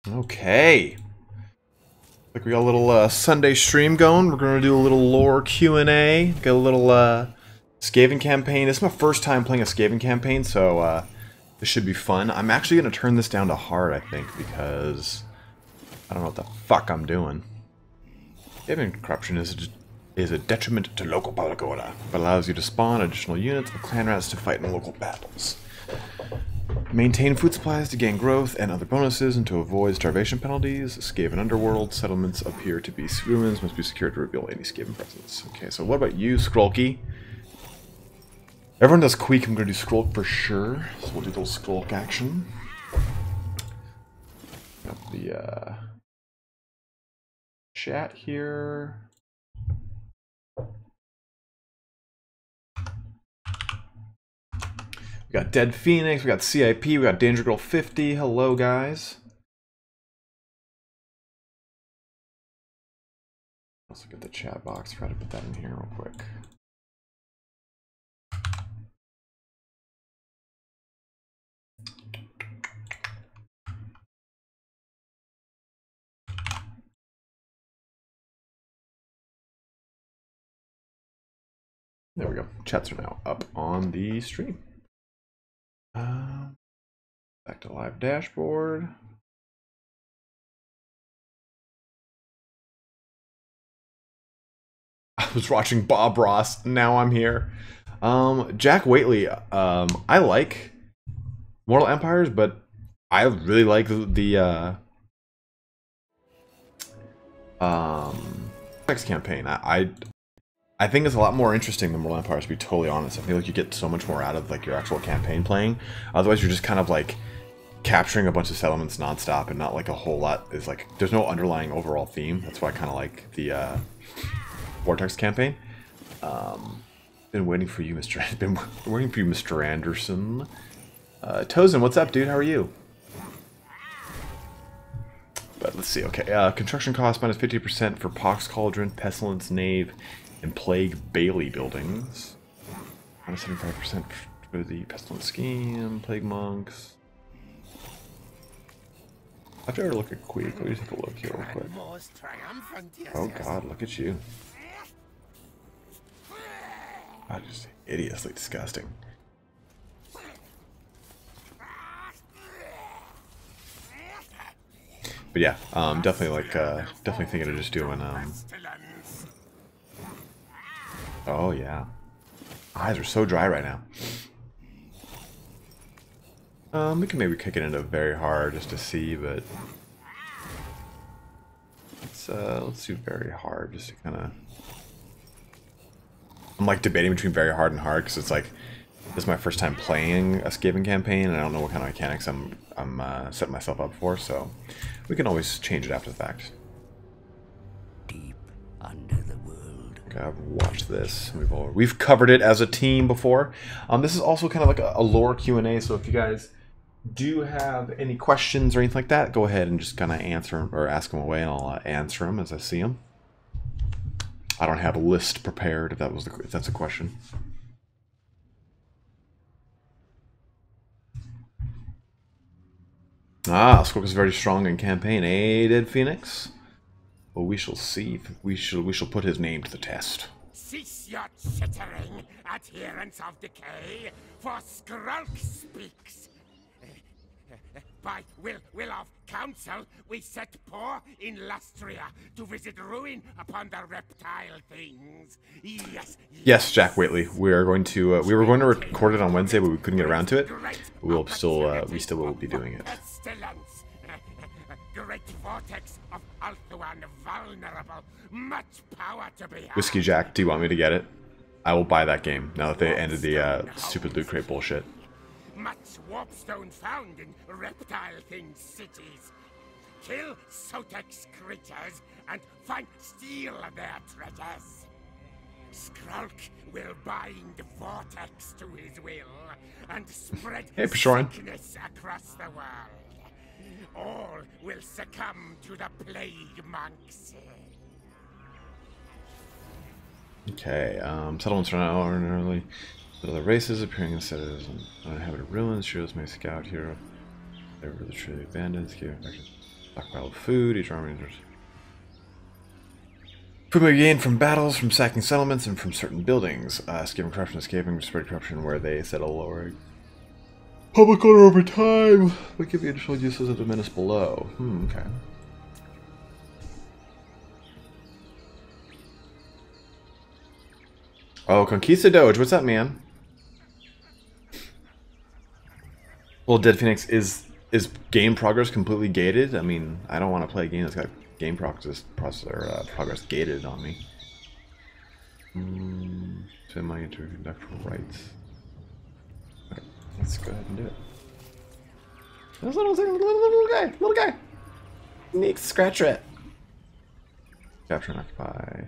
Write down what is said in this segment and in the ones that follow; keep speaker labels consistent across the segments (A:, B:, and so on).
A: Okay. Like we got a little Sunday stream going. We're going to do a little lore Q&A. Got a little Skaven campaign. This is my first time playing a Skaven campaign, so this should be fun. I'm actually going to turn this down to hard, I think, because I don't know what the fuck I'm doing. Skaven corruption is a detriment to local political order, but allows you to spawn additional units of clan rats to fight in local battles. Maintain food supplies to gain growth and other bonuses and to avoid starvation penalties. Skaven underworld settlements appear to be ruins, must be secured to reveal any Skaven presence. Okay, so what about you, Skrolky? Everyone does Queek, I'm going to do Skrolk for sure. So we'll do a little Skrolk action. Got the chat here. We got Dead Phoenix, we got CIP, we got Danger Girl 50. Hello, guys. Let's look at the chat box. Try to put that in here real quick. There we go. Chats are now up on the stream. Back to live dashboard. I was watching Bob Ross. Now I'm here. Jack Whately. I like Mortal Empires, but I really like the next campaign. I think it's a lot more interesting than Mortal Empires, to be totally honest. I feel like you get so much more out of like your actual campaign playing. Otherwise, you're just kind of like capturing a bunch of settlements nonstop, and not like a whole lot is like. There's no underlying overall theme. That's why I kind of like the Vortex campaign. Been waiting for you, Mr. Been waiting for you, Mr. Anderson. Tozen, what's up, dude? How are you? But let's see. Okay, construction cost minus 50% for Pox Cauldron, Pestilence Nave, and Plague Bailey buildings. Minus 75% for the Pestilence Scheme, Plague Monks. I've ever look at Queek. Let me take a look here real quick. Oh god, look at you. God, just hideously disgusting. But yeah, definitely like definitely thinking of just doing oh yeah. Eyes are so dry right now. We can maybe kick it into very hard just to see, but let's do very hard just to kind of. I'm like debating between very hard and hard because it's like this is my first time playing a Skaven campaign and I don't know what kind of mechanics I'm setting myself up for, so we can always change it after the fact.
B: Deep under the world.
A: Okay, I've watched this. We've covered it as a team before. This is also kind of like a lore Q&A, so if you guys do have any questions or anything like that, go ahead and just kind of answer them or ask them away, and I'll answer them as I see them. I don't have a list prepared if that's a question. Skrolk is very strong in campaign. Eh, Dead Phoenix? Well, we shall see. We shall put his name to the test.
C: Cease your chittering, adherents of decay, for Skrolk speaks. By will of council, we set paw in Lustria to visit ruin upon the reptile things.
A: Yes, Jack Whately. We are going to. We were going to record it on Wednesday, but we couldn't get around to it. We still will be doing it.
C: Great vortex of Althuan vulnerable, much power to be had.
A: Whiskey Jack, do you want me to get it? I will buy that game now that they ended the stupid loot crate bullshit.
C: Much warpstone found in reptile thing cities. Kill Sotex creatures and steal their treasures. Skrolk will bind Vortex to his will and spread sickness across the world. All will succumb to the plague monks.
A: Okay, settlements are now early. Other races appearing instead of uninhabited ruins. Heroes may scout here. They were truly abandoned. Stockpile of food. Each army rangers. Food may be gained from battles, from sacking settlements, and from certain buildings. Skaven corruption, escaping, spread corruption where they settle lower. Public order over time. But give you additional uses of the menace below. Okay. Oh, Conquista Doge. What's up, man? Well, Dead Phoenix, is game progress completely gated? I mean, I don't want to play a game that's got game progress gated on me. Send money into conductual rights. Okay, let's go ahead and do it. This little guy. Neat scratch it. Capture and occupy.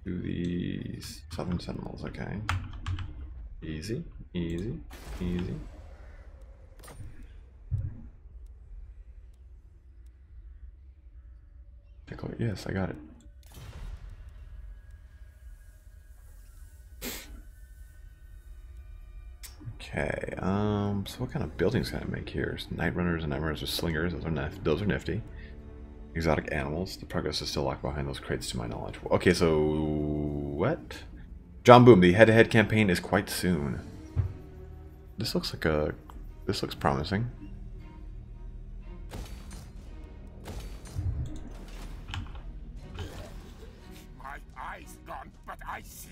A: Do these Southern Sentinels, okay. Easy, easy, easy. Yes, I got it. Okay, so what kind of buildings can I make here? Night Runners and Night Runners with Slingers, those are nifty. Exotic animals, the progress is still locked behind those crates to my knowledge. Okay, so what? John Boom, the head-to-head campaign is quite soon. This looks promising.
C: But I see.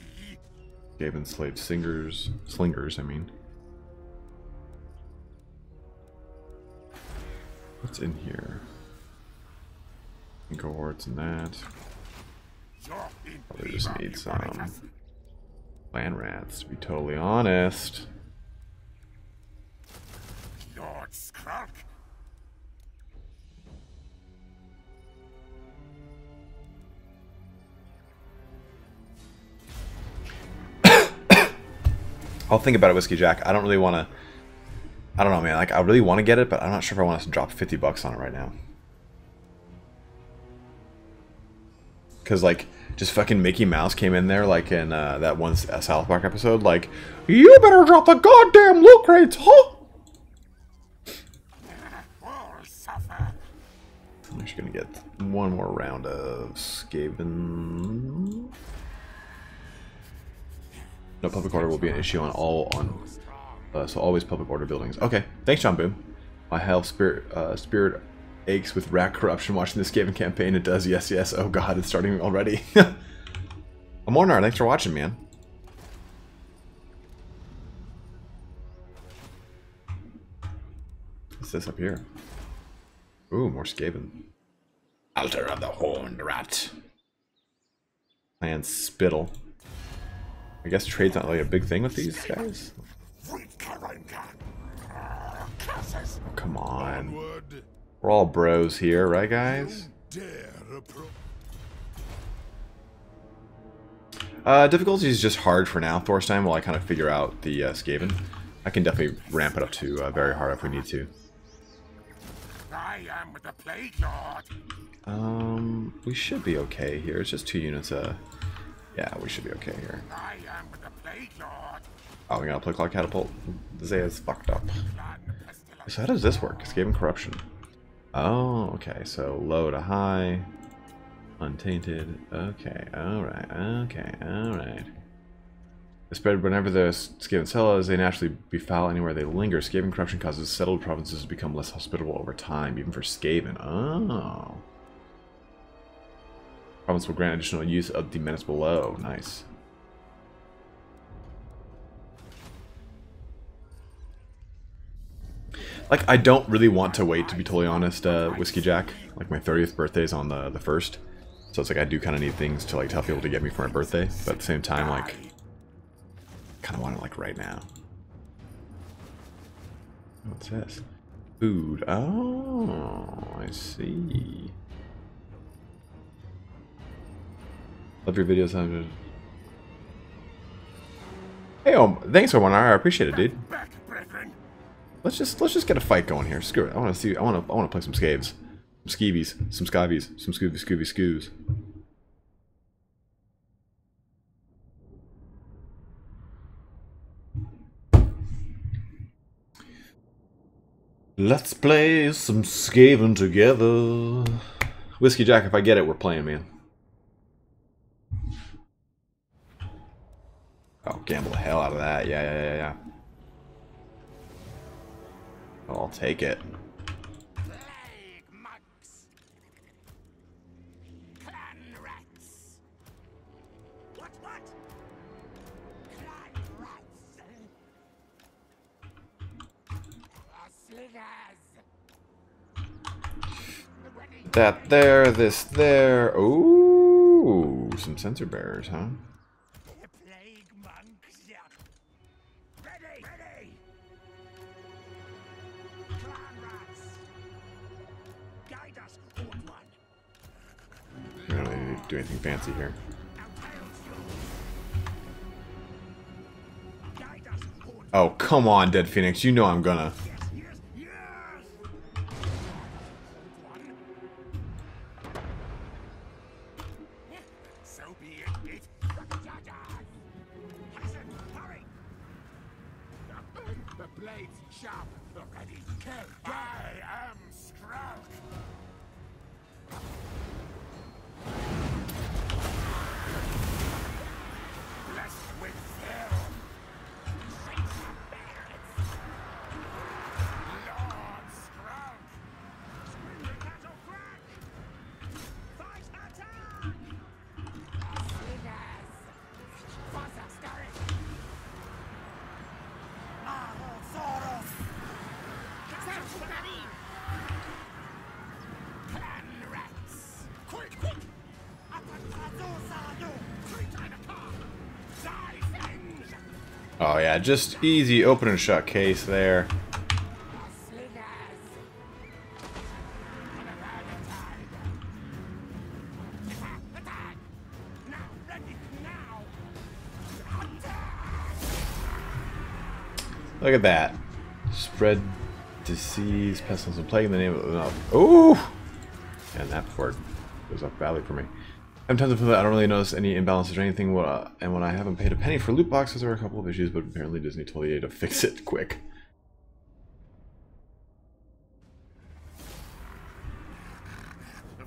A: Skaven slave slingers, I mean. What's in here? Cohorts and that. Probably just need some clan rats, to be totally honest.
C: Lord Skrolk.
A: I'll think about it, Whiskey Jack. I don't really want to... I don't know, man. Like, I really want to get it, but I'm not sure if I want to drop 50 bucks on it right now. Because, like, just fucking Mickey Mouse came in there, like, in that one South Park episode, like, you better drop the goddamn loot crates, huh? I'm just going to get one more round of Skaven... No, public order will be an issue on so always public order buildings. Okay, thanks, John Boom. My health spirit aches with rat corruption watching this Skaven campaign. It does, yes, yes. Oh god, it's starting already. Amornar, thanks for watching, man. What's this up here? Ooh, more Skaven. Altar of the Horned Rat. And Spittle. I guess trade's not really a big thing with these guys. Oh, come on. We're all bros here, right, guys? Difficulty is just hard for now, Thorstein, while I kind of figure out the Skaven. I can definitely ramp it up to very hard if we need to.
C: I am the Plague Lord.
A: We should be okay here. It's just 2 units, yeah, we should be okay here.
C: I am the Plague Lord.
A: Oh, we gotta play Clock Catapult. Zaya's fucked up. So how does this work? Skaven Corruption. Oh, okay. So low to high. Untainted. Okay, alright, okay, alright. They spread whenever the Skaven settle, as they naturally befoul anywhere they linger. Skaven Corruption causes settled provinces to become less hospitable over time, even for Skaven. Oh. Province will grant additional use of the menace below. Nice. Like, I don't really want to wait, to be totally honest, Whiskey Jack. Like, my 30th birthday is on the 1st. So it's like I do kind of need things to, like, tell people to get me for my birthday. But at the same time, like, kind of want it, like, right now. What's this? Food. Oh, I see. Love your videos. Hey, thanks for 1 hour. I appreciate it, dude. Let's just get a fight going here. Screw it. I want to play some Skaves, some Skeevies, some Skyvies, some Scooby Scoos. Let's play some Skaven together. Whiskey Jack, if I get it, we're playing, man. Oh, gamble the hell out of that. Yeah. Oh, I'll take it.
C: Plague monks. Clan rats. What? Clan rats. Sliggers.
A: That there, this there. Ooh, some sensor bearers, huh?
C: Plague monks. Ready. Clan rats. Guide us, Old One.
A: We don't need to do anything fancy here. Oh, come on, Dead Phoenix. You know I'm gonna.
C: Yes. So be it. Hasten, hurry. The blades sharp. Ready. Kill. I am Skrolk. Blessed with fear. Lord Skrolk. Screaming cattle crack. Fight attack. Sliggers. Faster, scurry. Clan rats. Quick.
A: Oh, yeah, just easy open and shut case there. Look at that. Spread disease, pestilence, and plague in the name of... Oh! And that port goes up badly for me. Sometimes I feel that I don't really notice any imbalances or anything, and when I haven't paid a penny for loot boxes, there are a couple of issues, but apparently Disney told EA to fix it quick.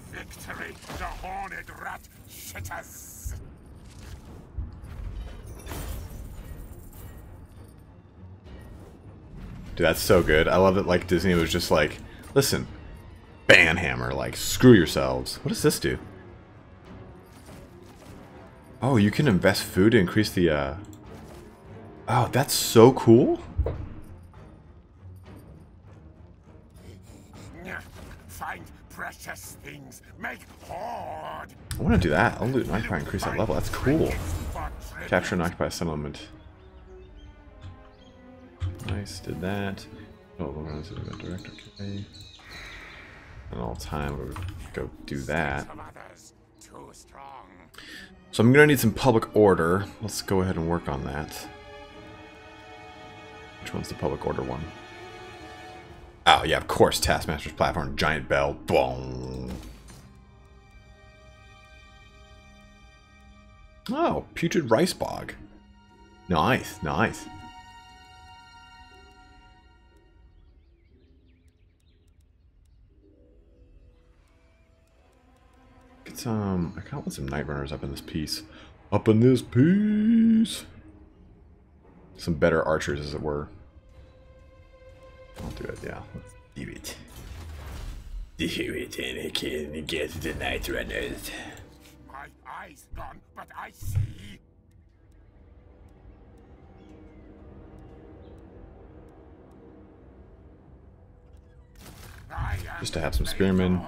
C: Victory, the horned rat shitters.
A: Dude, that's so good. I love that, like, Disney was just like, listen, banhammer, like, screw yourselves. What does this do? Oh, you can invest food to increase the, Oh, that's so cool.
C: Find precious things. Make hoard.
A: I want to do that. I'll loot and occupy and increase that level. That's cool. Capture and occupy a settlement. Nice, did that. Oh, we're going to the director. Okay. And all time, we'll go do that. So I'm going to need some public order. Let's go ahead and work on that. Which one's the public order one? Oh, yeah, of course. Taskmaster's platform, giant bell. Boom. Oh, putrid rice bog. Nice. Get some... I kind of want some night runners up in this piece. Some better archers, as it were. I'll do it, yeah. Let's do it. And I can get the night runners.
C: My eyes gone, but I see.
A: Just to have some spearmen.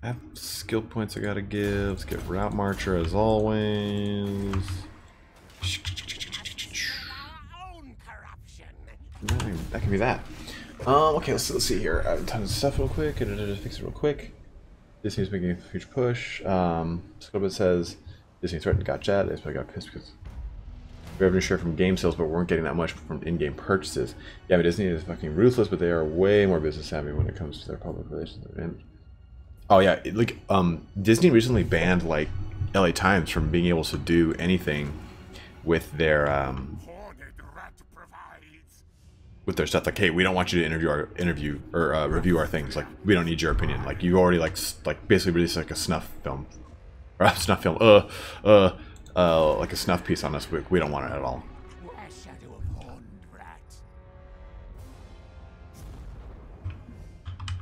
A: I have skill points I gotta give. Let's get Route Marcher as always. That can be that. Okay, let's see here. I have tons of stuff real quick. Fix it real quick. Disney's making a huge push. Skrolk says Disney threatened Gotcha. They got pissed because revenue share from game sales, but weren't getting that much from in-game purchases. Yeah, but Disney is fucking ruthless, but they are way more business savvy when it comes to their public relations. Oh yeah, Disney recently banned like LA Times from being able to do anything with their with their stuff. Like, hey, we don't want you to review our things. Like, we don't need your opinion. Like, you already like basically released like a snuff film, or a snuff film. Like a snuff piece on us. We don't want it at all.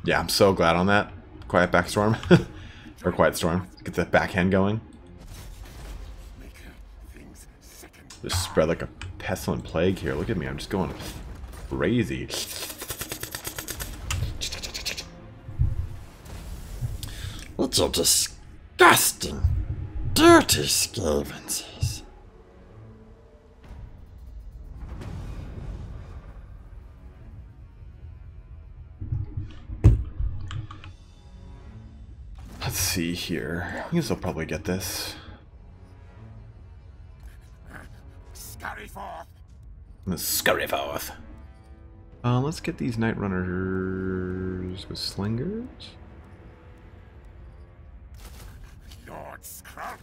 A: Yeah, I'm so glad on that. Quiet Backstorm. Or Quiet Storm. Get that backhand going. Just spread like a pestilent plague here. Look at me, I'm just going crazy.
D: What a disgusting, dirty Skavens.
A: Let's see here. I guess I'll probably get this.
C: Scurry forth.
A: Let's scurry forth. Let's get these Night Runners with slingers.
C: Lord Skrolk.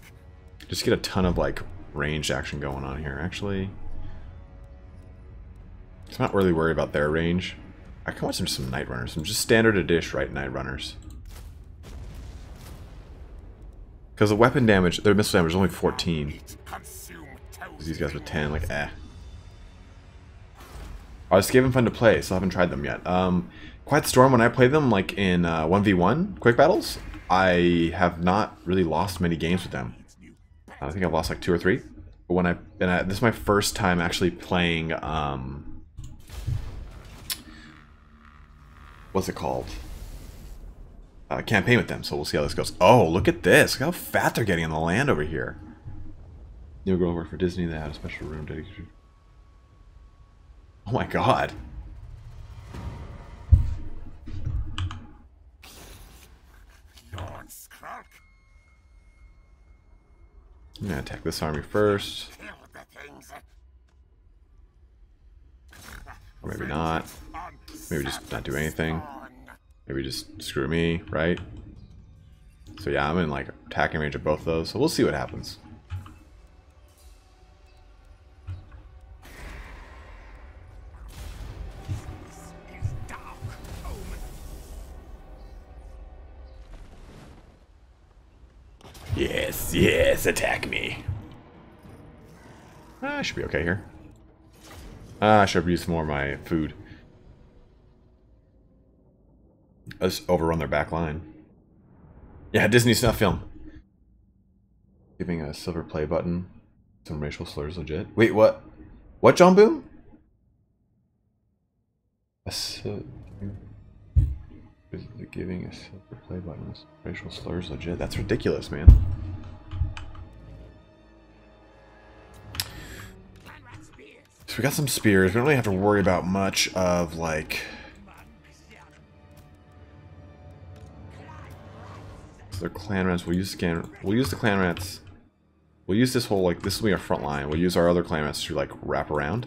A: Just get a ton of like ranged action going on here. Actually, I'm not really worried about their range. I can watch some Night Runners. Some just standard edition, right? Night Runners. Because the weapon damage, their missile damage is only 14. These guys with 10, like, eh. I just gave them fun to play, so I haven't tried them yet. Quiet Storm, when I played them, like, in 1v1 quick battles, I have not really lost many games with them. I think I've lost, like, 2 or 3. But when this is my first time actually playing, what's it called? Campaign with them, so we'll see how this goes. Oh, look at this. Look how fat they're getting on the land over here. New girl worked for Disney. They had a special room dedicated. Oh my god.
C: Lord Skrolk.
A: I'm gonna attack this army first.
C: Kill the things.
A: Or maybe not. Maybe just not do anything. Maybe just screw me, right? So yeah, I'm in like attacking range of both of those, so we'll see what happens. Yes, yes, attack me. I should be okay here. I should have used more of my food. Let's overrun their back line. Yeah, Disney snuff film. Giving a silver play button. Some racial slurs legit. Wait, what? What, John Boom? Giving a silver play button. Racial slurs legit. That's ridiculous, man. So we got some spears. We don't really have to worry about much of like... So they're clan rats. We'll use the clan rats. We'll use this whole, like, this will be our front line. We'll use our other clan rats to, like, wrap around.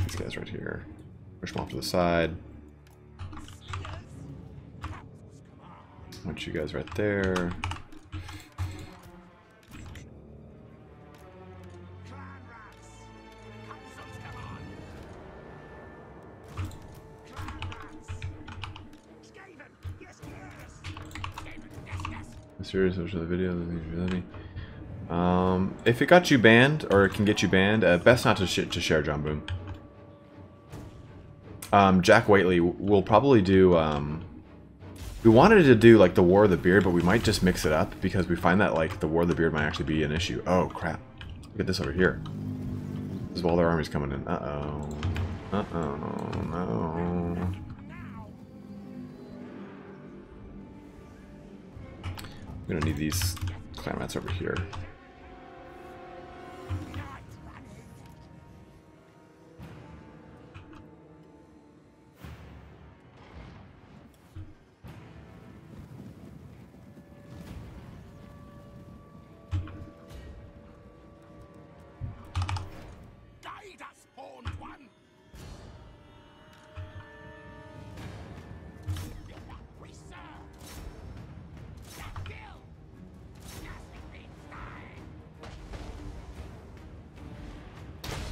A: These guys right here. Push them off to the side. Want you guys right there. Serious social video. If it got you banned or it can get you banned, best not to share, John Boom. Jack Whiteley will probably do. We wanted to do like the War of the Beard, but we might just mix it up because we find that like the War of the Beard might actually be an issue. Oh crap! Look at this over here. This is while their army's coming in. Uh oh. Uh oh. No. I'm gonna need these clan rats over here.
C: Guide us, Horned One. We serve. Kill.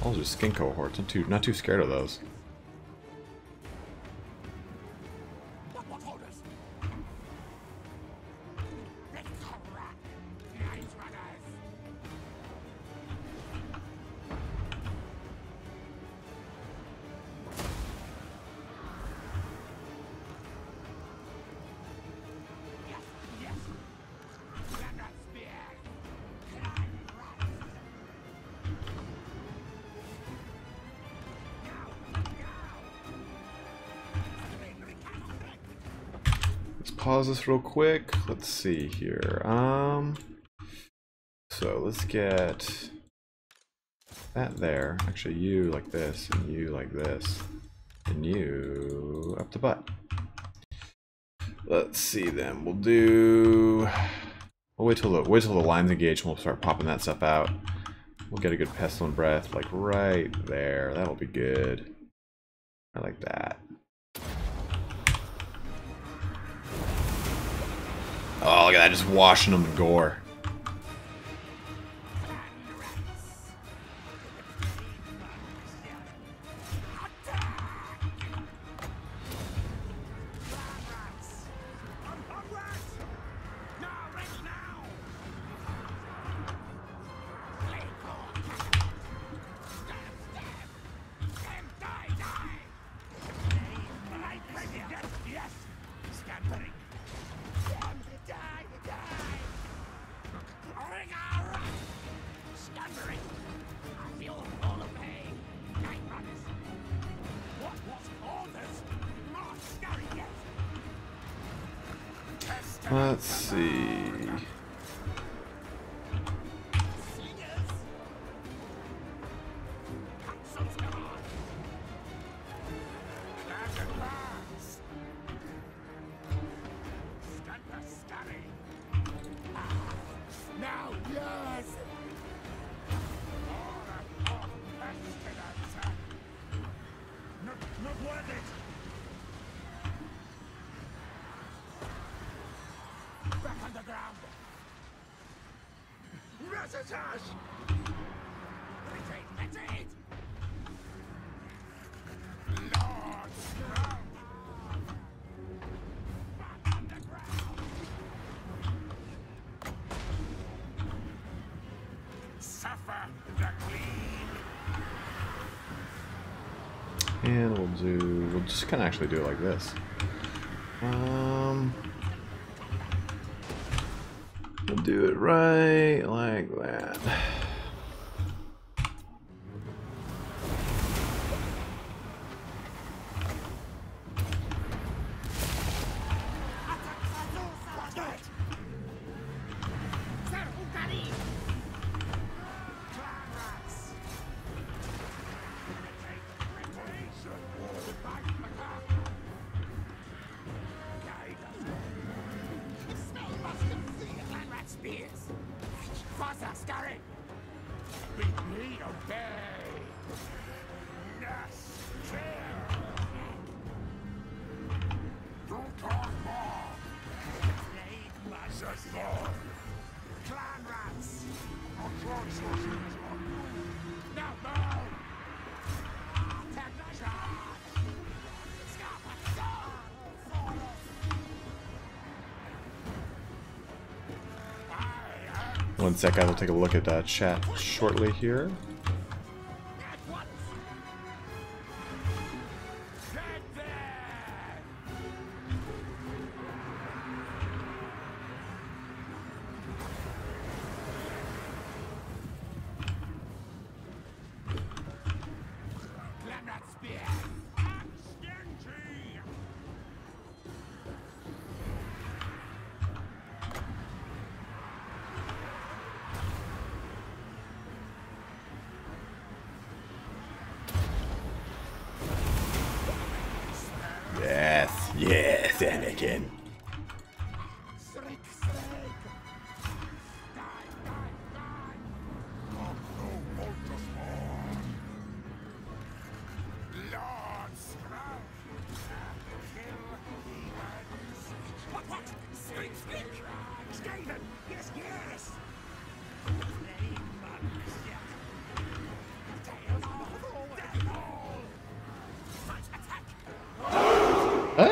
A: Those are skin cohorts. Not too scared of those. Pause this real quick. Let's see here. So let's get that there. Actually, you like this, and you like this, and you up the butt. Let's see then. We'll do. We'll wait till the lines engage, and we'll start popping that stuff out. We'll get a good pestilent breath, like right there. That'll be good. I like that. Oh, look at that, just washing them in gore. Let's see. And we'll just kind of actually do it like this. We'll do it right like that. One sec, I will take a look at that chat shortly here. Yes, Anakin.
C: Lord Skrolk, What? Skrolk? Skaven! Yes!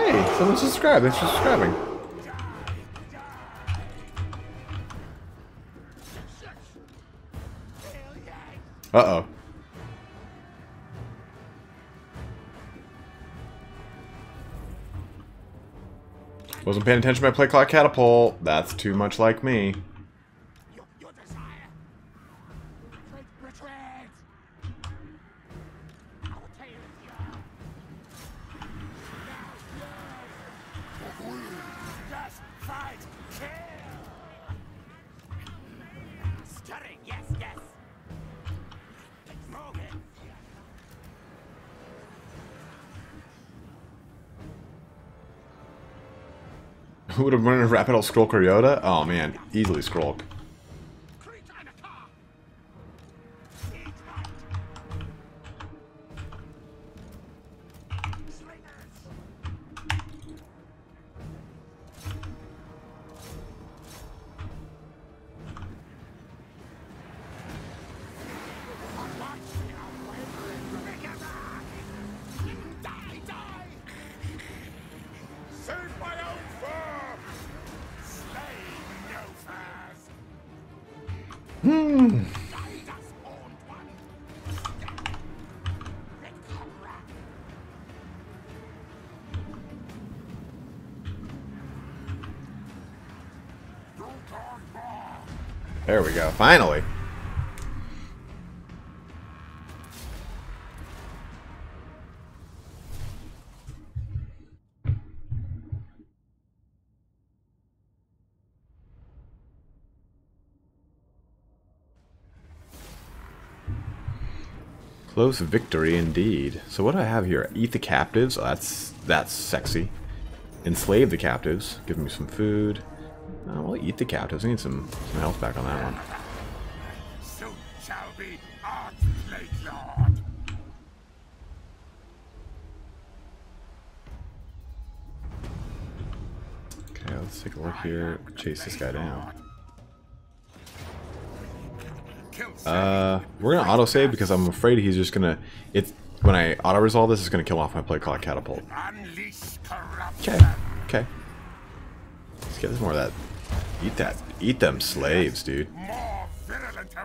A: Hey, someone subscribed. Thanks for subscribing. Uh-oh. Wasn't paying attention to my play clock catapult. That's too much like me.
C: Your desire. Retreat. Our tale is yours. Yes, fight, kill. Stirring, yes. Move it.
A: Who would have run a rapid Skrolk or Yoda? Oh man, easily Skrolk.
C: Save my own fur! Slay no furs! Guide us, horned one! Red cobra!
A: There we go, finally. Close victory indeed. So what do I have here? Eat the captives. Oh, that's sexy. Enslave the captives. Give me some food. We'll eat the captives. I need some health back on that one.
C: Soon shall be art plate lord.
A: Okay, let's take a look here. Chase this guy down. We're gonna autosave because I'm afraid he's just gonna. When I auto resolve this, it's gonna kill off my play clock catapult. Okay, okay. Let's get more of that. Eat them slaves, dude.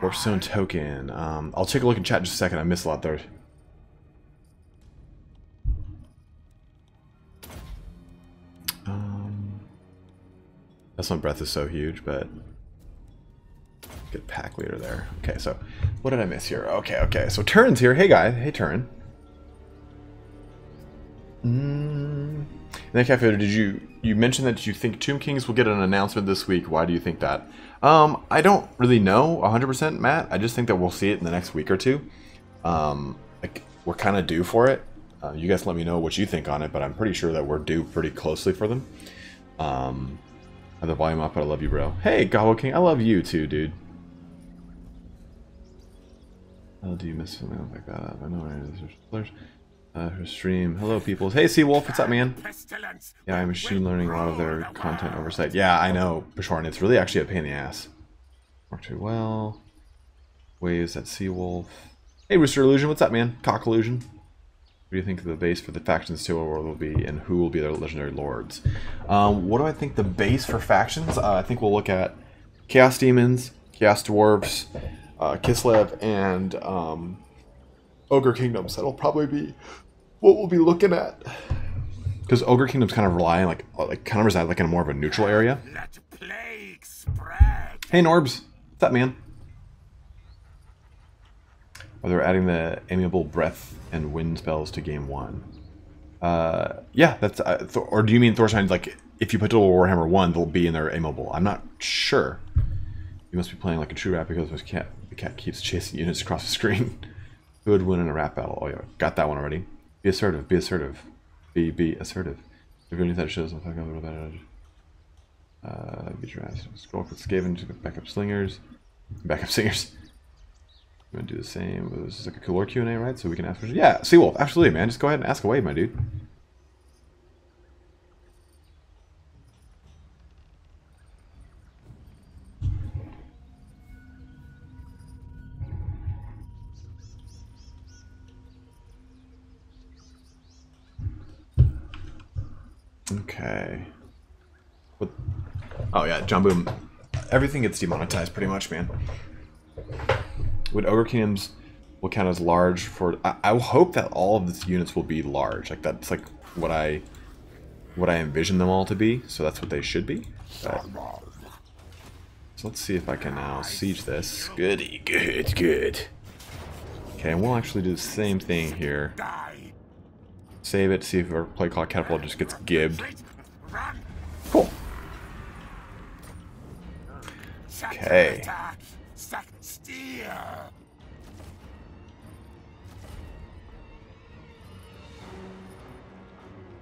A: Warpstone token. I'll take a look in chat in just a second. I missed a lot there. That's my breath is so huge, but good pack leader there. Okay, so what did I miss here? Okay. So Turin's here. Hey, guy. Hey, Turin. Nick Cafe, you mentioned that you think Tomb Kings will get an announcement this week. Why do you think that? I don't really know 100%, Matt. I just think that we'll see it in the next week or two. Like we're kind of due for it. You guys let me know what you think on it, but I'm pretty sure that we're due pretty closely for them. Have the volume up, but I love you, bro. Hey, Gobble King, I love you too, dude. Oh, do you miss something like that? I know her stream. Hello, people. Hey, Seawolf, what's up, man? Yeah, I'm machine learning a lot of their content oversight. Yeah, I know, Bashorn. It's really actually a pain in the ass. Worked too well. Waves at Seawolf. Hey, Rooster Illusion, what's up, man? Cock Illusion. What do you think the base for the factions to world will be, and who will be their legendary lords? What do I think the base for factions? I think we'll look at Chaos Demons, Chaos Dwarfs, Kislev, and Ogre Kingdoms. That'll probably be what we'll be looking at. Because Ogre Kingdoms kind of rely on kind of reside in a more of a neutral area. Hey Norbs, what's up, man? Or they're adding the amiable breath and wind spells to game 1. Yeah, that's. Or do you mean Thorstein? Like, if you put Total Warhammer 1, they'll be in their amiable. I'm not sure. You must be playing like a true rap because the cat keeps chasing units across the screen. Who would win in a rap battle? Oh yeah, got that one already. Be assertive. Be assertive. Be assertive. If you're that shows, I'll talk a little bit about it. Get your ass. Scroll with Skaven to the backup slingers. Backup singers. I'm gonna do the same. This is like a cooler Q&A, right? So we can ask questions. Yeah, Seawolf, absolutely, man. Just go ahead and ask away, my dude. Okay. What? Oh yeah, John Boom. Everything gets demonetized pretty much, man. Would Ogre Kingdoms will count as large for... I hope that all of these units will be large. Like that's like what I envision them all to be. So that's what they should be. But, so let's see if I can now siege this. Goody, good, good. Okay, and we'll actually do the same thing here. Save it, see if our play called catapult just gets gibbed. Cool. Okay.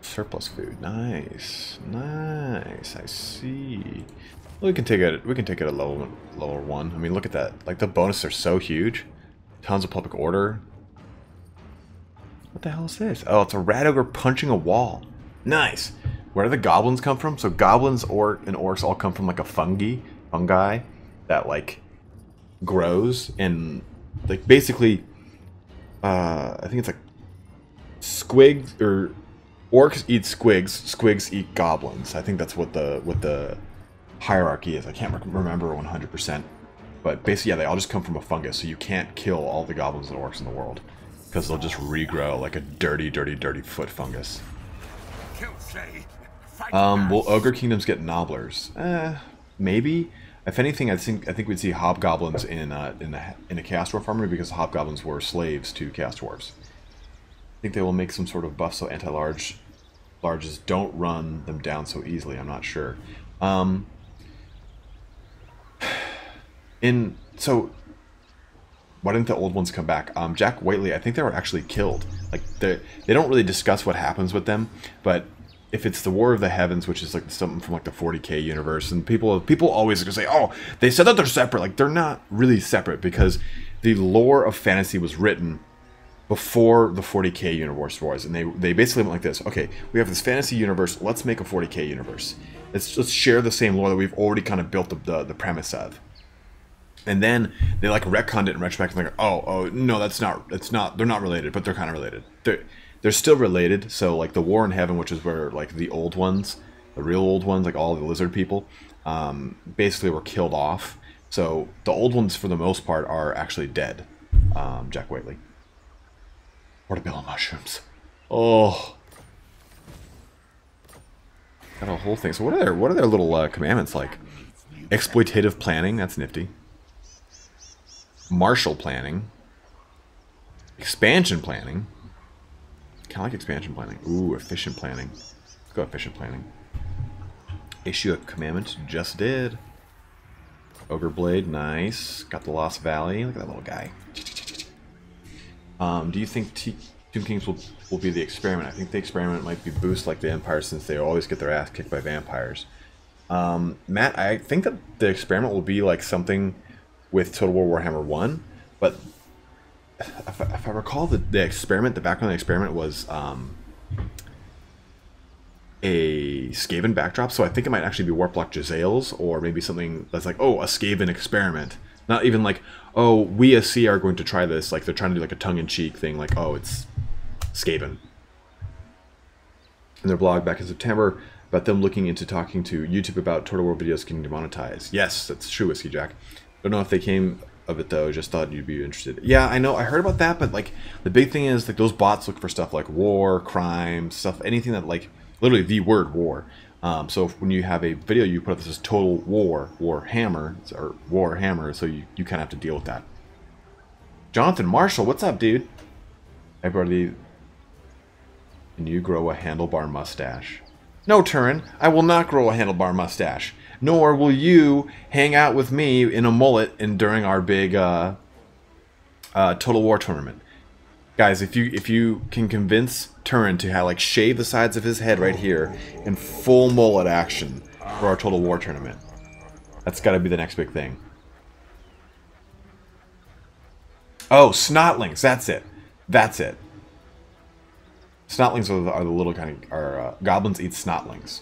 A: Surplus food. Nice. Nice. I see. Well, we can take it a lower one. I mean, look at that. Like the bonuses are so huge. Tons of public order. What the hell is this? Oh, it's a rat ogre punching a wall. Nice. Where do the goblins come from? So goblins and orcs all come from like a fungi that like grows and like basically I think it's like squigs or orcs eat squigs eat goblins. I think that's what the hierarchy is. I can't remember 100%, but basically yeah, they all just come from a fungus, so you can't kill all the goblins and orcs in the world because they'll just regrow like a dirty foot fungus. Will Ogre Kingdoms get Nobblers? Maybe. If anything, I think we'd see Hobgoblins in a Chaos Dwarf army because Hobgoblins were slaves to Chaos Dwarfs. I think they will make some sort of buff so anti-larges don't run them down so easily. I'm not sure. So why didn't the old ones come back? Jack Whiteley, I think they were actually killed. Like they don't really discuss what happens with them, but if it's the War of the Heavens, which is like something from like the 40k universe, and people always gonna say, oh, they said that they're separate. Like they're not really separate because the lore of fantasy was written before the 40k universe was, and they basically went like this. Okay, we have this fantasy universe. Let's make a 40k universe. Let's share the same lore that we've already kind of built the premise of. And then they like retconned it in retrospect and like, oh no, they're not related, but they're kind of related. They're still related. So like the War in Heaven, which is where like the old ones, the real old ones, like all the lizard people, basically were killed off. So the old ones for the most part are actually dead. Jack Whiteley. Portobello mushrooms. Oh, got a whole thing. So what are their little commandments like? Exploitative planning. That's nifty. Martial planning. Expansion planning. Kind of like expansion planning. Ooh, efficient planning. Let's go efficient planning. Issue a commandment. Just did. Ogre Blade. Nice. Got the Lost Valley. Look at that little guy. Do you think Tomb Kings will be the experiment? I think the experiment might be boost like the Empire since they always get their ass kicked by vampires. Matt, I think that the experiment will be like something with Total War Warhammer 1, but if I recall the experiment, the background of the experiment was a Skaven backdrop, so I think it might actually be Warplock Jezzails, or maybe something that's like, oh, a Skaven experiment. Not even like, oh, we as C are going to try this, like they're trying to do like a tongue-in-cheek thing, like, oh, it's Skaven. In their blog back in September, about them looking into talking to YouTube about Total War videos getting demonetized. Yes, that's true, Whiskey Jack. Don't know if they came of it though, just thought you'd be interested. Yeah, I know, I heard about that, but like the big thing is like those bots look for stuff like war, crime, stuff, anything that like literally the word war. So when you have a video, you put up this as Total War, Warhammer, or Warhammer, so you kind of have to deal with that. Jonathan Marshall, what's up, dude? Everybody, can you grow a handlebar mustache? No, Turin, I will not grow a handlebar mustache. Nor will you hang out with me in a mullet during our big Total War tournament. Guys, if you can convince Turin to have, like, shave the sides of his head right here in full mullet action for our Total War tournament, that's got to be the next big thing. Oh, snotlings, that's it. That's it. Snotlings are the little kind of... goblins eat snotlings.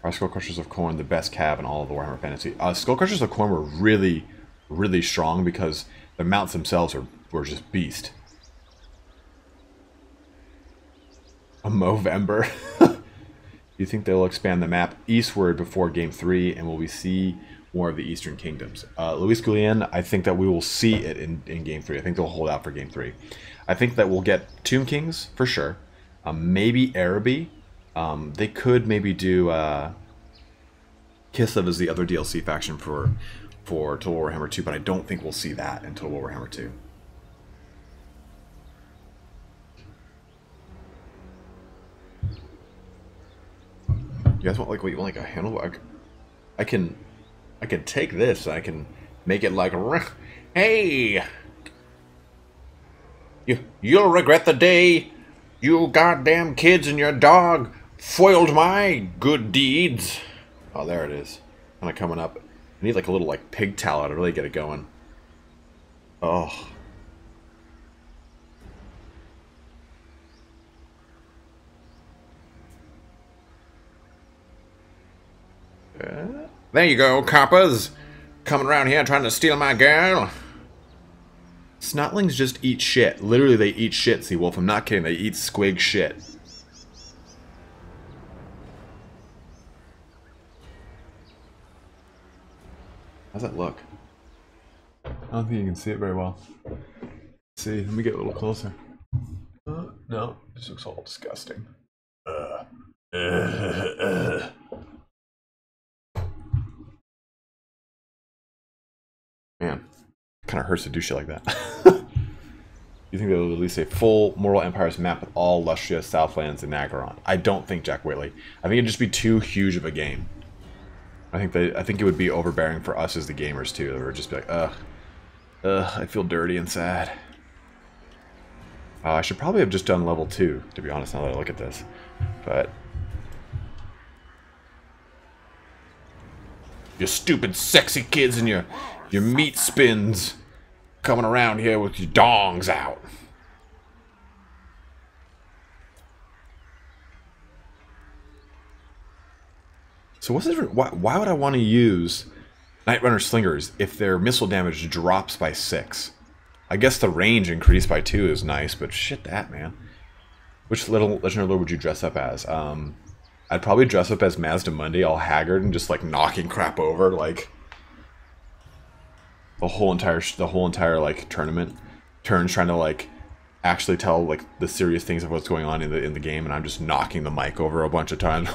A: Are Skull Crushers of Corn the best cav in all of the Warhammer Fantasy? Skull Crushers of Corn were really, really strong because the mounts themselves were just beast. A Movember. Do you think they'll expand the map eastward before Game 3, and will we see more of the Eastern Kingdoms? Luis Guillen, I think that we will see it in Game 3. I think they'll hold out for Game 3. I think that we'll get Tomb Kings, for sure. Maybe Araby. They could maybe do Kislev as the other DLC faction for Total Warhammer 2, but I don't think we'll see that in Total Warhammer 2. You guys want like what you want, like a handle? I can take this. I can make it like, hey, you'll regret the day you goddamn kids and your dog foiled my good deeds. Oh, there it is. Kind of coming up. I need like a little like pig tallow to really get it going. Oh. There you go, coppers. Coming around here trying to steal my girl. Snotlings just eat shit. Literally, they eat shit, Seawolf. I'm not kidding. They eat squig shit. How's that look? I don't think you can see it very well. Let's see, let me get a little closer. No, this looks all disgusting. Man, kind of hurts to do shit like that. You think they'll release a full Mortal Empires map with all Lustria, Southlands, and Nagaron? I don't think, Jack Whitley. I think it'd just be too huge of a game. I think it would be overbearing for us as the gamers too. It would just be like, ugh, I feel dirty and sad. I should probably have just done level 2, to be honest, now that I look at this. But you stupid sexy kids and your meat spins coming around here with your dongs out. So what's the difference? Why would I want to use Night Runner Slingers if their missile damage drops by 6? I guess the range increased by 2 is nice, but shit that, man. Which little Legendary Lord would you dress up as? I'd probably dress up as Mazdamundi, all haggard and just like knocking crap over, like the whole entire like tournament turns trying to like actually tell like the serious things of what's going on in the game, and I'm just knocking the mic over a bunch of times.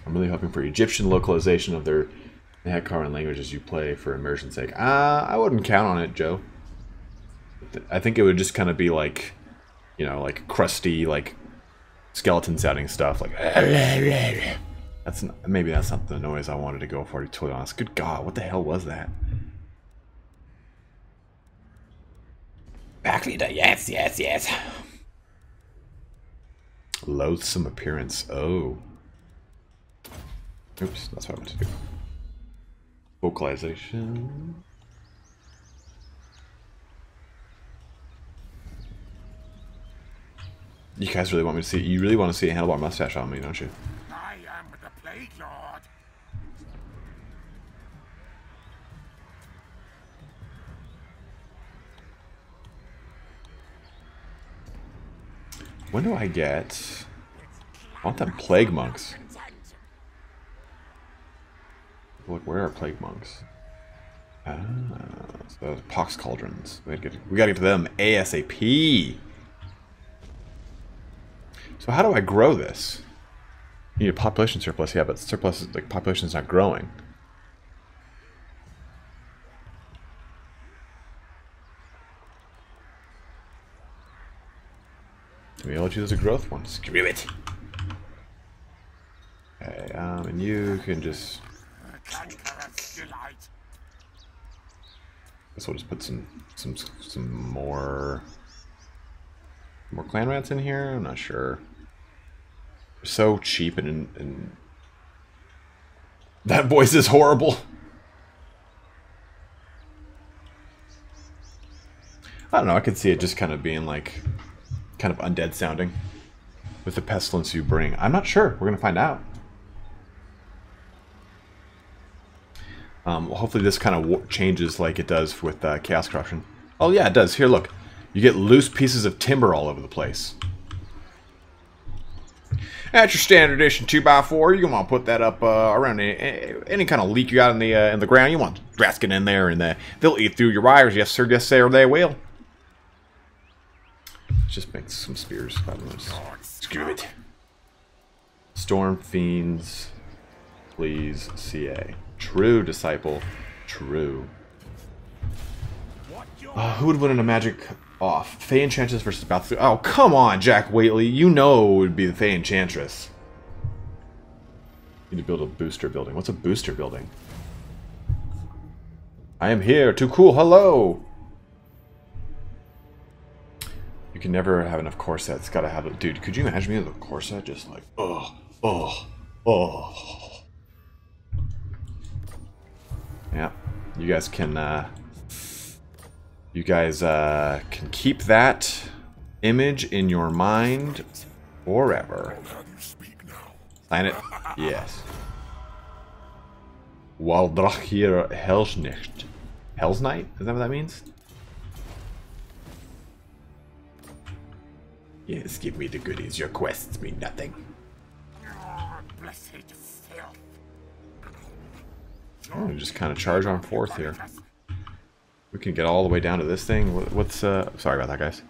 A: I'm really hoping for Egyptian localization of their Hekaran languages you play for immersion's sake. I wouldn't count on it, Joe. I think it would just kind of be like, you know, like crusty, like skeleton sounding stuff, like maybe that's not the noise I wanted to go for, to be totally honest. Good God, what the hell was that? Back leader, yes, yes, yes. Loathsome appearance. Oh. Oops, that's what I meant to do. Vocalization. You guys really want me to see? You really want to see a handlebar mustache on me, don't you?
C: I am the Plague Lord.
A: When do I get? I want them plague monks. Look, where are plague monks? Ah, so pox cauldrons. We gotta get to them ASAP. So how do I grow this? You need a population surplus, yeah, but surplus is like population's not growing. Maybe I'll choose a growth one. Screw it. Okay, and you can just. Guess we'll just put some more clan rats in here. I'm not sure. They're so cheap and that voice is horrible. I don't know. I could see it just kind of being like kind of undead sounding with the pestilence you bring. I'm not sure. We're gonna find out. Hopefully this kind of changes like it does with Chaos Corruption. Oh yeah, it does. Here, look. You get loose pieces of timber all over the place. That's your standard edition 2x4. You want to put that up around any kind of leak you got in the ground. You want rats get in there, and they'll eat through your wires. Yes, sir. Yes, sir. They will. Just make some spears. Screw it. Storm Fiends. Please, CA. True, Disciple. True. Who would win in a magic off? Fey Enchantress versus Battlefield. Oh, come on, Jack Whately. You know it would be the Fey Enchantress. Need to build a booster building. What's a booster building? I am here. Too cool. Hello. You can never have enough core sets. Gotta have it. Dude, could you imagine me with a core set? Just like, oh. Yeah. You guys can, can keep that image in your mind forever. Sign it? Yes. Waldrachir Hellsnicht. Hell's Night? Is that what that means? Yes, give me the goodies. Your quests mean nothing.
C: Blessed filth.
A: Oh, we just kind of charge on forth here. We can get all the way down to this thing. What's sorry about that, guys.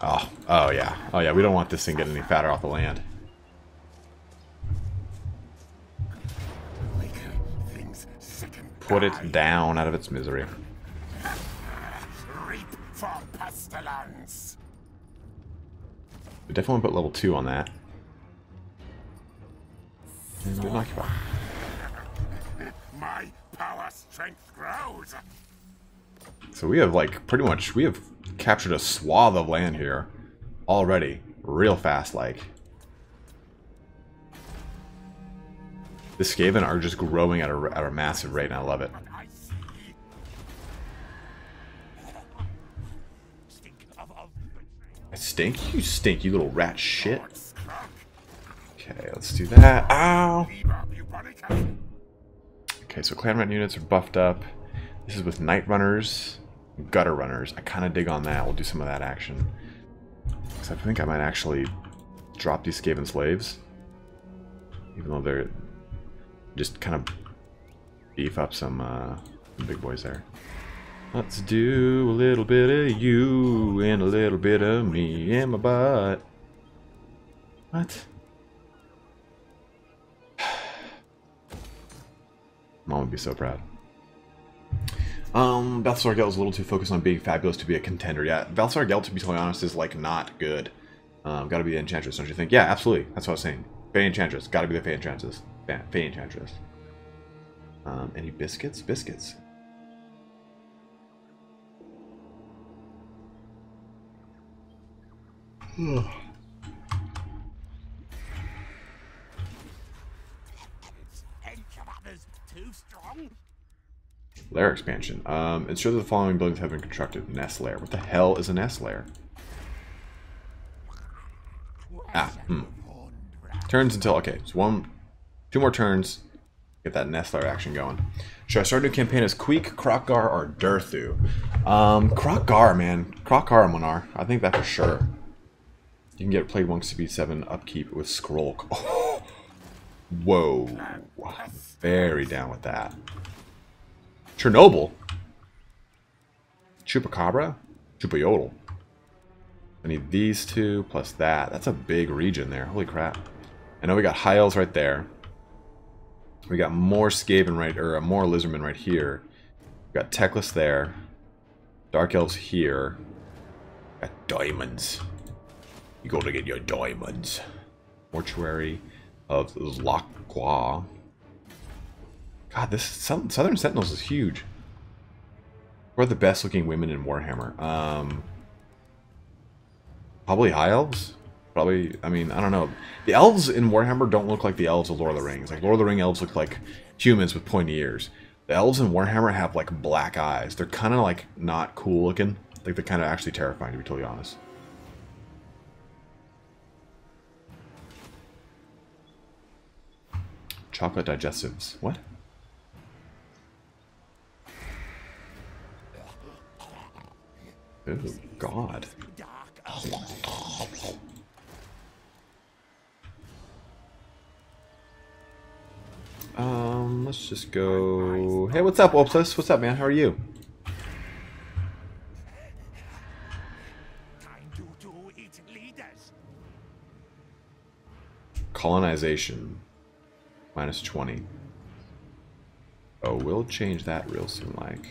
A: Oh yeah. We don't want this thing getting any fatter off the land. Put it down out of its misery.
C: Reap for pestilence.
A: We definitely put level 2 on that. And we occupy.
C: My power strength grows.
A: So we have like pretty much captured a swath of land here already, real fast. Like the Skaven are just growing at a massive rate, and I love it. I stink? You stink, you little rat shit. Okay, let's do that. Ow! Okay, so clan rent units are buffed up. This is with night runners, gutter runners. I kind of dig on that. We'll do some of that action. Because I think I might actually drop these Skaven slaves. Even though they're just kind of beef up some big boys there. Let's do a little bit of you and a little bit of me and my butt. What? Mom would be so proud. Balthasar Gelt is a little too focused on being fabulous to be a contender. Yeah, Balthasar Gelt, to be totally honest, is like not good. Gotta be the Enchantress, don't you think? Yeah, absolutely. That's what I was saying. Fey Enchantress. Gotta be the Fey Enchantress. Fey Enchantress. Any biscuits? Biscuits.
C: Too strong.
A: Lair expansion. Ensure that the following buildings have been constructed. Nest lair. What the hell is a nest lair? Turns until, okay, so 2 more turns. Get that nest lair action going. Should I start a new campaign as Queek, Krokgar, or Durthu? Krokgar, man. Krokgar and Monar. I think that for sure. You can get played 1CB7 upkeep with Skrolk. Oh. Whoa. Very down with that. Chernobyl? Chupacabra? Chupayodel. I need these two plus that. That's a big region there. Holy crap. I know we got High Elves right there. We got more Skaven right, or more Lizardmen right here. We got Teclis there. Dark Elves here. Got diamonds. You go to get your diamonds. Mortuary of Zlakwa. God, this Southern Sentinels is huge. Who are the best looking women in Warhammer? Probably High Elves? Probably, I mean, I don't know. The Elves in Warhammer don't look like the Elves of Lord of the Rings. Like, Lord of the Rings Elves look like humans with pointy ears. The Elves in Warhammer have, like, black eyes. They're kind of, like, not cool looking. Like, they're kind of actually terrifying, to be totally honest. Chocolate digestives. What? Oh, God. Let's just go... Hey, what's up, Opus? What's up, man? How are you? Colonization. Minus 20. Oh, we'll change that real soon, like.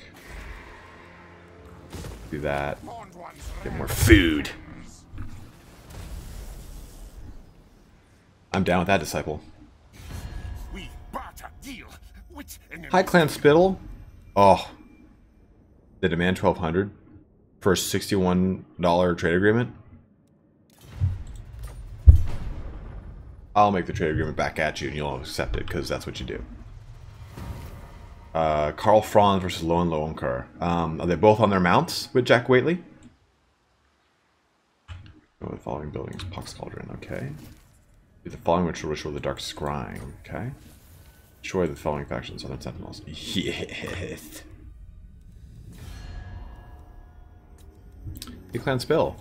A: Do that. Get more food. I'm down with that, Disciple. Hi, Clan Spittle. Oh. They demand 1,200 for a $61 trade agreement. I'll make the trade agreement back at you and you'll accept it, because that's what you do. Carl Franz versus Lowen Lowenkar. Are they both on their mounts with Jack Whately? Oh, the following buildings. Pox Cauldron, okay. Do the following ritual of the Dark Scrying, okay. Destroy the following factions, Southern Sentinels. Yes! Hey, Clan Spill.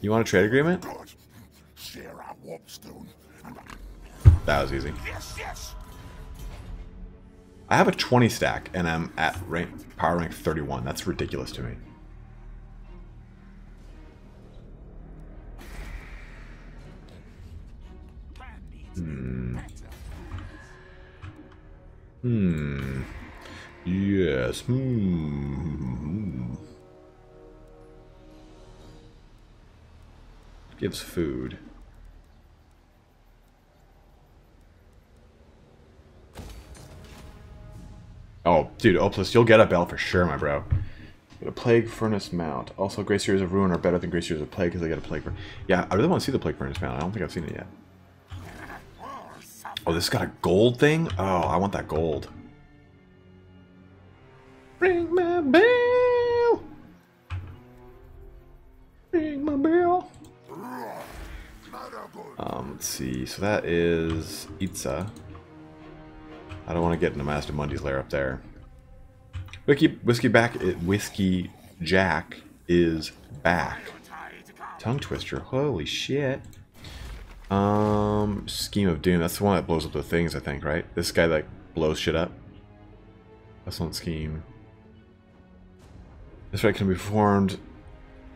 A: You want a trade agreement? That was easy. I have a 20 stack and I'm at power rank 31. That's ridiculous to me. Yes. Gives food. Oh, dude, Opus, you'll get a bell for sure, my bro. Get a Plague Furnace mount. Also, Grey Seers of Ruin are better than Grey Seers of Plague because they get a Plague Furnace. Yeah, I really want to see the Plague Furnace mount. I don't think I've seen it yet. Oh, this got a gold thing? Oh, I want that gold. Ring my bell! Ring my bell! Let's see. So that is Itza. I don't want to get into Master Mundy's lair up there. Whiskey Jack is back. Tongue Twister. Holy shit. Scheme of Doom. That's the one that blows up the things, I think, right? This guy that blows shit up. Excellent scheme. This fight can be performed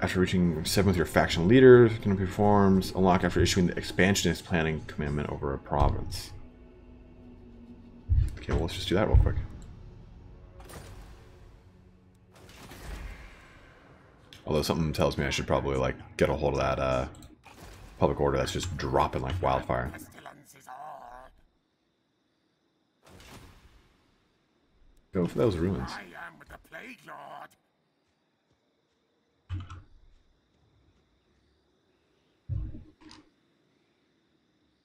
A: after reaching 7 with your faction leader. It can be performed unlocked after issuing the expansionist planning commandment over a province. Okay, well, let's just do that real quick. Although something tells me I should probably, like, get a hold of that, public order that's just dropping like wildfire. Go for those ruins.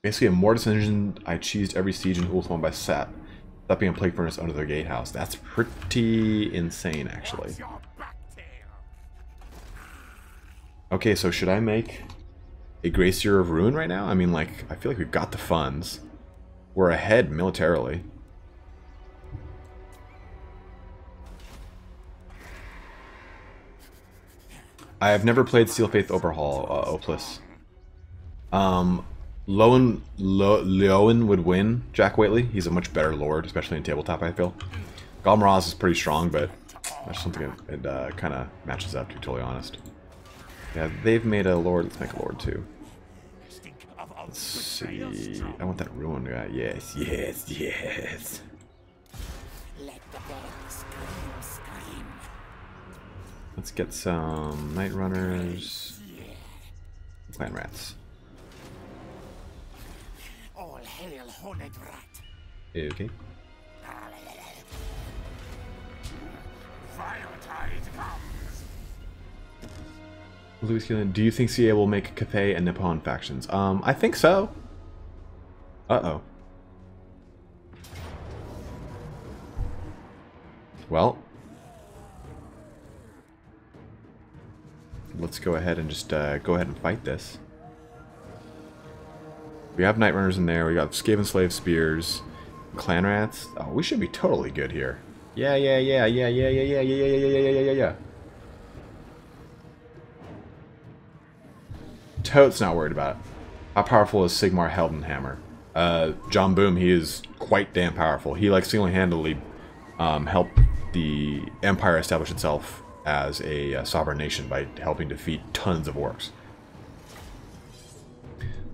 A: Basically, a Mortis engine. I cheesed every siege in Ulthuan by Sat. That being a Plague Furnace under the gatehouse. That's pretty insane, actually. Okay, so should I make a Grey Seer of Ruin right now? I mean, like, I feel like we've got the funds. We're ahead militarily. I have never played Steel Faith Overhaul, Opus. Lowen would win Jack Whately. He's a much better lord, especially in tabletop, I feel. Galmaraz is pretty strong, but that's something it kind of matches up, to be totally honest. Yeah, they've made a lord. Let's make a lord, too. Let's see. I want that ruin guy. Yes, yes, yes. Let's get some Night Runners. Clan Rats.
C: All hail, horned rat.
A: Okay.
C: Firetide comes.
A: Louis, do you think CA will make Cathay and Nippon factions? I think so. Uh-oh. Well. Let's go ahead and just go ahead and fight this. We have Night Runners in there. We got Skaven Slave Spears. Clan Rats. Oh, we should be totally good here. Yeah. totes not worried about it. How powerful is Sigmar Heldenhammer? John Boom, he is quite damn powerful. He like single-handedly helped the Empire establish itself as a sovereign nation by helping defeat tons of orcs.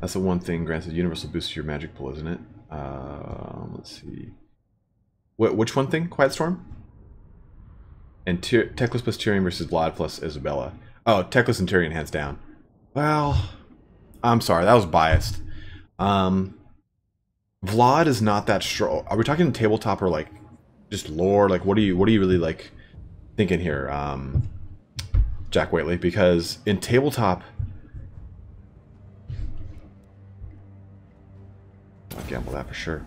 A: That's the one thing. Grants a universal boost to your magic pool, isn't it? Let's see. Which one thing? Quiet Storm? And Teclis plus Tyrion versus Vlad plus Isabella. Oh, Teclis and Tyrion hands down. Well, I'm sorry, that was biased. Vlad is not that strong. Are we talking tabletop or like just lore? Like, what are you really like thinking here, Jack Waitley? Because in tabletop, I'll gamble that for sure.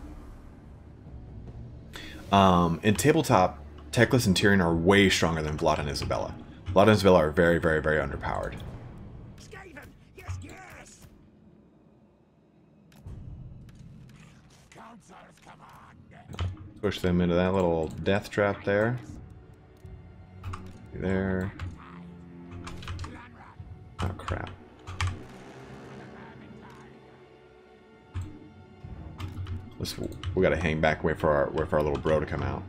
A: In tabletop, Teclis and Tyrion are way stronger than Vlad and Isabella. Vlad and Isabella are very, very, very underpowered.
C: Skaven! Yes, yes! Counselors, come on!
A: Push them into that little death trap there. There. Oh, crap. We gotta hang back, wait for our little bro to come out.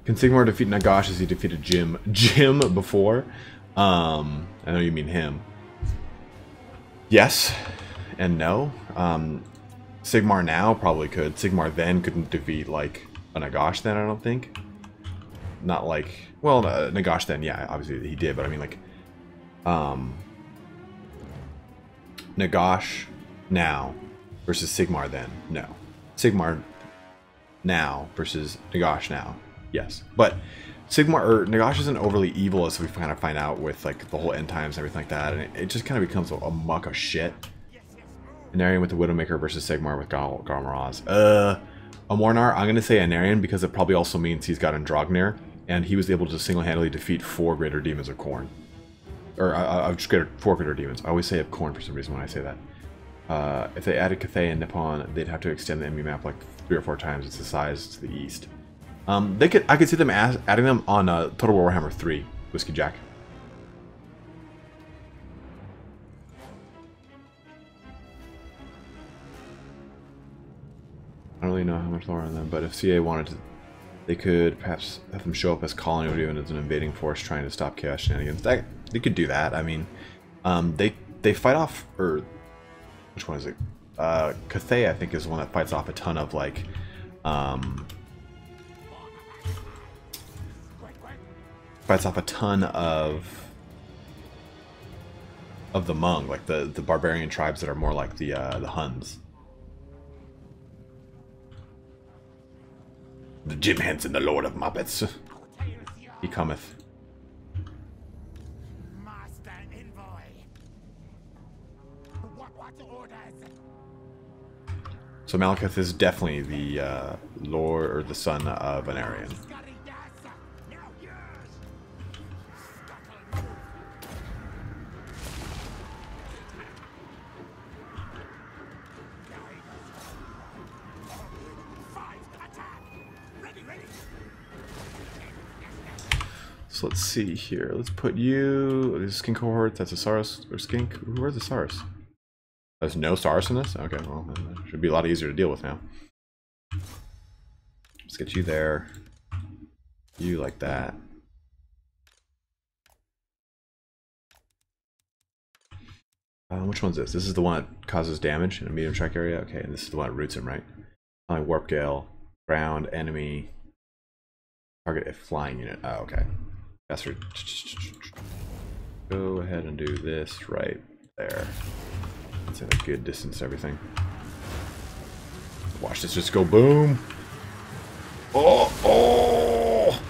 A: Can Sigmar defeat Nagash as he defeated Jim before? I know you mean him. Yes and no. Sigmar now probably could. Sigmar then couldn't defeat like a Nagash then, I don't think. Not like, well, Nagash then, yeah, obviously he did, but I mean like Nagash now versus Sigmar then, no. Sigmar now versus Nagash now, yes. But Sigmar or Nagash isn't overly evil, as we kind of find out with like the whole end times and everything like that, and it just kind of becomes a muck of shit. Anarion with the Widowmaker versus Sigmar with Garmaraz. Amornar, I'm gonna say Anarion because it probably also means he's got Andrognir, and he was able to single-handedly defeat 4 greater demons of Khorne. Or just 4 greater demons. I always say of Khorne for some reason when I say that. If they added Cathay and Nippon, they'd have to extend the enemy map like 3 or 4 times its size to the east. I could see them adding them on Total War Warhammer 3, Whiskey Jack. I don't really know how much lore on them, but if CA wanted to, they could perhaps have them show up as colony or even as an invading force trying to stop chaos shenanigans. They could do that. I mean, they fight off, or which one is it? Cathay, I think, is the one that fights off a ton of like fights off a ton of the Hmong, like the barbarian tribes that are more like the Huns. The Jim Henson, the Lord of Muppets. He cometh.
C: Master Envoy. What orders?
A: So Malekith is definitely the lord or the son of Anarion. So let's see here. Let's put you. This is Skink cohort. That's a Saurus or Skink. Where's the Saurus? There's no Saurus in this? Okay, well, it should be a lot easier to deal with now. Let's get you there. You like that. Which one's this? This is the one that causes damage in a medium strike area. Okay, and this is the one that roots him, right? Warp Gale, ground, enemy, target a flying unit. Oh, okay. That's for. Go ahead and do this right there. That's at a good distance, everything. Watch this just go boom. Oh, oh!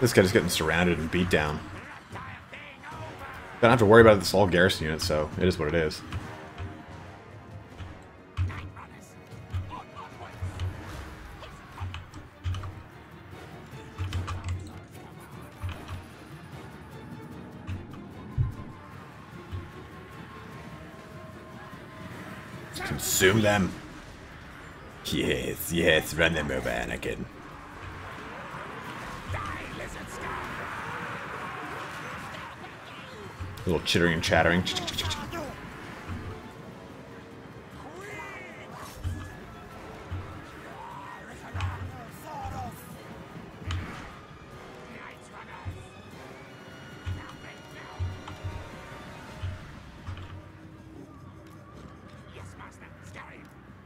A: This guy just getting surrounded and beat down. Don't have to worry about this all garrison unit, so it is what it is. Consume them. Yes, yes, run them over, Anakin. A little chittering and chattering.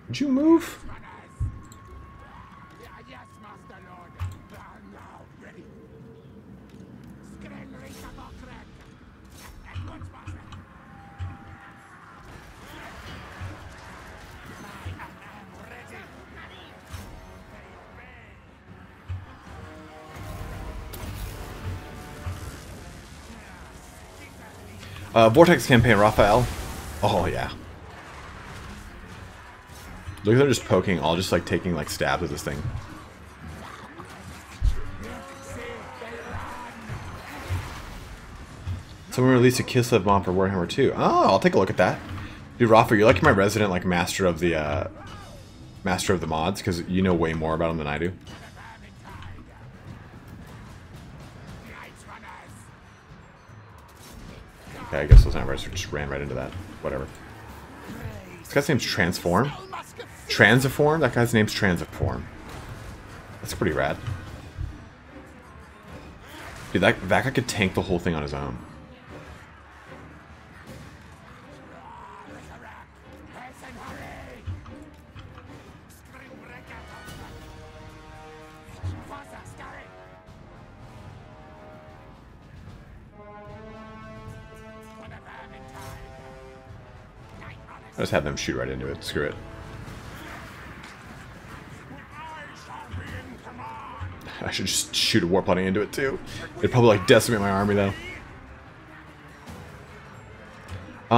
A: Would you move?
C: Yes, Master Lord. Now, ready. At once, Master. I am ready.
A: Vortex campaign, Raphael. Oh yeah. Look at them just poking, all just like taking like stabs at this thing. Someone released a Kiss of Mom for Warhammer 2. Oh, I'll take a look at that. Dude, Rafa, you're like my resident like master of the mods, because you know way more about them than I do. Okay, I guess those numbers just ran right into that. Whatever. This guy's name's Transform. Transiform? That guy's name's Transiform. That's pretty rad. Dude, that guy could tank the whole thing on his own. I just have them shoot right into it. Screw it. I should just shoot a warp plotting into it too. It'd probably like decimate my army though.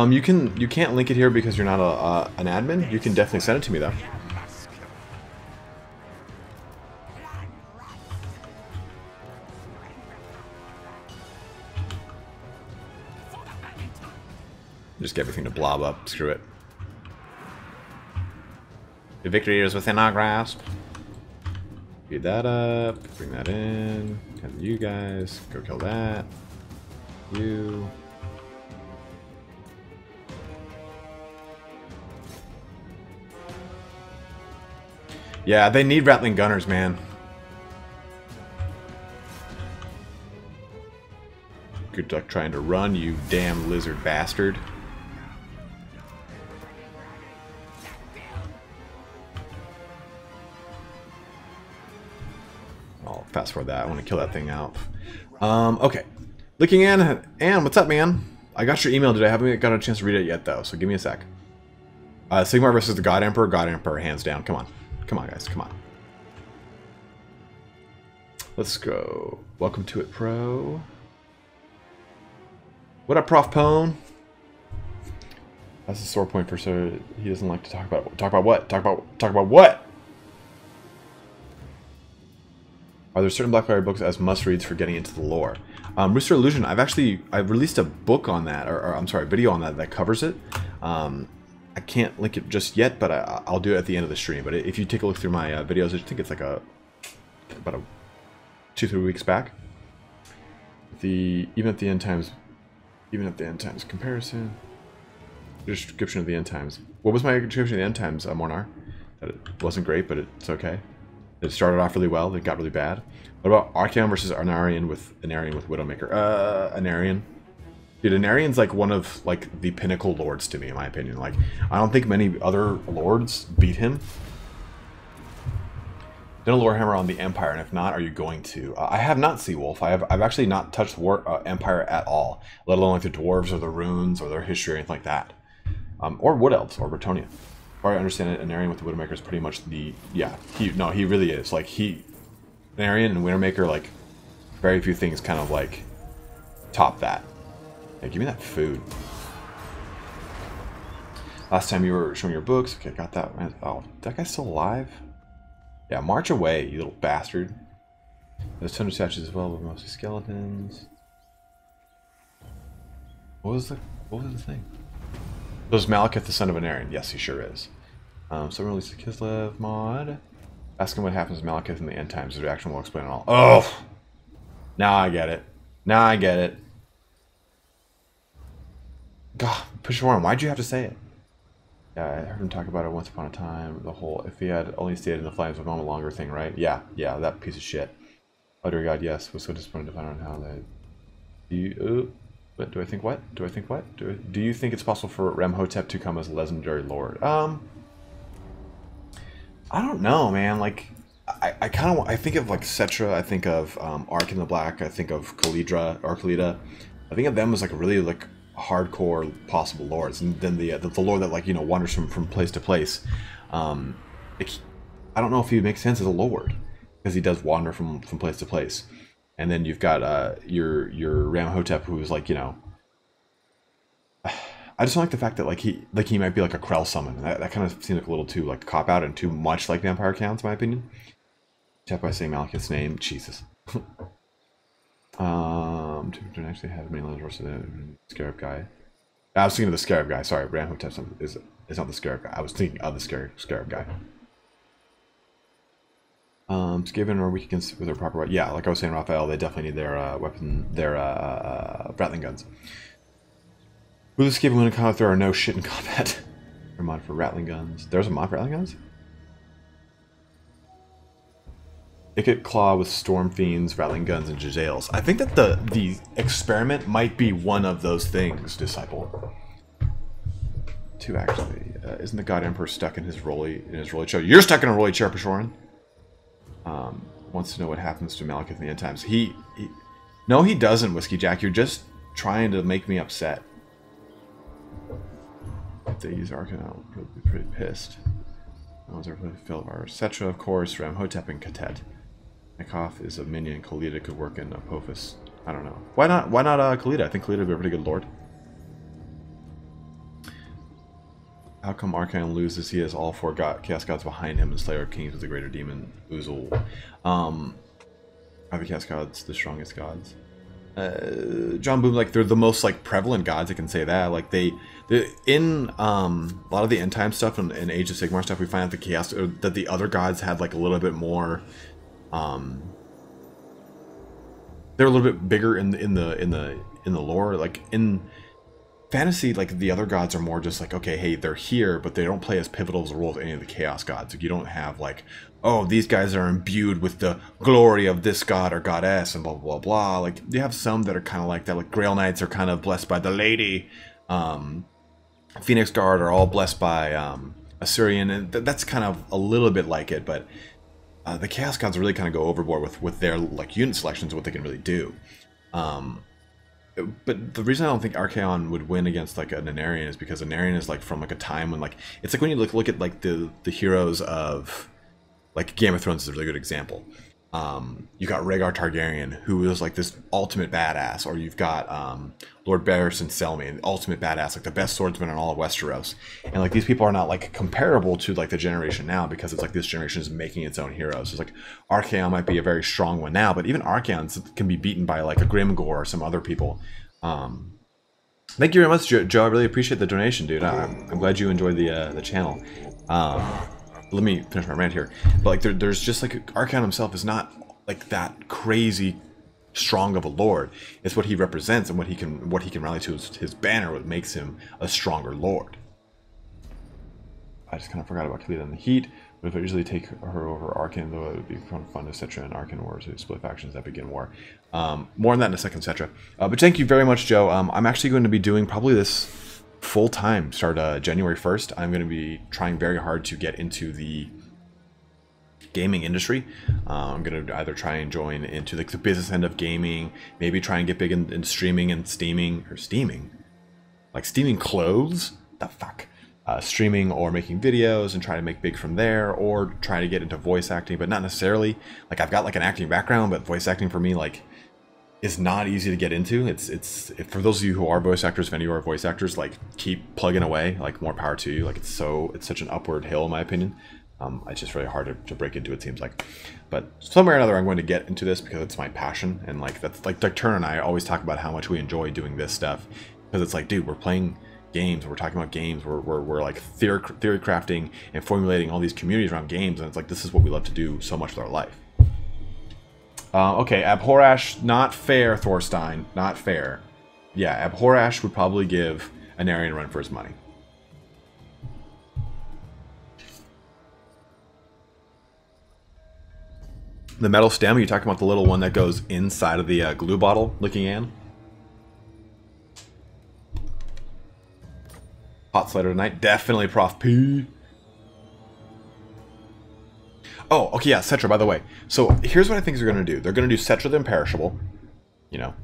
A: You can't link it here because you're not an admin. You can definitely send it to me though. Just get everything to blob up. Screw it. The victory is within our grasp. Speed that up. Bring that in. Come you guys. Go kill that. You. Yeah, they need rattling gunners, man. Good luck trying to run, you damn lizard bastard. I'll fast forward that. I want to kill that thing out. Okay. Looking in. Ann, what's up, man? I got your email today. I haven't got a chance to read it yet, though, so give me a sec. Sigmar versus the God Emperor. God Emperor, hands down. Come on. Come on, guys. Come on. Let's go. Welcome to it, Pro. What up, Prof Pone? That's a sore point for so he doesn't like to talk about what? Talk about what? Are there certain Blackfire books as must-reads for getting into the lore? Rooster Illusion, I've released a book on that, or I'm sorry, a video on that covers it. I can't link it just yet, but I'll do it at the end of the stream. But if you take a look through my videos, I think it's like about 2-3 weeks back. Even at the end times comparison, description of the end times. What was my description of the end times, Mornar? That it wasn't great, but it's okay. It started off really well. It got really bad. What about Archaon versus Anarian with Widowmaker? Anarian. Dude, Anarian's like one of like the pinnacle lords to me, in my opinion. Like, I don't think many other lords beat him. Done a Lorehammer on the Empire, and if not, are you going to? I have not, Seawolf. I've actually not touched Empire at all, let alone like the Dwarves or the Runes or their history or anything like that. Or Wood Elves or Bretonnia. I understand it, Anarian with the Widowmaker is pretty much the... Yeah, he really is. Like, Anarian and Widowmaker, like, Very few things kind of like top that. Hey, give me that food. Last time you were showing your books. Okay, got that. Oh, that guy's still alive? Yeah, march away, you little bastard. There's tons of statues as well, but mostly skeletons. What was the thing? Was Malekith the son of Anarion? Yes, he sure is. Someone released the Kislev mod. Ask him what happens to Malekith in the end times. His reaction will explain it all. Oh! Now I get it. Now I get it. God, Pushawarm, why'd you have to say it? Yeah, I heard him talk about it once upon a time. The whole, if he had only stayed in the flames a moment longer thing, right? Yeah, that piece of shit. Oh dear God, yes. Was so disappointed to find out how that. Do you think what? Do you think it's possible for Ramhotep to come as a legendary lord? I don't know, man. Like, I think of like Cetra. I think of Ark in the Black. I think of Khalida. I think of them as like really like hardcore possible lords, and then the lord that like wanders from place to place. I don't know if he makes sense as a lord because he does wander from place to place, and then you've got your Ramhotep who's like I just don't like the fact that he might be like a Krell summon. That kind of seems like a little too like cop out and too much like vampire counts in my opinion. Except by saying Malekith's name, Jesus. Don't actually have many legends of the Scarab guy. I was thinking of the Scarab guy. Sorry, Ramhotep is not the Scarab guy. I was thinking of the Scarab guy. Skaven are weak against with their proper weapon. Yeah, like I was saying, Raphael, they definitely need their Rattling guns. With the Skaven when in combat, there are no shit in combat. A mod for Rattling guns. There's a mod for Rattling guns? Icket Claw with Storm Fiends, Rattling Guns, and Jezzails. I think that the experiment might be one of those things, Disciple. Two, actually. Isn't the God Emperor stuck in his rolly chair? You're stuck in a rolly chair, Pashoran. Wants to know what happens to Malekith in the end times. No, he doesn't, Whiskey Jack. You're just trying to make me upset. If they use Arcana, I'll be pretty pissed. The ones that are filled are Cetra, of course, Ramhotep, and Katet. Nekhoff is a minion. Khalida could work in Apophis. I don't know. Why not Khalida? I think Khalida would be a pretty good lord. How come Arcane loses? He has all four Chaos Gods behind him and Slayer of Kings with the greater demon Uzul. Are the Chaos Gods the strongest gods? John Boom, like they're the most like prevalent gods. I can say that. Like they in a lot of the end time stuff and Age of Sigmar stuff, we find out the Chaos that the other gods had like a little bit more. They're a little bit bigger in the lore. Like in fantasy, like the other gods are more just like, okay, hey, they're here, but they don't play as pivotal as a role as any of the Chaos Gods. Like you don't have like, oh, these guys are imbued with the glory of this god or goddess and blah blah blah. Like you have some that are kind of like that. Like Grail Knights are kind of blessed by the lady. Phoenix Guard are all blessed by Assyrian, and that's kind of a little bit like it. But the Chaos Gods really kind of go overboard with their like unit selections, what they can really do. But the reason I don't think Archaon would win against like an Anarion is because Anarion is like from like a time when like it's like when you look at like the heroes of like Game of Thrones is a really good example. You got Rhaegar Targaryen, who is like this ultimate badass, or you've got Lord Barristan Selmy, an ultimate badass, like the best swordsman in all of Westeros. And like these people are not like comparable to like the generation now because it's like this generation is making its own heroes. So it's like Archaon might be a very strong one now, but even Archaons can be beaten by like a Grimgor or some other people. Thank you very much, Joe. I really appreciate the donation, dude. I'm glad you enjoyed the channel. Let me finish my rant here. But like there's just like Archaon himself is not like that crazy strong of a lord. It's what he represents and what he can rally to his banner, what makes him a stronger lord. I just kind of forgot about Khalida in the heat. But if I usually take her over Arcane, though, it would be fun to Cetra and Arcane Wars to split factions that begin war. More on that in a second, Cetra. But thank you very much, Joe. I'm actually going to be doing probably this full time, start January 1st. I'm going to be trying very hard to get into the gaming industry. I'm going to either try and join into the business end of gaming, maybe try and get big in streaming and steaming. Like steaming clothes? The fuck? Streaming or making videos and try to make big from there, or try to get into voice acting, but not necessarily. Like I've got like an acting background, but voice acting for me, like is not easy to get into. It's for those of you who are voice actors, if any of you are voice actors, like keep plugging away. Like more power to you. Like it's such an upward hill in my opinion. It's just really hard to break into, it seems like. But somewhere or another, I'm going to get into this because it's my passion, and like that's like Turner and I always talk about how much we enjoy doing this stuff, because it's like, dude, we're playing games, we're talking about games, we're like theory crafting and formulating all these communities around games, and it's like this is what we love to do so much with our life. Okay, Abhorrash, not fair, Thorstein, not fair. Yeah, Abhorrash would probably give an Aryan run for his money. The metal stem, are you talking about the little one that goes inside of the glue bottle looking in? Hot slider tonight, definitely Prof P. Oh, okay, yeah, Cetra, by the way. So here's what I think they're going to do. They're going to do Cetra the Imperishable, you know,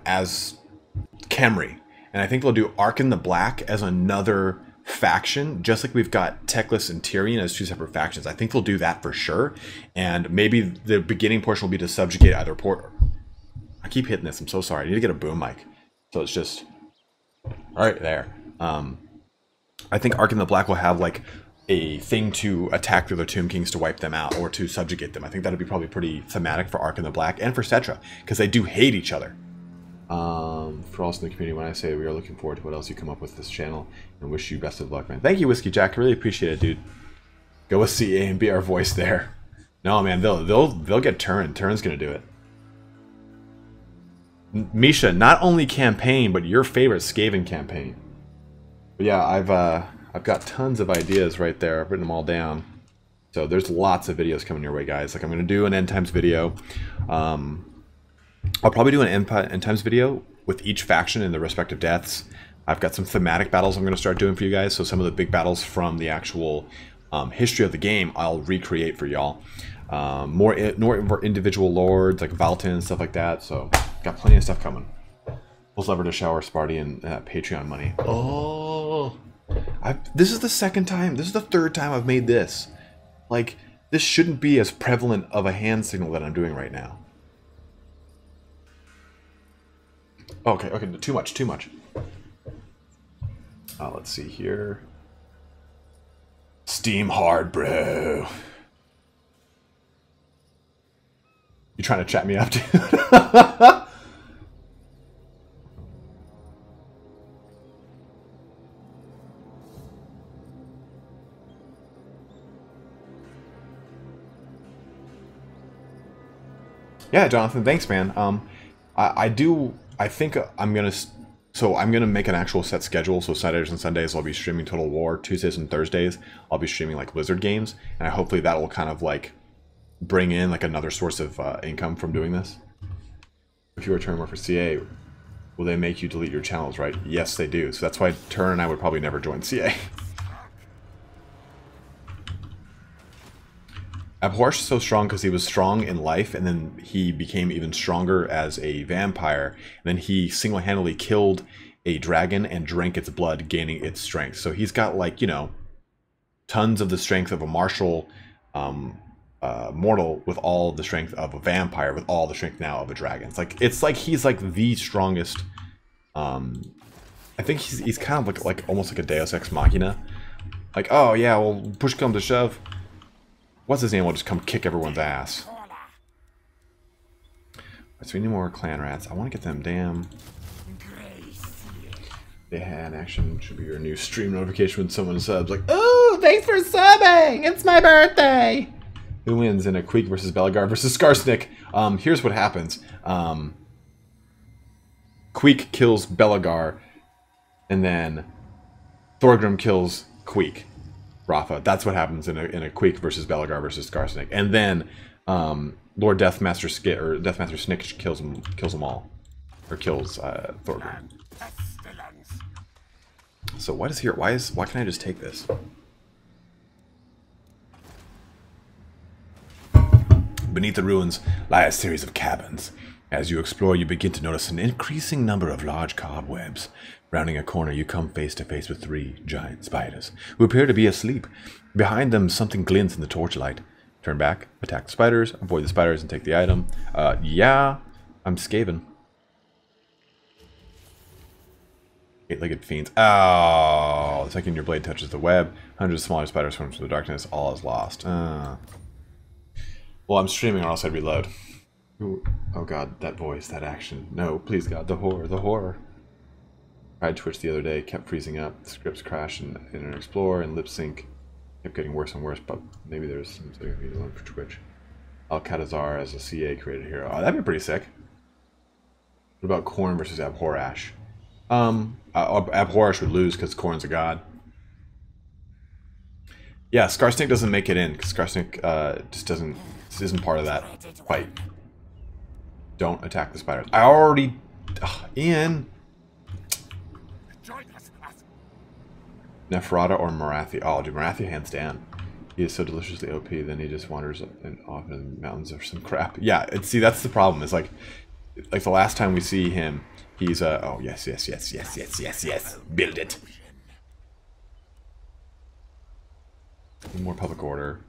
A: as Khemri. And I think they'll do Arkan the Black as another faction, just like we've got Teclis and Tyrion as two separate factions. I think they'll do that for sure. And maybe the beginning portion will be to subjugate either port. I keep hitting this, I'm so sorry. I need to get a boom mic. So it's just right there. I think Arkan the Black will have like a thing to attack the other Tomb Kings to wipe them out or to subjugate them. I think that'd be probably pretty thematic for Arkan the Black and for Cetra, because they do hate each other. For all in the community, when I say we are looking forward to what else you come up with this channel, and wish you best of luck, man. Thank you, Whiskey Jack. I really appreciate it, dude. Go with CA and be our voice there. No, man, they'll get Turin. Turin's gonna do it. Misha, not only campaign, but your favorite Skaven campaign. But yeah, I've got tons of ideas right there. I've written them all down. So there's lots of videos coming your way, guys. Like I'm gonna do an end times video. I'll probably do an end times video with each faction and the respective deaths. I've got some thematic battles I'm going to start doing for you guys. So some of the big battles from the actual history of the game, I'll recreate for y'all. More individual lords like Valton and stuff like that. So got plenty of stuff coming. Pulls lever to shower Sparty and Patreon money. Oh, this is the second time. This is the third time I've made this. Like, this shouldn't be as prevalent of a hand signal that I'm doing right now. Okay, too much. Let's see here. Steam hard, bro. You trying to chat me up, dude? Yeah, Jonathan, thanks, man. I think I'm gonna make an actual set schedule. So Saturdays and Sundays I'll be streaming Total War. Tuesdays and Thursdays I'll be streaming like Blizzard games, and hopefully that will kind of like bring in like another source of income from doing this. If you return more for CA, will they make you delete your channels? Right? Yes, they do. So that's why Turn and I would probably never join CA. Abhorsh is so strong because he was strong in life, and then he became even stronger as a vampire, and then he single-handedly killed a dragon and drank its blood, gaining its strength. So he's got, like, you know, tons of the strength of a martial mortal with all the strength of a vampire with all the strength now of a dragon. It's like he's like the strongest. I think he's kind of like almost like a Deus Ex Machina. Like, oh yeah, well, push comes to shove, what's his name will just come kick everyone's ass. So we need more clan rats. I want to get them damn. They had action should be your new stream notification when someone subs. Like, oh, thanks for subbing. It's my birthday. Who wins in a Queek versus Belagar versus Skarsnik? Here's what happens. Queek kills Belagar, and then Thorgrim kills Queek. Rafa. That's what happens in a Queek versus Belagar versus Skarsnik. And then Lord Deathmaster Snick kills them all, or kills Thorgrim. So what is here? Why can't I just take this? Beneath the ruins lie a series of cabins. As you explore, you begin to notice an increasing number of large cobwebs. Rounding a corner, you come face to face with 3 giant spiders, who appear to be asleep. Behind them, something glints in the torchlight. Turn back, attack the spiders, avoid the spiders, and take the item. Yeah. I'm Skaven. Eight-legged fiends. Oh, the second your blade touches the web, hundreds of smaller spiders swarm through the darkness. All is lost. Well, I'm streaming or else I'd reload. Ooh. Oh god, that voice, that action. No, please god, the horror, the horror. Tried Twitch the other day, kept freezing up. The scripts crashed in Internet Explorer and lip sync kept getting worse and worse, but maybe there's some sort of one for Twitch. Alcatazar as a CA created hero. Oh, that'd be pretty sick. What about Khorne versus Abhorrash? Abhorrash would lose because Khorne's a god. Yeah, Skarsnik doesn't make it in because Skarsnik just isn't part of that fight. Don't attack the spiders. I already... Ian! Neferata or Marathi? Oh, dude, Marathi hands down. He is so deliciously OP, then he just wanders off in the mountains or some crap. Yeah, see, that's the problem. It's like the last time we see him, he's oh yes, build it. More public order.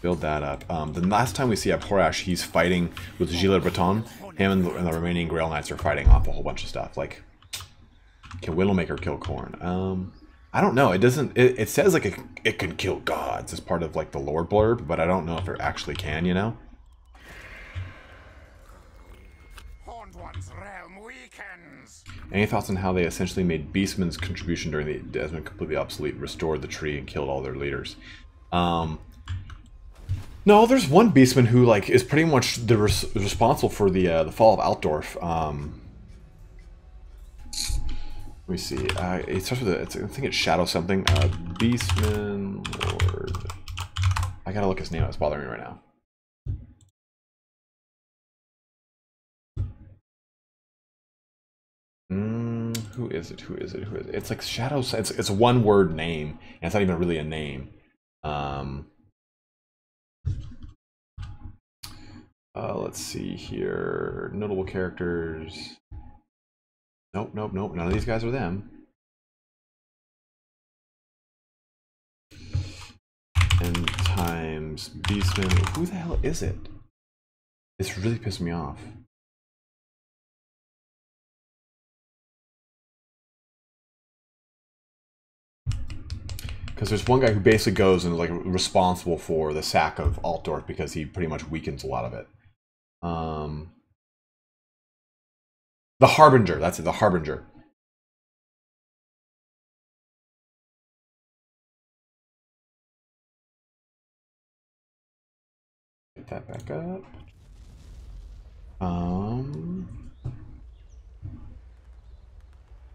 A: Build that up. The last time we see Abhorrash, he's fighting with Gilles Breton. Him and the remaining Grail Knights are fighting off a whole bunch of stuff. Like, can Widowmaker kill Khorne? I don't know. It doesn't. It says like it can kill gods as part of like the lore blurb, but I don't know if it actually can. You know.
C: Horned One's realm weakens.
A: Any thoughts on how they essentially made Beastmen's contribution during the Desmond completely obsolete, restored the tree, and killed all their leaders? No, there's one Beastman who like is pretty much the responsible for the fall of Altdorf. Let me see. It starts with I think it's Shadow something. Beastman Lord. I gotta look his name. It's bothering me right now. Who is it? Who is it? Who is it? It's like Shadow. It's a one-word name, and it's not even really a name. Let's see here. Notable characters. Nope. None of these guys are them. End times Beastman. Who the hell is it? It's really pissed me off. Because there's one guy who basically goes and is like responsible for the sack of Altdorf because he pretty much weakens a lot of it. The Harbinger, that's it, the Harbinger. Get that back up.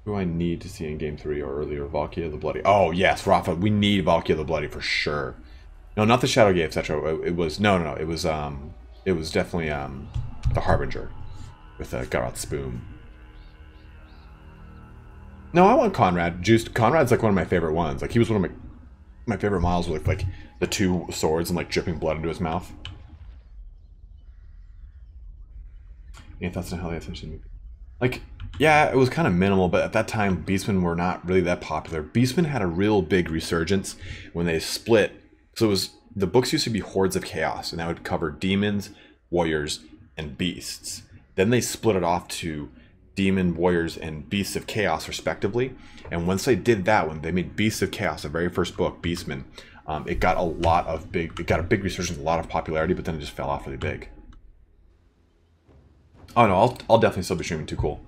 A: Who do I need to see in Game 3 or earlier? Valkia the Bloody. Oh, yes, Rafa. We need Valkia the Bloody for sure. No, not the Shadowgate, etc. It was... No. It was definitely the Harbinger with Garroth Spoon. No, I want Conrad. Conrad's like one of my favorite ones. Like, he was one of my favorite models with like the two swords and like dripping blood into his mouth. Any thoughts on how they essentially moved? Like, yeah, it was kind of minimal, but at that time, Beastmen were not really that popular. Beastmen had a real big resurgence when they split. So the books used to be Hordes of Chaos, and that would cover demons, warriors, and beasts. Then they split it off to Demon, Warriors, and Beasts of Chaos, respectively. And once they did that, when they made Beasts of Chaos, the very first book, Beastmen, it got a big resurgence, a lot of popularity, but then it just fell off really big. Oh no, I'll definitely still be streaming. Too cool.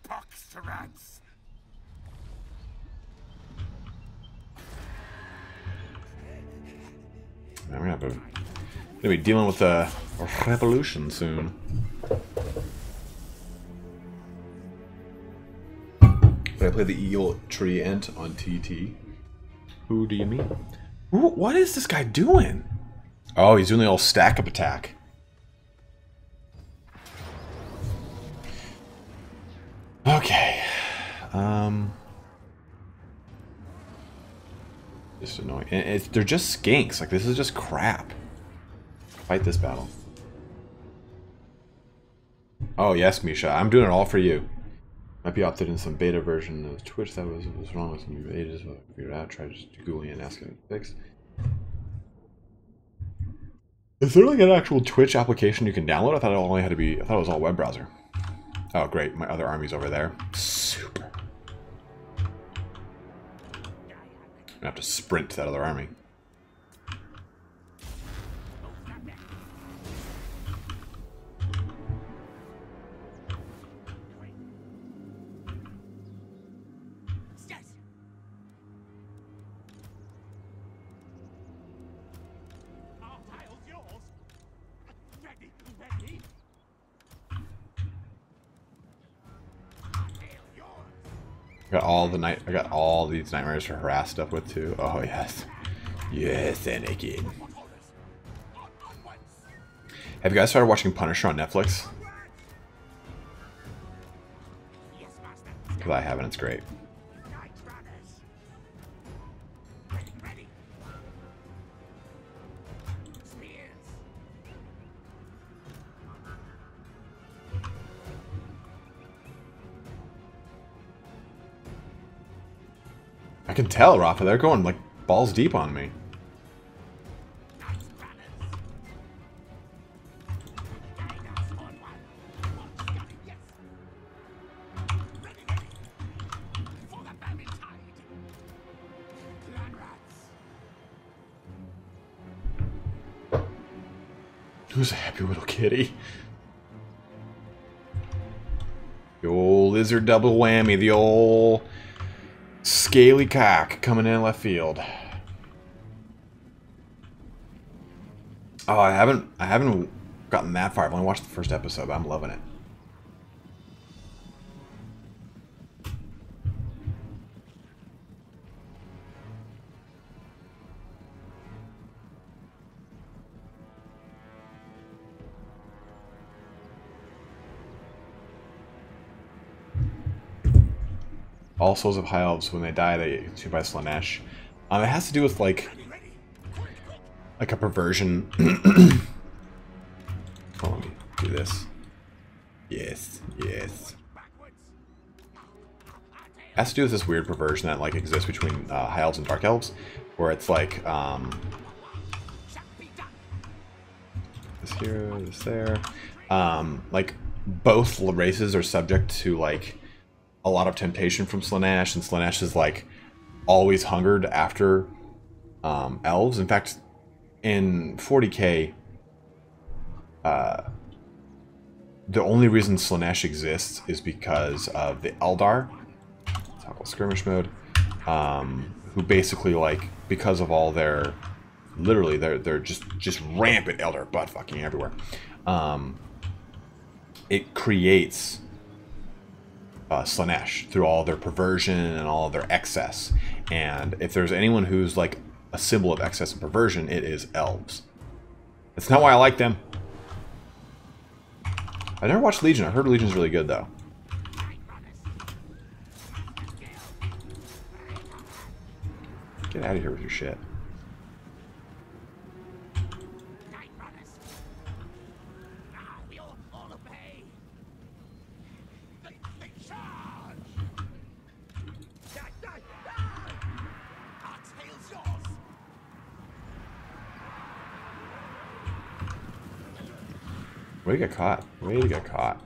C: Pox to rats.
A: Man, we're gonna be dealing with a revolution soon. Did I play the Eel Tree Ent on TT? Who do you mean? What is this guy doing? Oh, he's doing the old stack up attack. Okay. Just annoying. And they're just skinks. Like, this is just crap. Fight this battle. Oh, yes, Misha. I'm doing it all for you. Might be opted in some beta version of Twitch that was wrong with me ages. I figured out. Tried just Googling and asking it fixed. Is there like an actual Twitch application you can download? I thought it only had to be. I thought it was all web browser. Oh, great! My other army's over there. Super. I'm gonna have to sprint to that other army. I got all these nightmares to harass stuff with too. Oh yes. Yes, Anakin. Have you guys started watching Punisher on Netflix? Because I haven't, it's great. I can tell, Rafa, they're going like balls deep on me. Who's a happy little kitty? The old lizard double whammy, the old scaly cock coming in left field. Oh, I haven't gotten that far. I've only watched the first episode, but I'm loving it. All souls of high elves, when they die, they get consumed by Slaanesh. It has to do with like a perversion. Hold on, let me do this. Yes, yes. It has to do with this weird perversion that like exists between high elves and dark elves, where it's like this here, this there. Like both races are subject to like a lot of temptation from Slaanesh, and Slaanesh is like always hungered after elves. In fact, in 40k, the only reason Slaanesh exists is because of the Eldar, toggle skirmish mode, who basically like, because of all their, literally they're just rampant Eldar butt fucking everywhere. It creates Slaanesh through all their perversion and all their excess. And if there's anyone who's like a symbol of excess and perversion, it is elves. That's not why I like them. I never watched Legion. I heard Legion's really good though. Get out of here with your shit. Way to get caught. Way to get caught.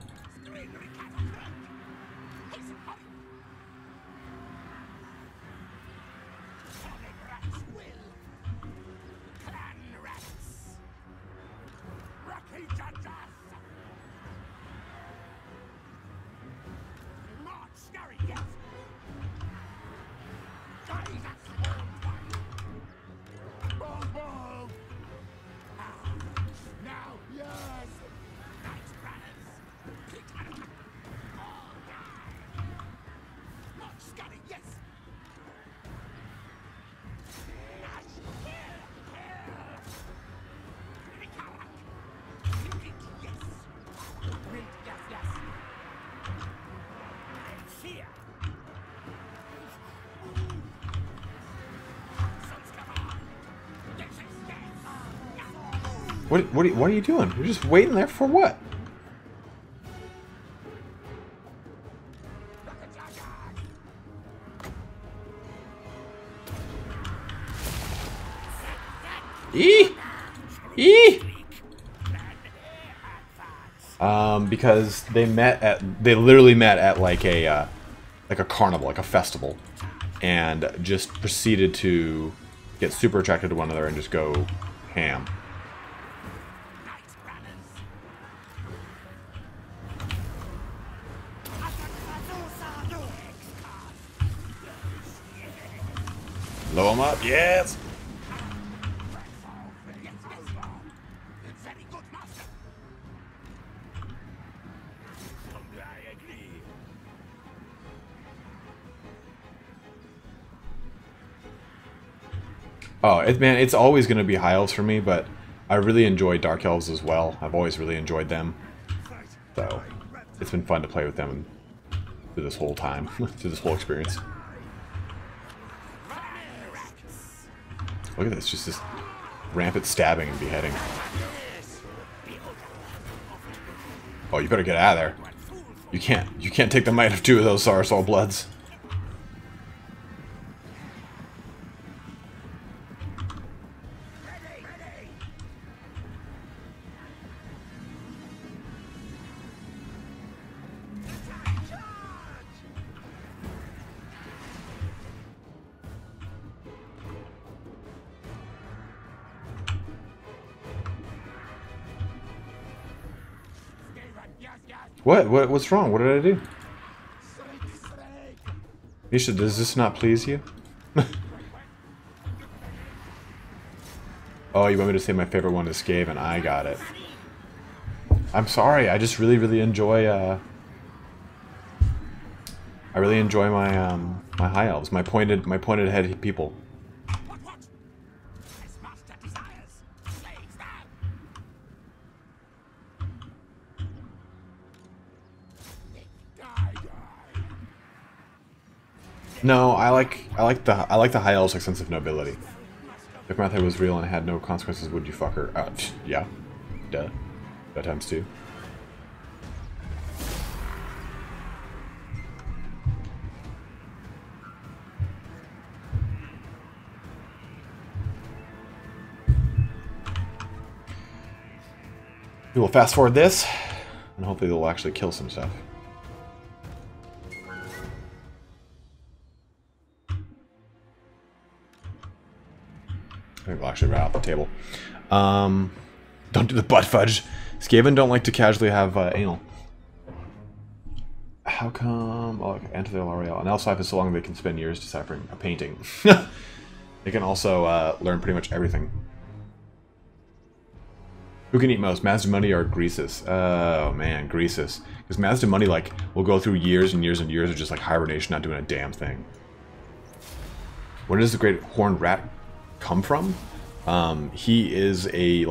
A: What are you doing? You're just waiting there for what? Eee! Because they literally met at like a carnival, like a festival, and just proceeded to get super attracted to one another and just go ham. Blow him up, yes! Oh, man, it's always going to be High Elves for me, but I really enjoy Dark Elves as well. I've always really enjoyed them. So, it's been fun to play with them through this whole time, through this whole experience. Look at this, just this rampant stabbing and beheading. Oh, you better get out of there. You can't take the might of 2 of those Sarsal Bloods. What's wrong? What did I do? Misha, does this not please you? Oh, you want me to say my favorite one is Skaven? I got it. I'm sorry. I just really enjoy. I really enjoy my my High Elves, my pointed head people. No, I like the High Elves' like sense of nobility. If Martha was real and had no consequences, would you fuck her? Yeah, duh. That times 2. We will fast forward this, and hopefully they'll actually kill some stuff. We'll actually right off the table. Don't do the butt fudge. Skaven don't like to casually have anal. How come? Oh, enter the L'Oreal. An elf life is so long they can spend years deciphering a painting. They can also learn pretty much everything. Who can eat most, Mazda Money or Greases? Oh man, Greases. Because Mazda Money like will go through years and years and years of just like hibernation, not doing a damn thing. Where does the great horned rat come from? He is he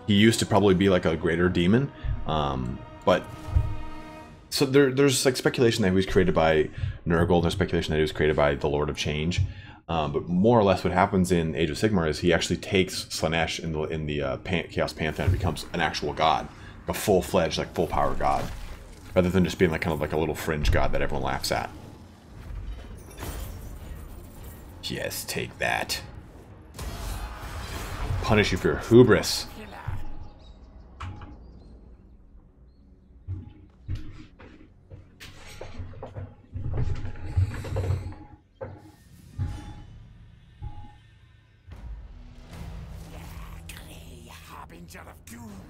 A: used to probably be like a greater demon, but so there's like speculation that he was created by Nurgle, there's speculation that he was created by the Lord of Change, but more or less what happens in Age of Sigmar is he actually takes Slaanesh in the Chaos Pantheon and becomes an actual god, like a full-fledged, like full-power god, rather than just being like kind of like a little fringe god that everyone laughs at. Yes, take that. Punish you for your hubris.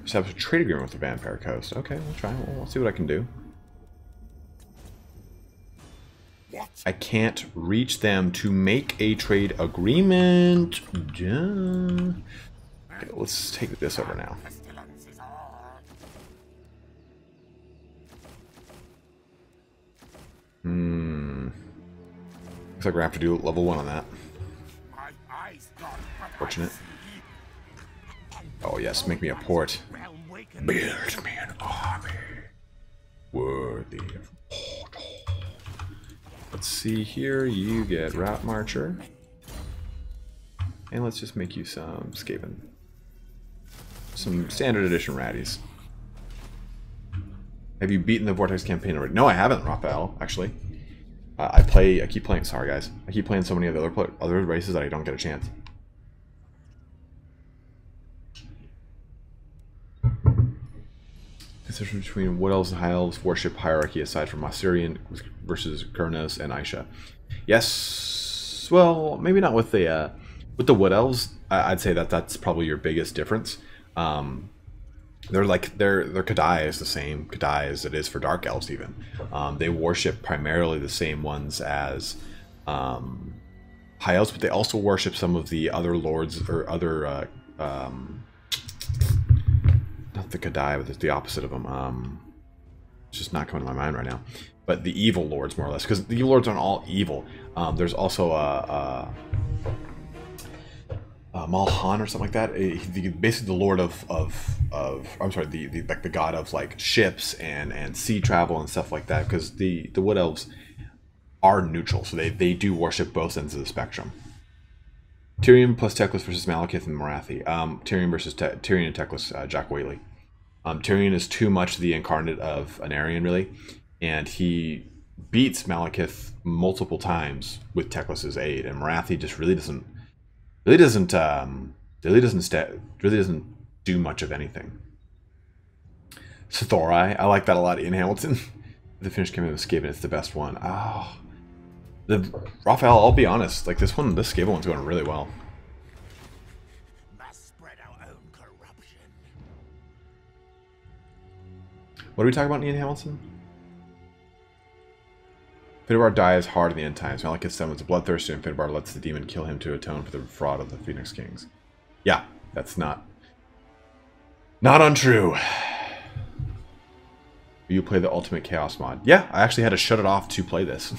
A: Establish a trade agreement with the Vampire Coast. Okay, we'll try. We'll see what I can do. I can't reach them to make a trade agreement. Okay, let's take this over now. Looks like we're gonna have to do level 1 on that. Fortunate. Oh yes, make me a port. Build me an army worthy of mortal. Let's see here, you get Rat Marcher. And let's just make you some Skaven. Some standard edition ratties. Have you beaten the Vortex campaign already? No, I haven't, Raphael, actually. I keep playing, sorry guys. I keep playing so many of the other races that I don't get a chance. What's the difference between Wood Elves and High Elves worship hierarchy aside from Assyrian versus Kurnos and Aisha? Yes, well, maybe not with the Wood Elves. I'd say that that's probably your biggest difference. Their Kadai is the same Kadai as it is for Dark Elves even. They worship primarily the same ones as High Elves, but they also worship some of the other lords or other not the Kadai, but it's the opposite of them. It's just not coming to my mind right now. But the evil lords, more or less, because the evil lords aren't all evil. There's also Malhan or something like that. Basically, the lord of I'm sorry, the god of like ships and sea travel and stuff like that. Because the Wood Elves are neutral, so they do worship both ends of the spectrum. Tyrion plus Teclis versus Malekith and Morathi. Tyrion versus Tyrion and Teclis, Jack Whaley. Tyrion is too much the incarnate of an Aryan, really, and he beats Malekith multiple times with Teclis's aid, and Morathi just really doesn't do much of anything. Sothorai, I like that a lot in Hamilton. The finished campaign of Skaven, it's the best one. Oh. Raphael, I'll be honest, like this Skaven one's going really well.
C: Must spread our own corruption.
A: What are we talking about, Ian Hamilton? Finbar dies hard in the end times. Malekith summons a bloodthirster, and Finbar lets the demon kill him to atone for the fraud of the Phoenix Kings. Yeah, that's not untrue. You play the Ultimate Chaos mod. Yeah, I actually had to shut it off to play this.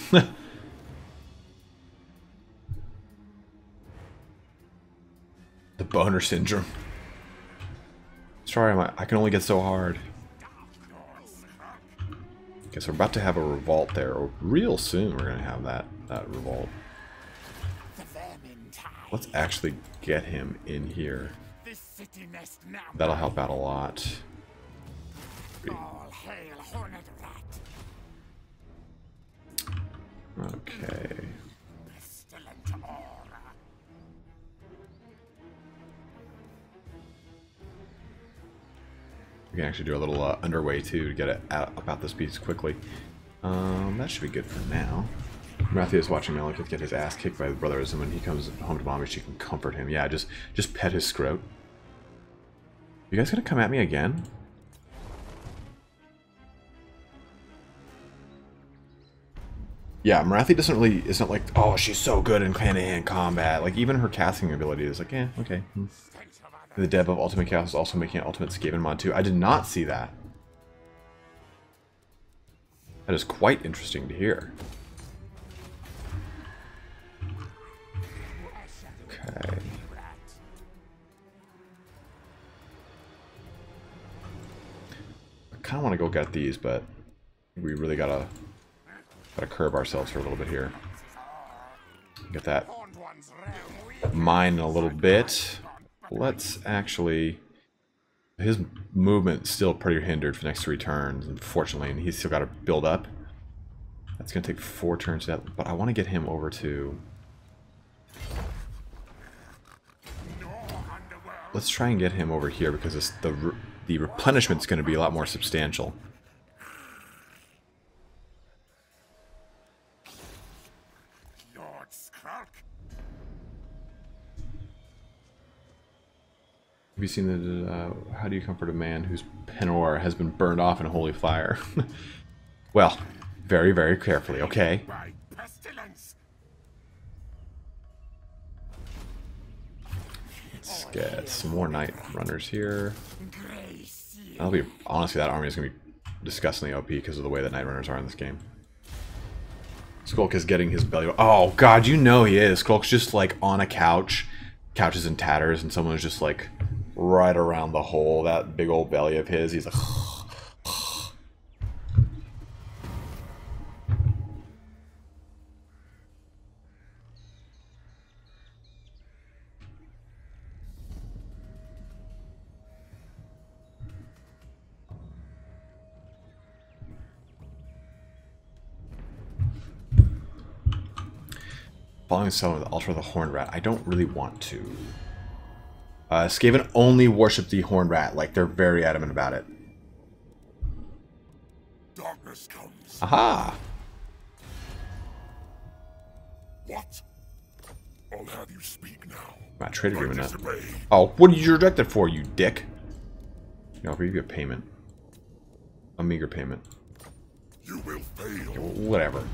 A: The boner syndrome. Sorry, I can only get so hard. Okay, so we're about to have a revolt there. Real soon we're going to have that revolt. Let's actually get him in here. That'll help out a lot. Okay. We can actually do a little underway too to get it up out this piece quickly. That should be good for now. Matthew is watching Malekith get his ass kicked by the brothers, and when he comes home to mommy, she can comfort him. Yeah, just pet his scrote. You guys gonna come at me again? Yeah, Morathi isn't like, oh, she's so good in hand-to-hand combat. Like, even her casting ability is like, eh, okay. The dev of Ultimate Chaos is also making an Ultimate Skaven mod too. I did not see that. That is quite interesting to hear. Okay. I kind of want to go get these, but we really gotta curb ourselves for a little bit here. Get that mine a little bit. Let's actually... His movement's still pretty hindered for the next 3 turns, unfortunately, and he's still got to build up. That's going to take 4 turns, but I want to get him over to... Let's try and get him over here, because the replenishment's going to be a lot more substantial. Have you seen the, how do you comfort a man whose penor has been burned off in a holy fire? Well, very, very carefully, okay? Let's get some more Night Runners here. Honestly, that army is going to be disgustingly OP because of the way that Night Runners are in this game. Skrolk is getting his belly... Oh, God, you know he is. Skrolk's just, like, on a couch. Couch is in tatters, and someone's just, like... right around the hole, that big old belly of his. He's like... Following settlement with the altar of the Horned Rat. I don't really want to. Skaven only worship the Horned Rat. Like, they're very adamant about it.
C: Darkness comes.
A: Aha!
C: What? I'll have you speak now.
A: My trade agreement now.
C: Disobey.
A: Oh, what did you reject it for, you dick? No, I'll give you a payment. A meager payment.
C: You will fail.
A: Okay, well, whatever.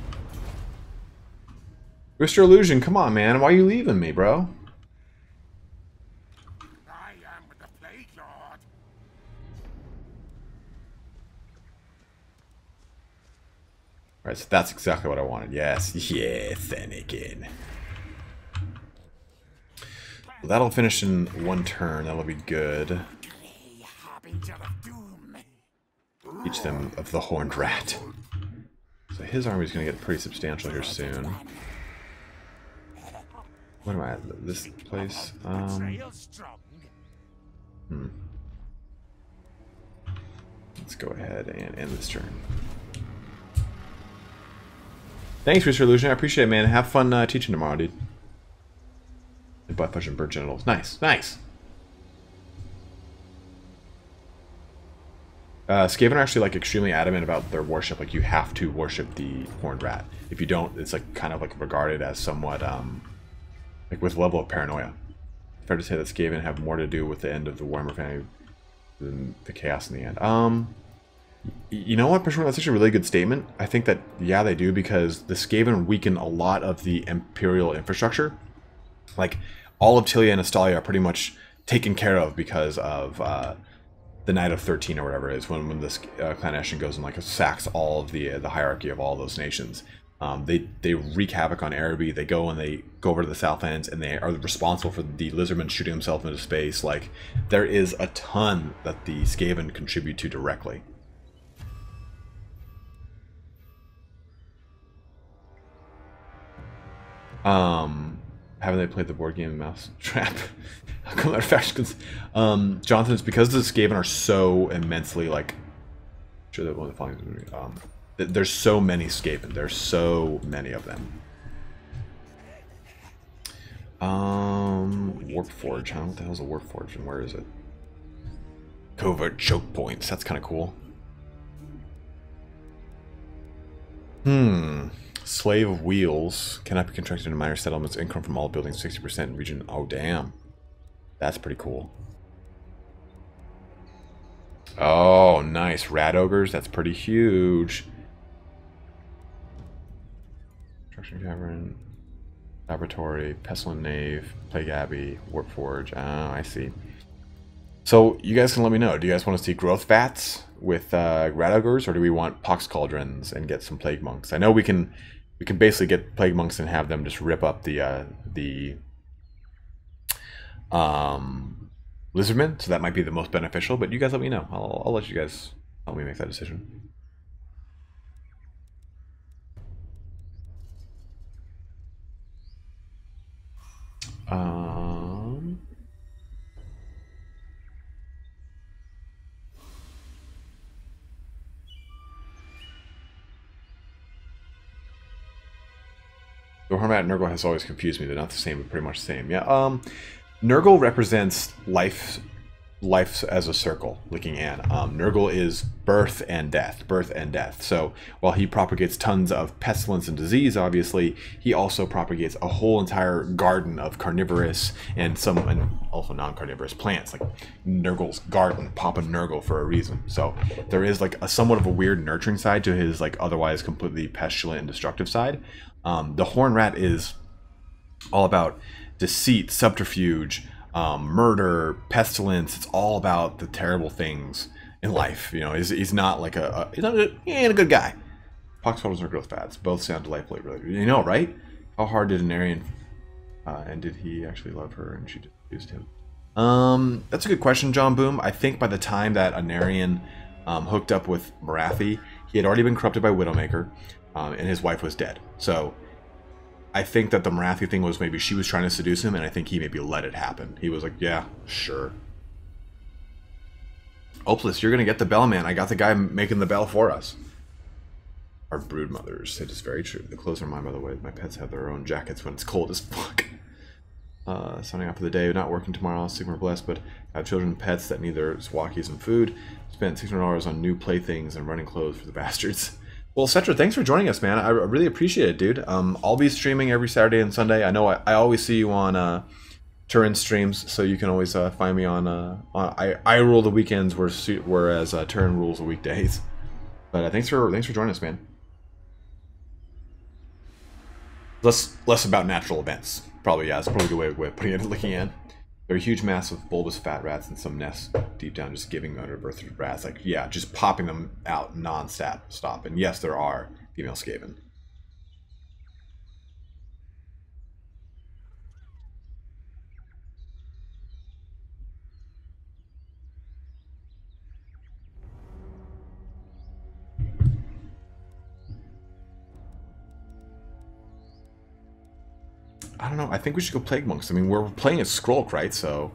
A: Mr. Illusion, come on, man. Why are you leaving me, bro?
C: I am the Plague Lord.
A: Alright, so that's exactly what I wanted. Yes. Yes, Anakin. Well, that'll finish in one turn. That'll be good.
C: Grey harbinger of doom.
A: Teach them of the Horned Rat. So his army's going to get pretty substantial here soon. What am I at? This place? Let's go ahead and end this turn. Thanks, Mr. Illusion. I appreciate it, man. Have fun teaching tomorrow, dude. And butt fudge and bird genitals. Nice, nice. Skaven are actually like extremely adamant about their worship. Like, you have to worship the Horned Rat. If you don't, it's like kind of like regarded as somewhat like with level of paranoia. Fair to say that Skaven have more to do with the end of the Warhammer family than the chaos in the end. You know what, Pershman? That's actually a really good statement. I think that, yeah, they do, because the Skaven weaken a lot of the Imperial infrastructure. Like, all of Tilia and Estalia are pretty much taken care of because of the Night of 13 or whatever it is, when this Clan Eshin goes and like sacks all of the hierarchy of all those nations. They wreak havoc on Araby. They go and they go over to the South Ends, and they are responsible for the Lizardman shooting himself into space. Like, there is a ton that the Skaven contribute to directly. Haven't they played the board game Mousetrap? How come that factions? Jonathan, it's because the Skaven are so immensely like. Sure that one of the following. There's so many Skaven. There's so many of them. Warpforge. Huh? What the hell's a Warpforge, and where is it? Covert choke points. That's kind of cool. Slave of Wheels cannot be contracted in minor settlements. Income from all buildings 60% in region. Oh, damn. That's pretty cool. Oh, nice. Rat Ogres. That's pretty huge. Construction Cavern. Laboratory. Pestilent Knave. Plague Abbey. Warpforge. Oh, I see. So, you guys can let me know. Do you guys want to see growth vats with Rat Ogres, or do we want Pox Cauldrons and get some Plague Monks? I know we can basically get Plague Monks and have them just rip up the Lizardmen, so that might be the most beneficial, but you guys let me know. I'll let you guys help me make that decision. The Hormat and Nurgle has always confused me. They're not the same, but pretty much the same. Yeah. Nurgle represents life as a circle, licking Anne. Nurgle is birth and death. Birth and death. So while he propagates tons of pestilence and disease, obviously, he also propagates a whole entire garden of carnivorous and also non-carnivorous plants. Like Nurgle's garden, Papa Nurgle for a reason. So there is like a somewhat of a weird nurturing side to his like otherwise completely pestilent and destructive side. The Horned Rat is all about deceit, subterfuge, murder, pestilence. It's all about the terrible things in life. You know, he's not like he ain't a good guy. Pox Cauldrons are growth fads. Both sound delightfully really. You know, right? How hard did Anarian and did he actually love her and she used him? That's a good question, John Boom. I think by the time that Anarian hooked up with Marathi, he had already been corrupted by Widowmaker, and his wife was dead. So I think that the Marathi thing was maybe she was trying to seduce him, and I think he maybe let it happen. He was like, yeah, sure. Opeless, you're going to get the bell, man. I got the guy making the bell for us. Our brood mothers. It is very true. The clothes are mine, by the way. My pets have their own jackets when it's cold as fuck. Signing off for the day. Not working tomorrow. Sigmar blessed, but have children and pets that need their walkies and food. Spent $600 on new playthings and running clothes for the bastards. Well, Cetra, thanks for joining us, man. I really appreciate it, dude. I'll be streaming every Saturday and Sunday. I know I always see you on Turin streams, so you can always find me on I rule the weekends, whereas Turin rules the weekdays. But thanks for joining us, man. Less about natural events. Probably, yeah. That's probably a good way of putting it, looking at. There are huge, massive, bulbous fat rats and some nests deep down just giving under birth rats. Like, yeah, just popping them out non-stop. And yes, there are female Skaven. I don't know. I think we should go Plague Monks. I mean, we're playing as Skrolk, right? So,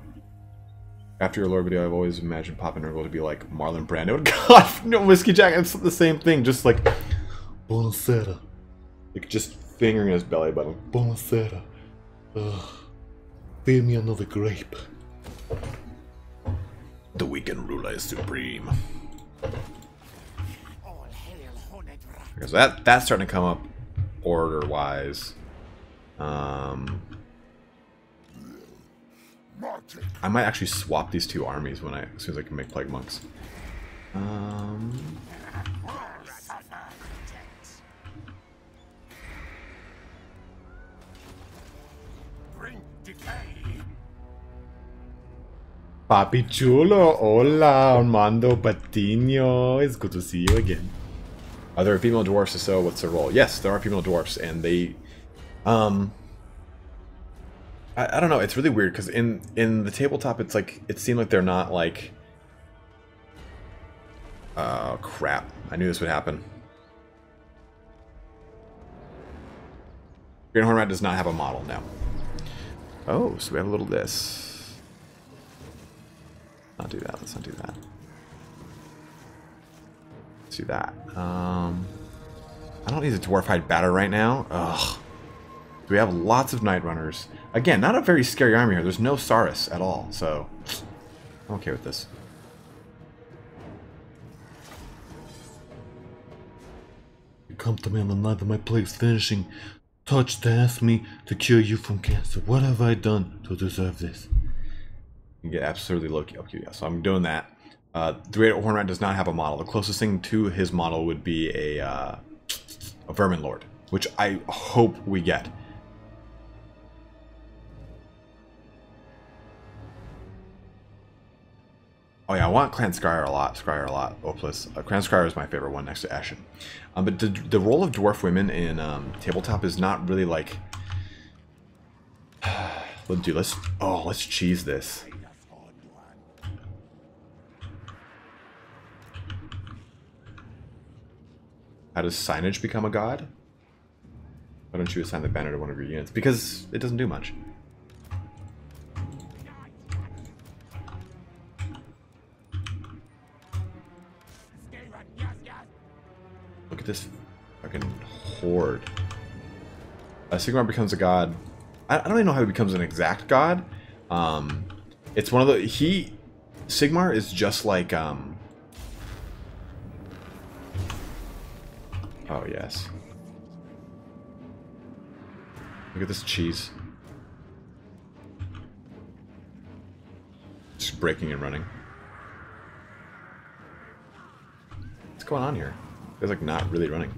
A: after your lore video, I've always imagined Papa Nurgle to be like Marlon Brando. God, no, Whiskey Jack, it's the same thing. Just like, Buonasera. Like, just fingering his belly button. Buonasera. Feed me another grape. The weekend ruler is supreme. Because that's starting to come up order-wise. I might actually swap these two armies as soon as I can make Plague Monks. Papi Chulo, hola, Armando Patino. It's good to see you again. Are there female dwarfs? If so, what's their role? Yes, there are female dwarfs, and they, I don't know. It's really weird because in the tabletop, it's like it seemed like they're not like. Oh crap! I knew this would happen. Green Hornrat does not have a model now. Oh, so we have a little this. Not do that. Let's not do that. Let's do that. I don't need a dwarf hide batter right now. Ugh. We have lots of Night Runners. Again, not a very scary army here. There's no Saurus at all, so I'm okay with this. You come to me on the night of my plague's finishing. Touch to ask me to cure you from cancer. What have I done to deserve this? You get absolutely low QQ, yeah, so I'm doing that. The Great Hornrat does not have a model. The closest thing to his model would be a Vermin Lord, which I hope we get. Oh yeah, I want Clan Scryer a lot. Opus. Clan Scryer is my favorite one next to Ashen. But the role of dwarf women in tabletop is not really like. Let's cheese this. How does signage become a god? Why don't you assign the banner to one of your units? Because it doesn't do much. Look at this fucking horde. Sigmar becomes a god. I don't even know how he becomes an exact god. It's one of the... Sigmar is just like... Oh, yes. Look at this cheese. Just breaking and running. What's going on here? It's like not really running.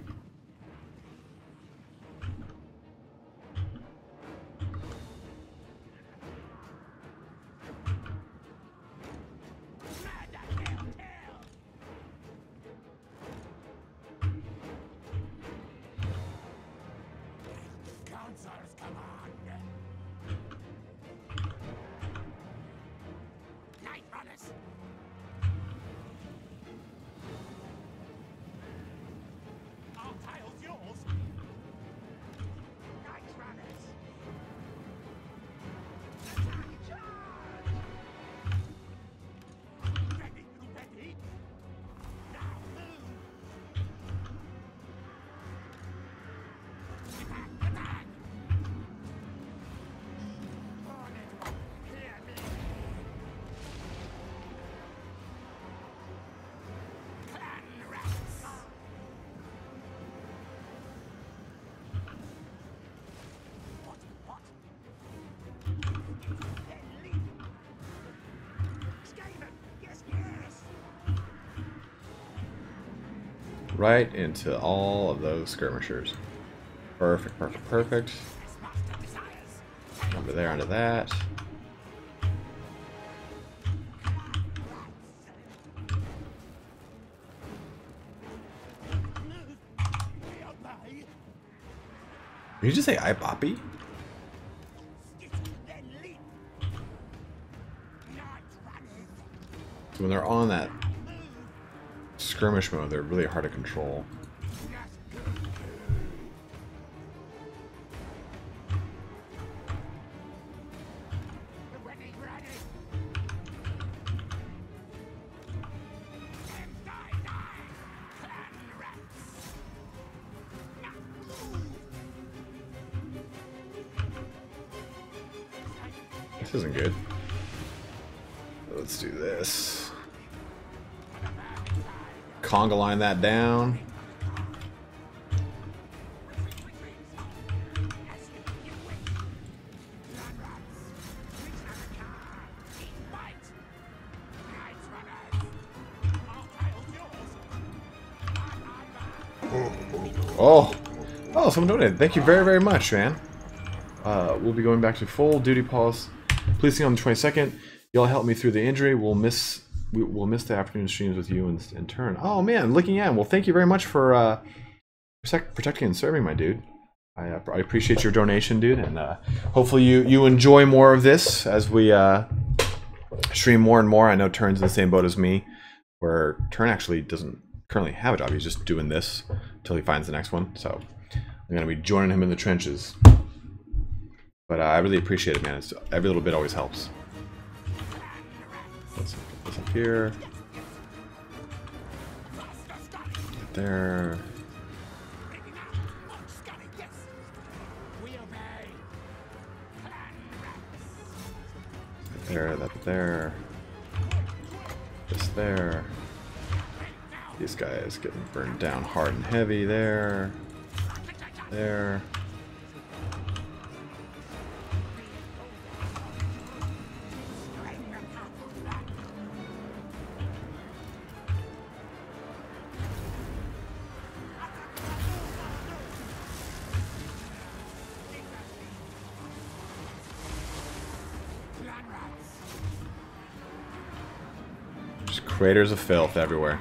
A: right into all of those skirmishers. Perfect, perfect, perfect. Onto there, onto that. Did you just say I boppy? So when they're on that skirmish mode, they're really hard to control. This isn't good. Let's do this. Conga line that down. Oh, someone donated. Thank you very, very much, man. We'll be going back to full duty pause. Please see on the 22nd. Y'all help me through the injury. We'll miss the afternoon streams with you in turn. Oh man, looking at. Well, thank you very much for protecting and serving, my dude. I appreciate your donation, dude, and hopefully you enjoy more of this as we stream more and more. I know Turn's in the same boat as me, where Turn actually doesn't currently have a job. He's just doing this until he finds the next one. So I'm gonna be joining him in the trenches. But I really appreciate it, man. Every little bit always helps. Let's put this up here. Right there. Right there, that there. This there. These guys getting burned down hard and heavy there. There. Just craters of filth everywhere.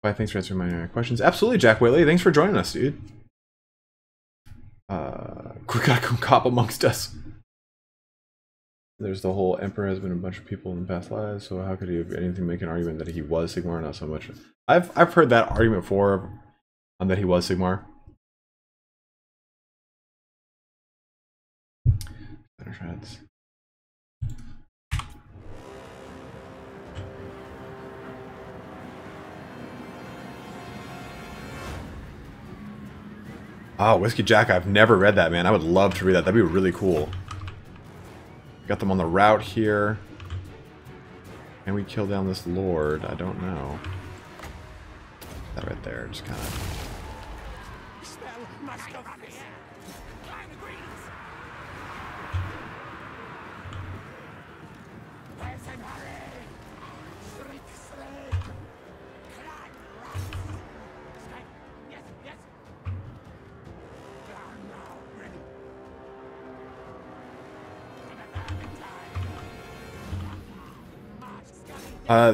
A: Bye, thanks for answering my questions. Absolutely, Jack Whitley. Thanks for joining us, dude. Quick cop amongst us. There's the whole Emperor has been a bunch of people in past lives, so how could he have anything make an argument that he was Sigmar, not so much? I've heard that argument before, that he was Sigmar. Better shreds. Oh, Whiskey Jack, I've never read that, man. I would love to read that. That'd be really cool. Got them on the route here. Can we kill down this lord? I don't know. That right there, just kind of...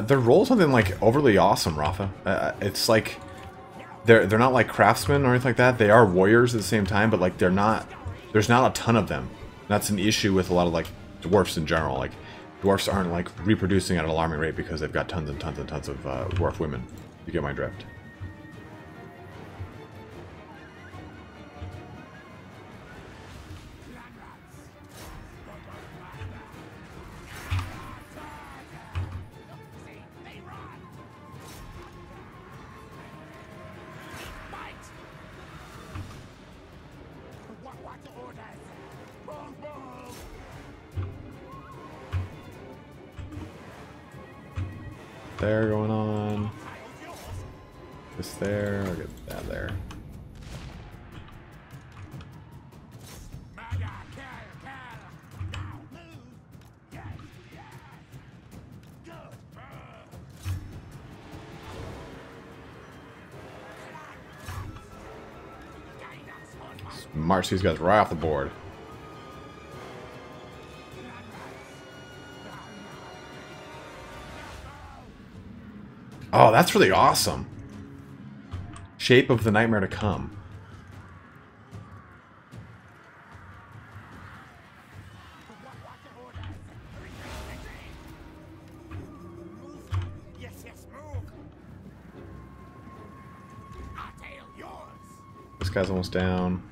A: Their role is something like overly awesome, Rafa. It's like they're not like craftsmen or anything like that. They are warriors at the same time, but like they're not. There's not a ton of them. That's an issue with a lot of like dwarfs in general. Like dwarfs aren't like reproducing at an alarming rate because they've got tons and tons and tons of dwarf women. You get my drift. There going on. This there. I'll get that there. March these guys right off the board. Oh, that's really awesome. Shape of the nightmare to come. This guy's almost down.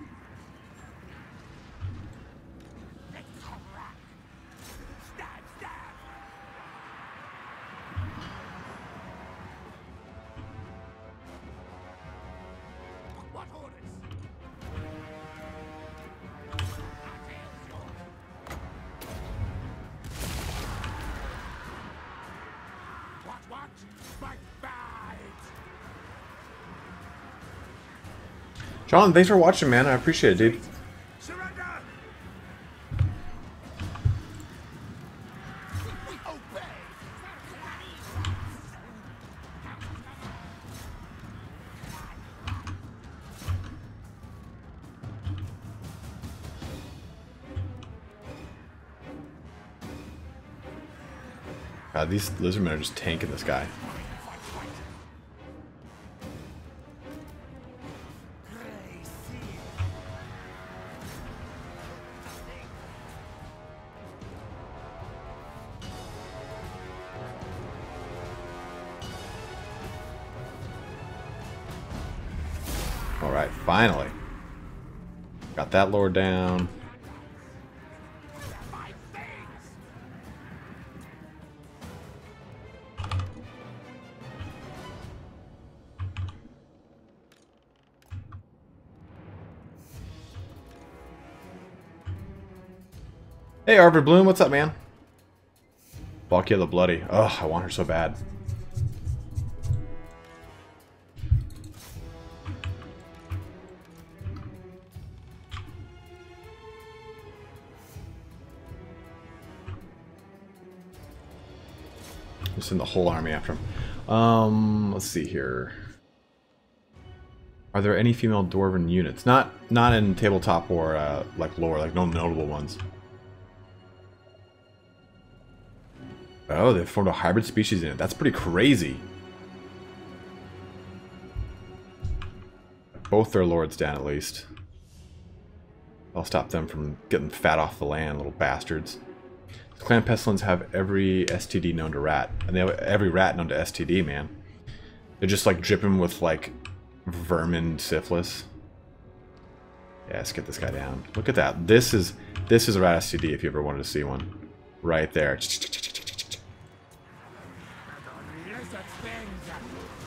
A: John, thanks for watching, man. I appreciate it, dude. God, these lizardmen are just tanking this guy. Alright, finally. Got that lord down. Hey, Arbor Bloom, what's up, man? Valkia the Bloody. Ugh, I want her so bad. Just send the whole army after him. Let's see here. Are there any female dwarven units? Not in tabletop or like lore, like no notable ones. Oh, they've formed a hybrid species in it. That's pretty crazy. Both their lords down, at least. I'll stop them from getting fat off the land, little bastards. Clan Pestilence have every STD known to rat. And they have every rat known to STD, man. They're just like dripping with like vermin syphilis. Yeah, let's get this guy down. Look at that. This is a rat STD if you ever wanted to see one. Right there.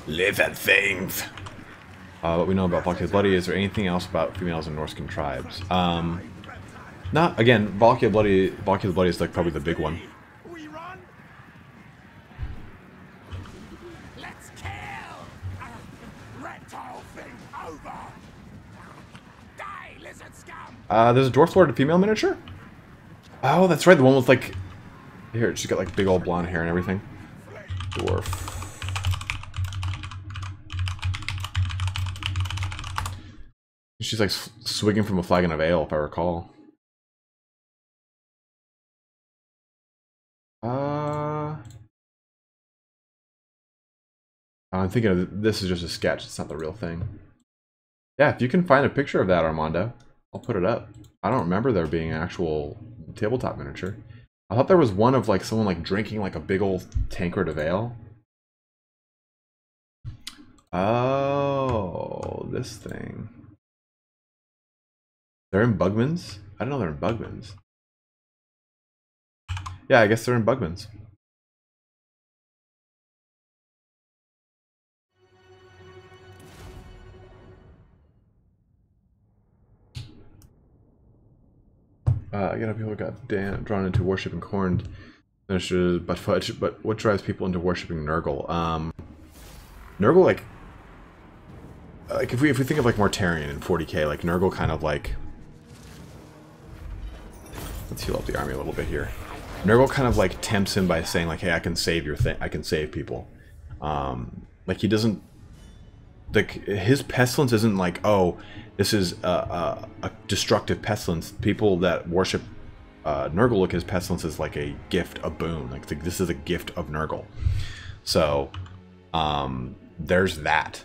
A: Lizard things. What we know about Valkia the Bloody. Is there anything else about females in Norscan tribes? Not again. Valkia the Bloody is like probably the big one.
C: Let's kill! Reptile thing over! Die, lizard scum!
A: There's a dwarf lord, a female miniature. Oh, that's right. The one with like here. She's got like big old blonde hair and everything. Dwarf. She's like swigging from a flagon of ale, if I recall. I'm thinking of this is just a sketch. It's not the real thing. Yeah, if you can find a picture of that, Armando, I'll put it up. I don't remember there being an actual tabletop miniature. I thought there was one of like someone like drinking like a big old tankard of ale. Oh, this thing. They're in Bugman's? I didn't know they're in Bugman's. Yeah, I guess they're in Bugman's. Again, people got drawn into worshipping Corn, but Fudge. But what drives people into worshipping Nurgle? Nurgle, like if we think of like Mortarion in 40k, like Nurgle kind of like. Let's heal up the army a little bit here. Nurgle kind of like tempts him by saying like, "Hey, I can save your thing. I can save people." Like he doesn't. like his pestilence isn't like, oh, this is a destructive pestilence. People that worship Nurgle look at his pestilence as like a gift, a boon. Like this is a gift of Nurgle. So there's that.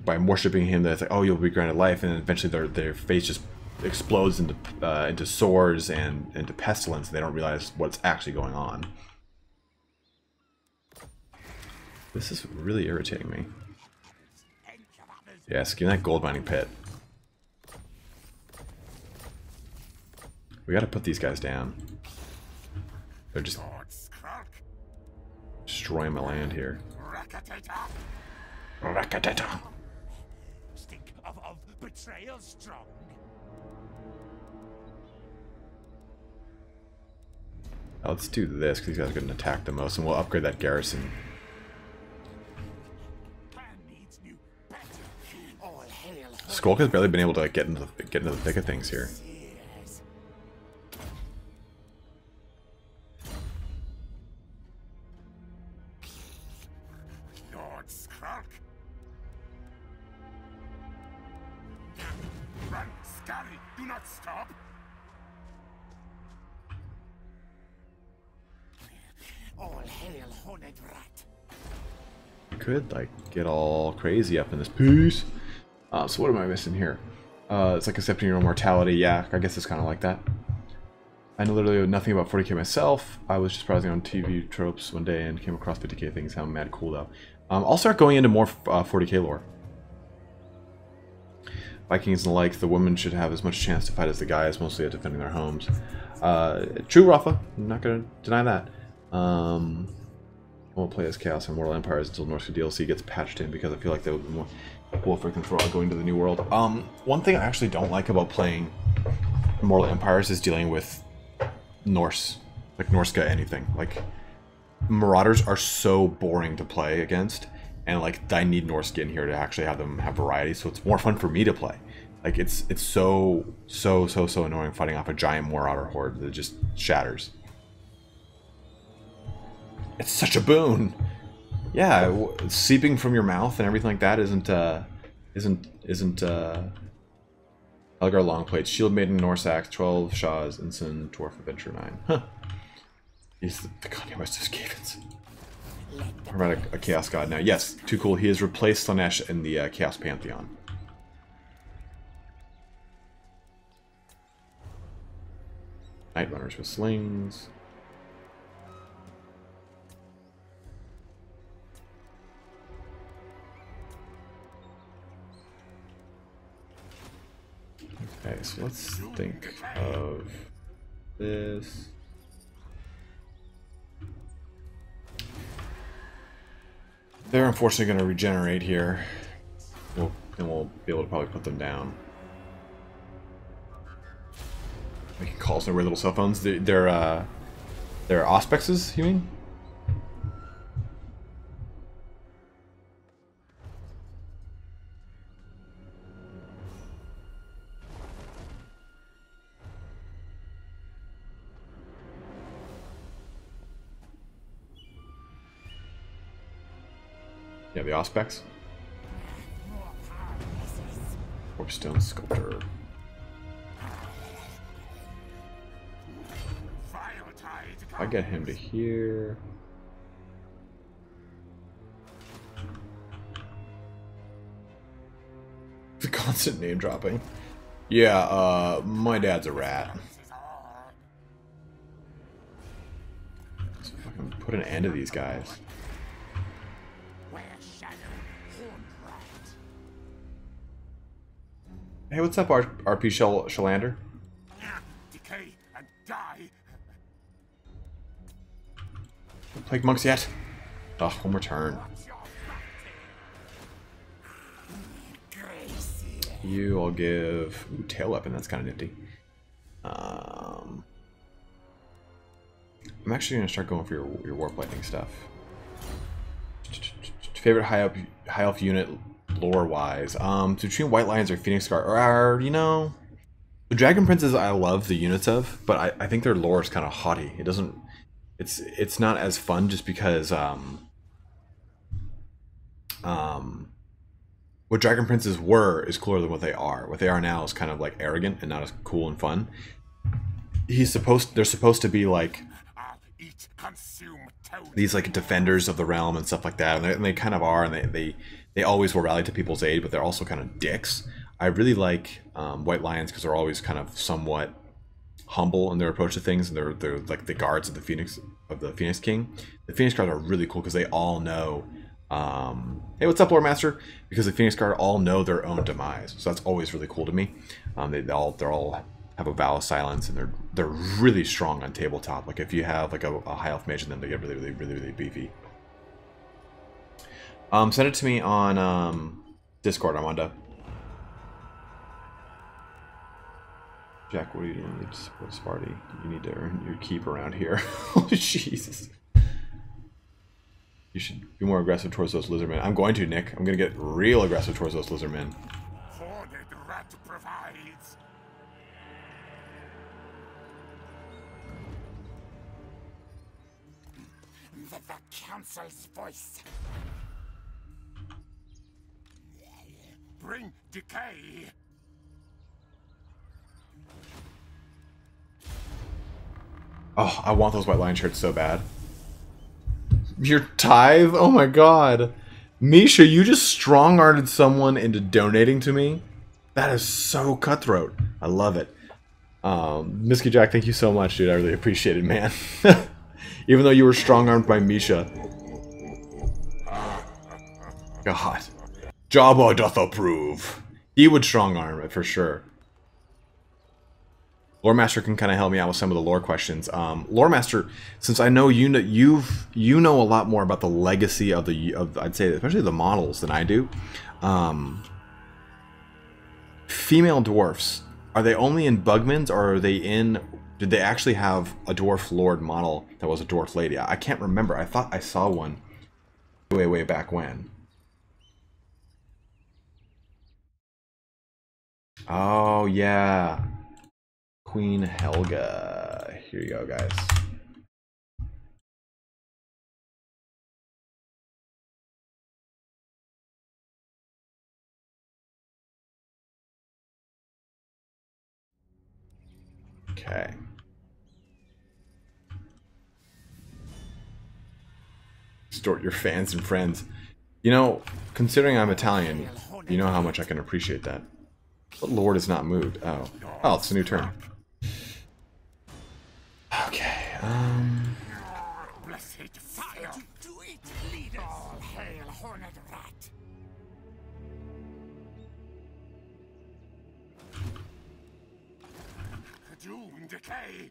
A: By worshiping him, that's like, oh, you'll be granted life, and then eventually their face just explodes into sores and into pestilence, and they don't realize what's actually going on. This is really irritating me. Yes, give me that gold mining pit. We gotta put these guys down. They're just destroying my land here. Rakatata.
C: Stink of betrayal strong.
A: Let's do this because these guys are going to attack the most, and we'll upgrade that garrison. Skrolk has barely been able to like, get into the thick of things here.
C: Lord Skrolk. Run, scurry, do not stop. All hail, horned rat.
A: Could like get all crazy up in this piece. So what am I missing here? It's like accepting your own mortality. Yeah, I guess it's kind of like that. I know literally nothing about 40k myself. I was just browsing on TV tropes one day and came across 50k things. How mad cool though. I'll start going into more 40k lore. Vikings and the like, the women should have as much chance to fight as the guys, mostly at defending their homes. True, Rafa. I'm not going to deny that. I won't play as Chaos and Mortal Empires until Norse DLC gets patched in because I feel like that would be more cool freaking throw going to the new world. One thing I actually don't like about playing Mortal Empires is dealing with Norse, like Norska anything. Like Marauders are so boring to play against, and like I need Norse in here to actually have them have variety, so it's more fun for me to play. Like it's so annoying fighting off a giant Marauder horde that just shatters. It's such a boon. Yeah, seeping from your mouth and everything like that isn't Elgar Longplate, Shield Maiden, Norse Axe, 12 Shaws, Ensign, Dwarf Adventure 9. Huh. He's the Kanye West of Skavens. We're about a Chaos God now. Yes, too cool. He has replaced Slanesh in the Chaos Pantheon. Night Runners with slings. Okay, so let's think of this. They're unfortunately going to regenerate here. And we'll be able to probably put them down. Making calls on their weird little cell phones. They're Auspexes, you mean? Yeah, the Auspex. Warpstone Sculptor. I get him to here. The constant name dropping. Yeah, my dad's a rat. Let's fucking put an end to these guys. Hey, what's up, RP Shalander?
C: Decay and die.
A: Plague monks yet? Ugh, one more turn. You, I'll give... Ooh, tail weapon, that's kind of nifty. I'm actually going to start going for your warp lightning stuff. Favorite high elf unit lore-wise? Between White Lions or Phoenix Guard, or you know... The Dragon Princes I love the units of, but I think their lore is kind of haughty. It doesn't... It's not as fun just because what Dragon Princes were is cooler than what they are. What they are now is kind of like arrogant and not as cool and fun. They're supposed to be like these like defenders of the realm and stuff like that, and they kind of are, and they always will rally to people's aid, but they're also kind of dicks. I really like White Lions because they're always kind of somewhat humble in their approach to things, and they're like the guards of the Phoenix King. The Phoenix Guard are really cool because they all know. Hey, what's up, Lore Master? Because the Phoenix Guard all know their own demise, so that's always really cool to me. They all have a vow of silence, and they're really strong on tabletop. Like if you have like a high elf mage in them, they get really beefy. Send it to me on Discord, Armando. Jack, what are you doing? You need to support Sparty. You need to earn your keep around here. Oh, Jesus. You should be more aggressive towards those lizardmen. I'm going to, Nick. I'm going to get real aggressive towards those lizardmen.
C: Hoarded rat provides. The council's voice. Bring decay.
A: Oh, I want those White Lion shirts so bad. Your tithe? Oh my god. Misha, you just strong-armed someone into donating to me? That is so cutthroat. I love it. Misky Jack, thank you so much, dude. I really appreciate it, man. Even though you were strong-armed by Misha. God. Jabba doth approve. He would strong-arm it, for sure. Lore Master can kind of help me out with some of the lore questions. Lore Master, since I know you know a lot more about the legacy of I'd say especially the models than I do. Female dwarfs, are they only in Bugman's, or are they in? Did they actually have a dwarf lord model that was a dwarf lady? I can't remember. I thought I saw one way back when. Oh yeah. Queen Helga. Here you go, guys. Okay. Distort your fans and friends. You know, considering I'm Italian, you know how much I can appreciate that. But Lord is not moved. Oh. Oh, it's a new turn. Okay,
C: Blessed fire to eat leaders. All hail, horned rat. Doom decay.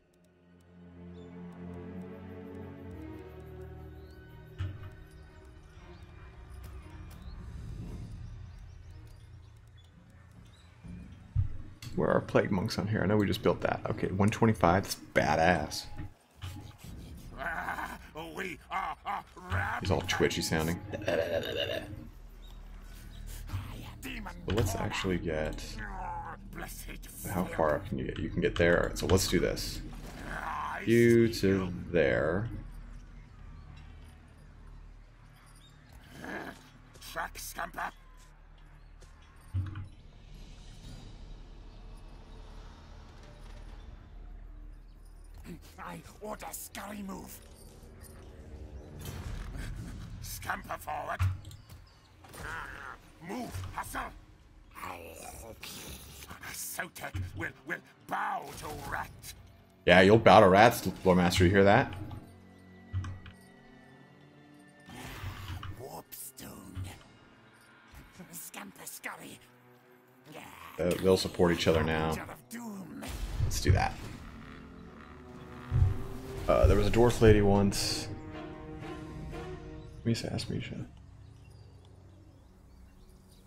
A: where are plague monks on here? I know we just built that. Okay, 125. That's badass.
C: We are
A: He's all twitchy sounding. But let's actually get... How far up can you get? You can get there. Alright, so let's do this. You to there.
C: Track scamper. I order scurry move. Scamper forward. Move, hustle. Sotek will bow to rat.
A: Yeah, you'll bow to rats, Lore Master. You hear that?
C: Warpstone. Scamper scurry.
A: They'll support each other now. Let's do that. There was a dwarf lady once. Let me ask Misha.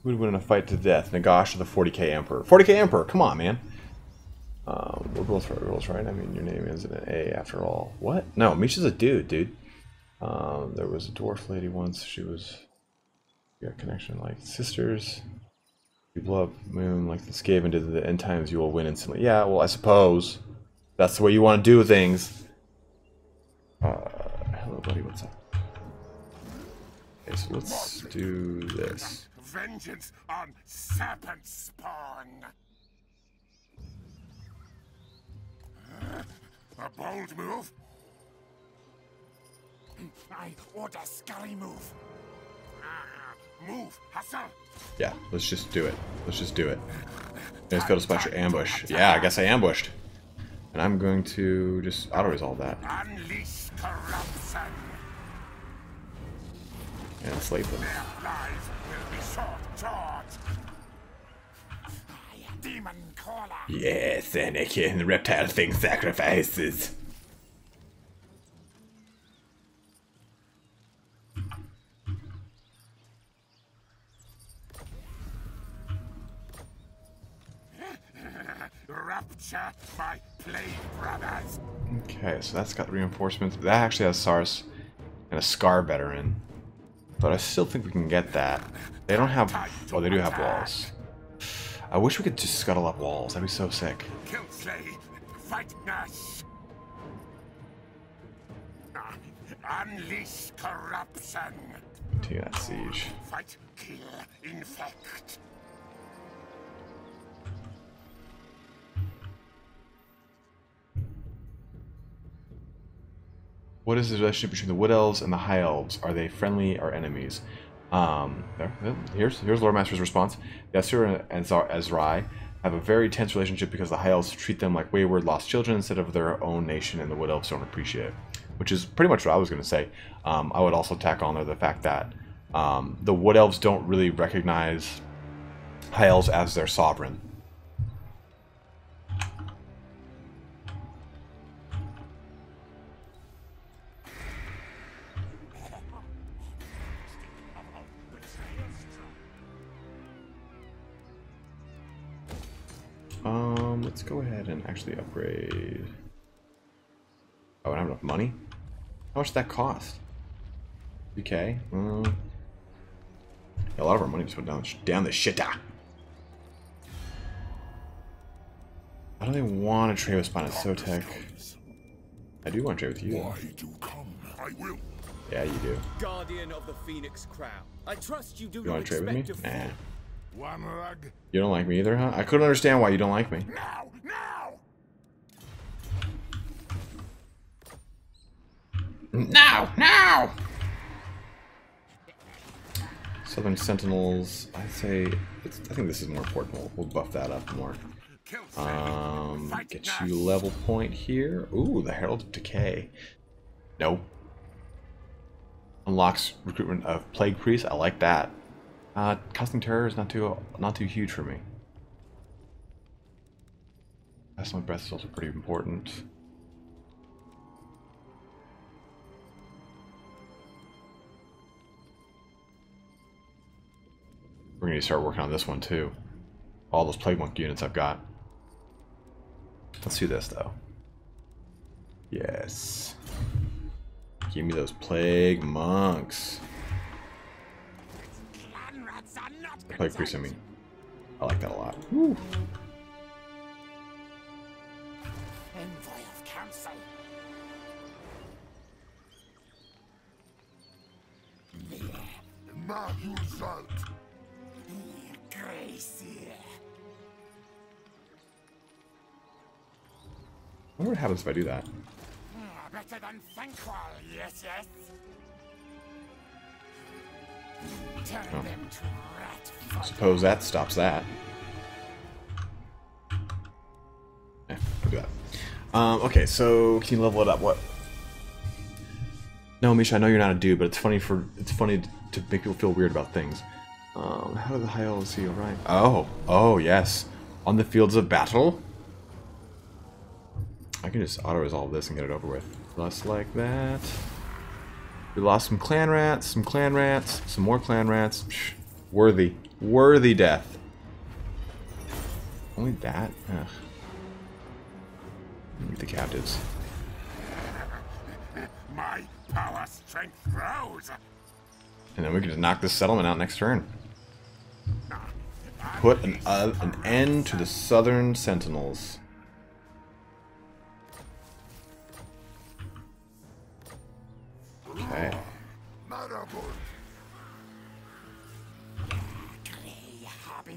A: Who would win in a fight to death? Nagash or the 40k Emperor? 40k Emperor, come on, man. We're both right, rules, right? I mean, your name isn't an A after all. What? No, Misha's a dude. There was a dwarf lady once. She was... We got connection like sisters. You blow up moon like the Skaven did at the end times, you will win instantly. Yeah, well, I suppose. That's the way you want to do things. Hello, buddy, what's up? Okay, so let's do this.
C: vengeance on serpent spawn. A bold move. I order scurry move. Move, hustle.
A: Yeah, let's just do it. Let's just do it. Let's go to special ambush. Yeah, I guess I ambushed. And I'm going to just auto-resolve that.
C: Unleash corruption.
A: And enslave them.
C: Their lives will be short-jawed. Demon caller.
A: Yes, Anakin, the reptile thing sacrifices.
C: Rupture my plague brothers.
A: Okay, so that's got reinforcements. That actually has SARS and a Scar veteran. But I still think we can get that. They don't have... Oh, they do have walls. I wish we could just scuttle up walls. That'd be so sick.
C: Kill slay, fight Nash. Unleash corruption.
A: Continue that siege.
C: Fight, kill, infect.
A: What is the relationship between the Wood Elves and the High Elves? Are they friendly or enemies? Here's Lord Master's response. The Asura and Ezrai have a very tense relationship because the High Elves treat them like wayward, lost children instead of their own nation, and the Wood Elves don't appreciate it. Which is pretty much what I was going to say. I would also tack on there the fact that the Wood Elves don't really recognize High Elves as their sovereign. Let's go ahead and actually upgrade. Oh, I don't have enough money? How much did that cost? Okay. Yeah, a lot of our money just went down the shitter. I don't even want to trade with Spina Sotek. I do want to trade with you.
C: Why do come? I will.
A: Yeah, you do.
E: Guardian of the Phoenix Crown. I trust you do
A: You
E: not
A: want to trade with me?
E: expect to
A: Nah.
C: One rug.
A: You don't like me either, huh? I couldn't understand why you don't like me.
C: Now, now.
A: Now! Southern Sentinels, I'd say, I think this is more important. We'll buff that up more.
C: Kill slay, fight
A: Get
C: Nash.
A: you level point here. Ooh, the Herald of Decay. Nope. Unlocks recruitment of Plague Priest. I like that. Casting Terror is not too huge for me. Pestilent Breath is also pretty important. We're going to start working on this one too. All those Plague Monk units I've got. Let's do this though. Yes. Give me those Plague Monks.
C: Clan rats are not
A: Plague Priest, I mean. I like that a lot. Woo.
C: envoy of council. Mahusalt. Gracie.
A: I wonder what happens if I do that.
C: Better than Thankwall, yes. Turn them to rat fodder.
A: Suppose that stops that. I'll do that. Okay, so can you level it up? What? No, Misha, I know you're not a dude, but it's funny to make people feel weird about things. How did the High Elves see? Right? Oh, yes. On the fields of battle. I can just auto-resolve this and get it over with. Just like that. We lost some clan rats, some more clan rats. Psh, worthy death. Only that? Ugh. Meet the captives.
C: My power strength grows.
A: And then we can just knock this settlement out next turn. Put an end to the Southern Sentinels. Okay.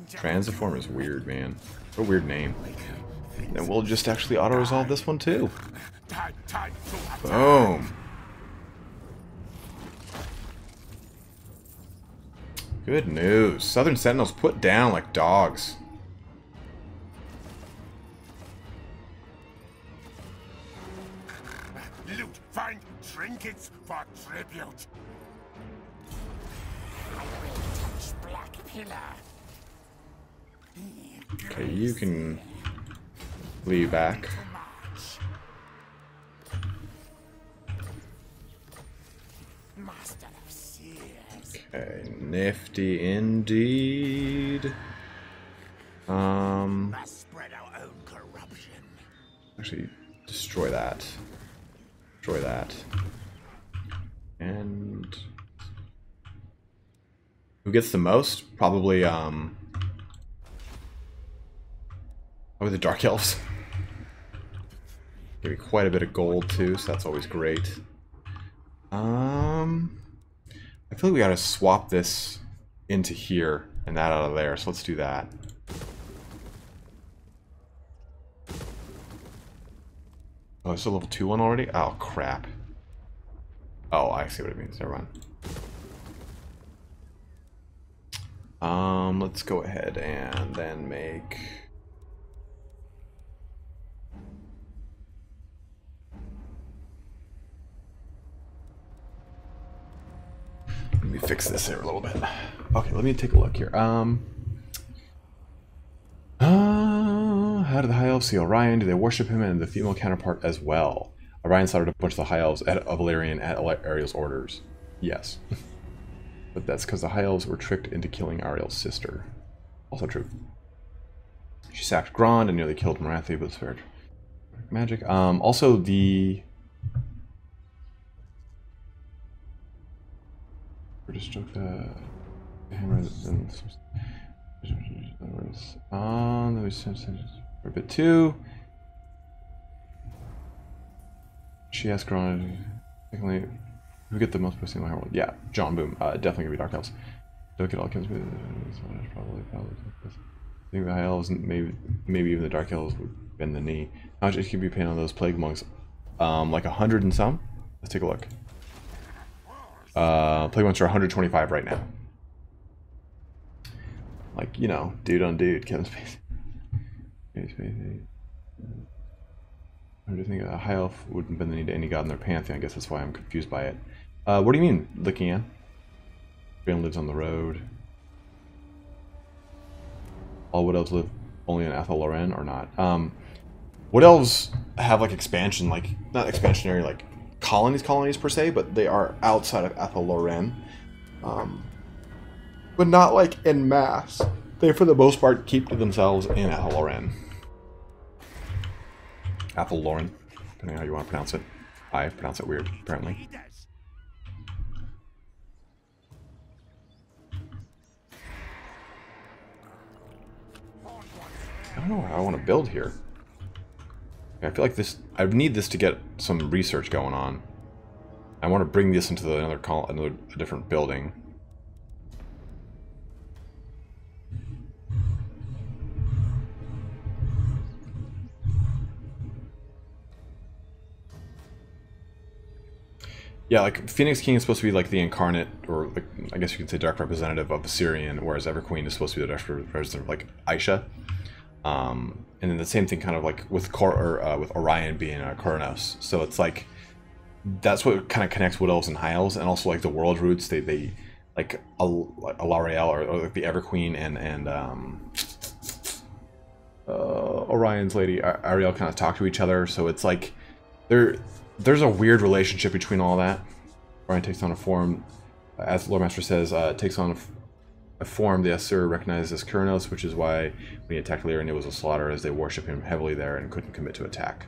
A: Transiform is weird, man. What a weird name. And we'll just actually auto-resolve this one too. Boom. Good news. Southern Sentinels put down like dogs.
C: Loot, find trinkets for tribute. I will touch Black Pillar.
A: Okay, you can leave back.
C: Master of Seers.
A: Okay, nifty indeed.
C: Must spread our own corruption.
A: Actually, destroy that. Destroy that. And who gets the most? Probably the Dark Elves. Give me quite a bit of gold too, so that's always great. I feel like we gotta swap this into here and that out of there, so let's do that. Oh, it's a level 2 one already? Oh, crap. Oh, I see what it means. Never mind. Let's go ahead and then make... Let me fix this here a little bit. Okay, let me take a look here. How did the High Elves see Orion? Do they worship him and the female counterpart as well? Orion slaughtered a bunch of the High Elves of Valerian at Ariel's orders. Yes. But that's because the High Elves were tricked into killing Ariel's sister. Also true. She sacked Grond and nearly killed Marathi, but spared magic. Also the... Just took the hammer and let me for a bit too. She asked Grond, secondly, who get the most pussy in my world? Yeah, John Boom. Definitely gonna be Dark Elves. Don't get all kills. Probably. I think the High Elves, maybe even the Dark Elves would bend the knee. How much HP be paying on those plague monks? Like 100 and some. Let's take a look. Plague monks are 125 right now. Like, you know, dude on dude, Kevin Spacey. I do think a high elf wouldn't bend the knee to any god in their pantheon. I guess that's why I'm confused by it. What do you mean, looking at? Graham lives on the road. All Wood Elves live only in Athel Loren or not? Wood Elves have like expansion, like not expansionary, like colonies per se, but they are outside of Athel Loren. But not like en masse. They, for the most part, keep to themselves in Athel Loren. Athel Loren, depending on how you want to pronounce it. I pronounce it weird, apparently. I don't know how I want to build here. I feel like this. I need this to get some research going on. I want to bring this into a different building. Yeah, like Phoenix King is supposed to be like the incarnate, or like, I guess you could say direct representative of Assyrian, whereas Everqueen is supposed to be the direct representative of like Aisha. And then the same thing kind of like with with Orion being Kronos. So it's like, that's what kind of connects Wood Elves and High Elves, and also like the world roots, they like Alariel or like the Everqueen and Orion's lady Ariel kind of talk to each other. So it's like there's a weird relationship between all that. Orion takes on a form, as Lore Master says, takes on a form the Asur recognizes as Kronos, which is why when he attacked Lyrian it was a slaughter, as they worship him heavily there and couldn't commit to attack.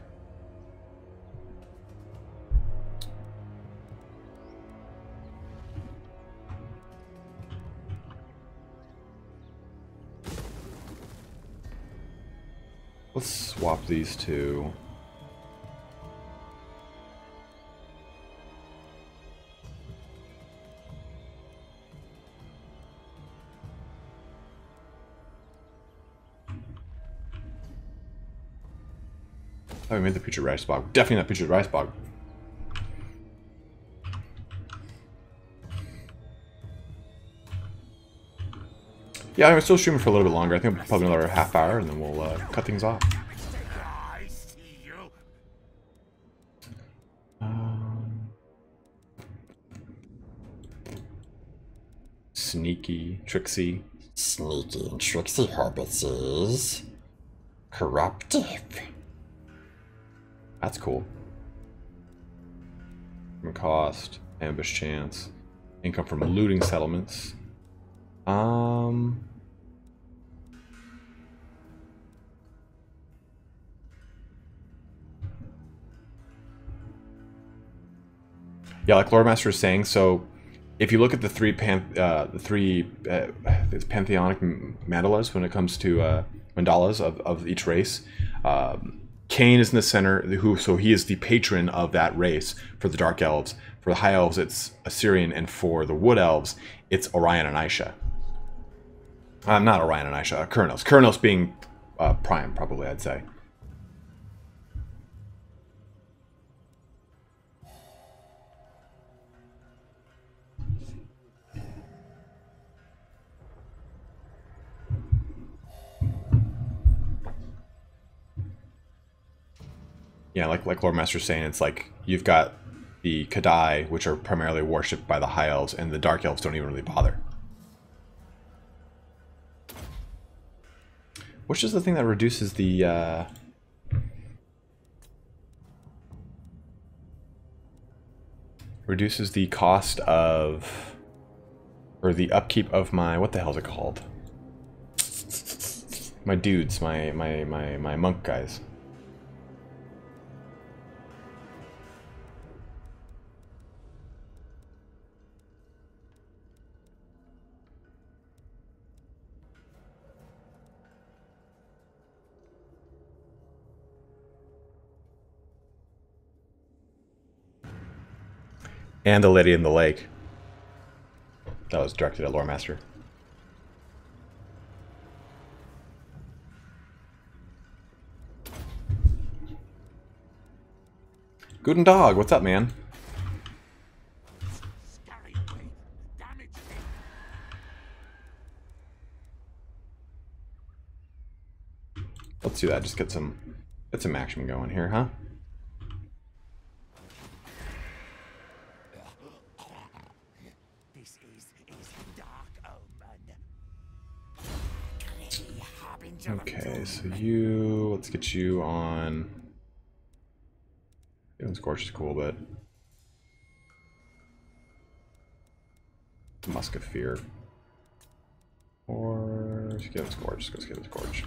A: Let's swap these two. Oh, we made the putrid rice bog. Definitely not putrid rice bog. Yeah, I'm still streaming for a little bit longer. I think probably another half hour, and then we'll cut things off.
C: I see you.
A: Sneaky, tricksy.
D: Sneaky and tricksy herbices. Corruptive.
A: That's cool. From cost, ambush chance, income from looting settlements. Yeah, like Lore Master is saying, so if you look at the three pantheonic mandalas when it comes to mandalas of each race, Cain is in the center, so he is the patron of that race for the Dark Elves. For the High Elves, it's Assyrian, and for the Wood Elves, it's Orion and Aisha. Not Orion and Aisha, Kurnos. Kurnos being prime, probably, I'd say. Yeah, like Lord Master's saying, it's like you've got the Kadai, which are primarily worshipped by the High Elves, and the Dark Elves don't even really bother. Which is the thing that reduces the cost of, or the upkeep of my, what the hell is it called? My dudes, my monk guys. And the Lady in the Lake. That was directed at Lore Master. Guten Dog, what's up, man? Let's do that. Just get some action going here, huh? Okay, so you, let's get you on. Even Scorch is cool, but Musk of Fear. Or just get him Scorch. Let's get him Scorch.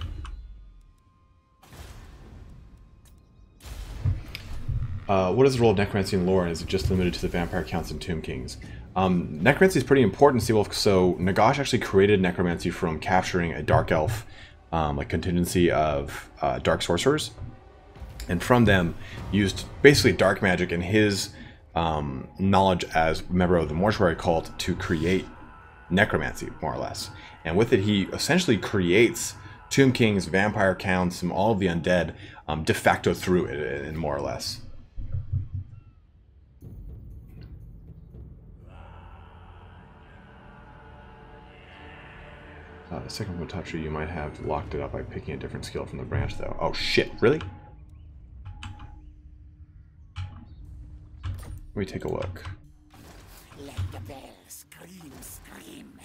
A: What is the role of necromancy in lore, and is it just limited to the vampire counts and tomb kings? Necromancy is pretty important, Seawolf. So Nagash actually created necromancy from capturing a dark elf, like contingency of dark sorcerers, and from them used basically dark magic and his knowledge as a member of the mortuary cult to create necromancy, more or less. And with it, he essentially creates tomb kings, vampire counts, and all of the undead de facto through it, and more or less. The second from the top tree, you might have locked it up by picking a different skill from the branch, though. Oh shit, really? Let me take a look.
C: Let the bell scream, scream.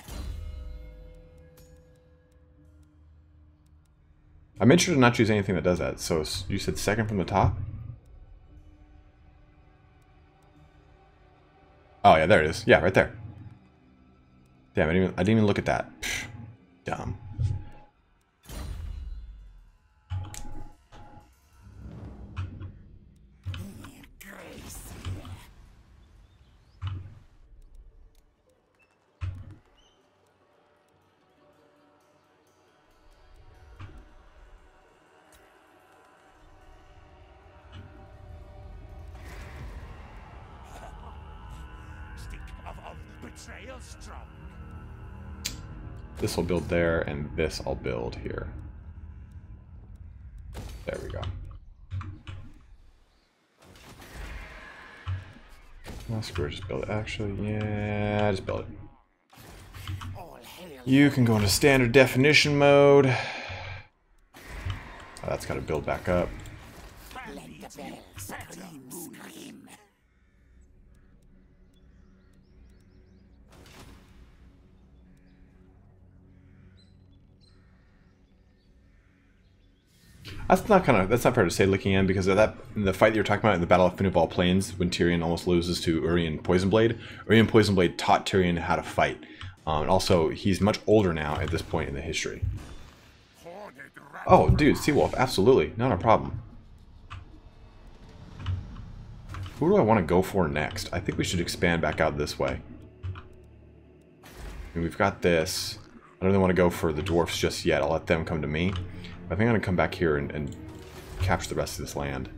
A: I made sure to not choose anything that does that. So you said second from the top? Oh yeah, there it is. Yeah, right there. Damn, I didn't even look at that. Psh, dumb. This will build there, and this I'll build here. There we go. No, screw it, just build it. Actually, yeah, just build it. You can go into standard definition mode. Oh, that's got to build back up. That's not fair to say looking in, because of that in the fight that you're talking about in the Battle of Finuval Plains when Tyrion almost loses to Urien Poisonblade. Urien Poisonblade taught Tyrion how to fight. And also, he's much older now at this point in the history. Oh, dude, Seawolf, absolutely, not a problem. Who do I want to go for next? I think we should expand back out this way. And we've got this. I don't really want to go for the Dwarfs just yet. I'll let them come to me. I think I'm going to come back here and capture the rest of this land.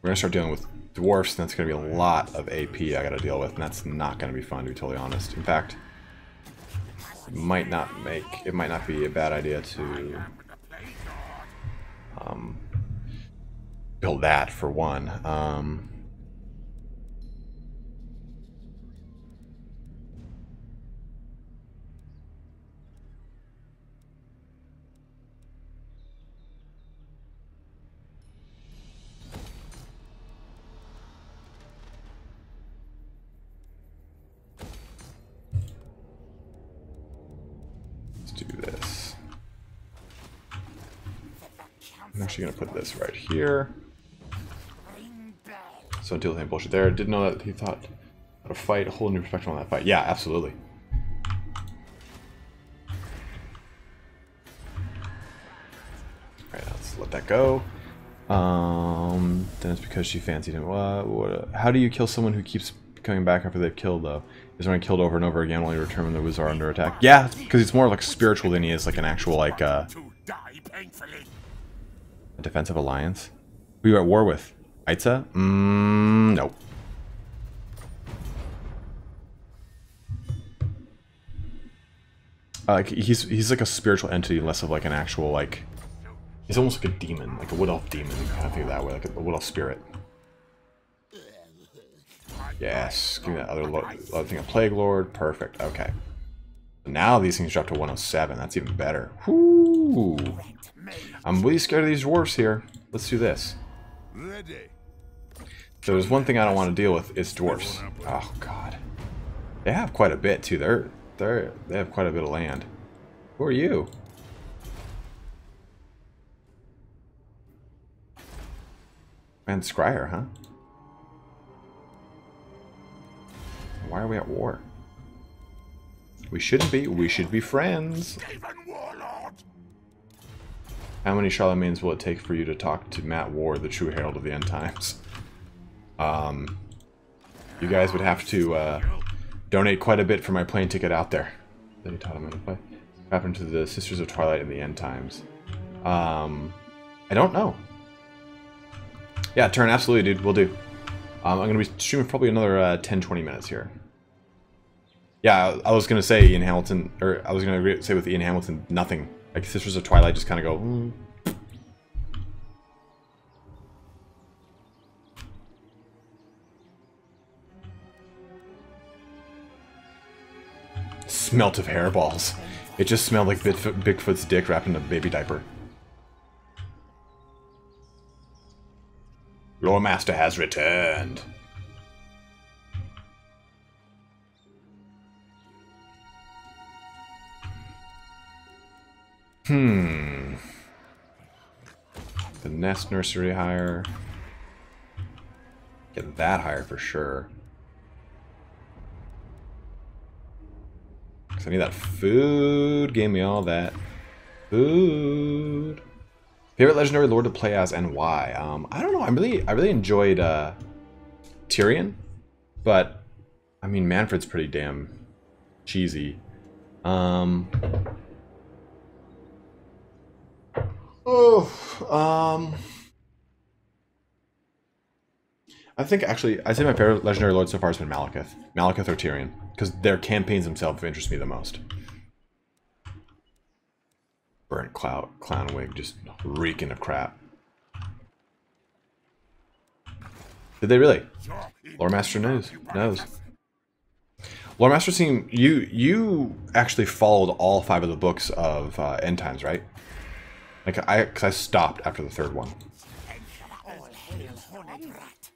A: We're going to start dealing with Dwarfs, and that's going to be a lot of AP I got to deal with, and that's not going to be fun, to be totally honest. In fact, it might not be a bad idea to build that for one. Do this. I'm actually going to put this right here. So deal with any bullshit there. Didn't know that he thought how to fight, a whole new perspective on that fight. Yeah, absolutely. Alright, let's let that go. Then it's because she fancied him. How do you kill someone who keeps coming back after they've killed, though? Is when killed over and over again, only to return when the Wizards are under attack? Yeah, because it's more like spiritual than he is like an actual, like, a defensive alliance. Who are you at war with? Aitza? Nope. Like, he's like a spiritual entity, less of like an actual, like... He's almost like a demon, like a wood elf demon, you kind of think of that way, like a wood elf spirit. Yes, give me that other thing, a Plague Lord. Perfect. Okay. Now these things drop to 107. That's even better. Whoo! I'm really scared of these dwarfs here. Let's do this. So there's one thing I don't want to deal with. It's dwarfs. Oh god. They have quite a bit too. They have quite a bit of land. Who are you? Man, Scryer, huh? Why are we at war? We shouldn't be. We should be friends. How many Charlemagnes will it take for you to talk to Matt Ward, the true herald of the end times? You guys would have to donate quite a bit for my plane ticket out there. That he taught him how to play. What happened to the Sisters of Twilight in the end times? I don't know. Yeah, turn, absolutely, dude. We'll do. I'm going to be streaming probably another 10-20 minutes here. Yeah, I was going to say Ian Hamilton, or I was going to say with Ian Hamilton, nothing. Like, Sisters of Twilight just kind of go... Smelt of hairballs. It just smelled like Bigfoot's dick wrapped in a baby diaper. Lore Master has returned. The nest nursery higher. Get that higher for sure. Because I need that food. Gave me all that food. Favorite legendary lord to play as and why? I don't know. I really enjoyed Tyrion, but I mean Manfred's pretty damn cheesy. I think actually I'd say my favorite legendary lord so far has been Malekith. Malekith or Tyrion, because their campaigns themselves interest me the most. Burnt clown wig, just reeking of crap. Did they really? Lore Master knows. Lore Master seemed you actually followed all 5 of the books of End Times, right? Like because I stopped after the 3rd one.
C: All hail, horned rat.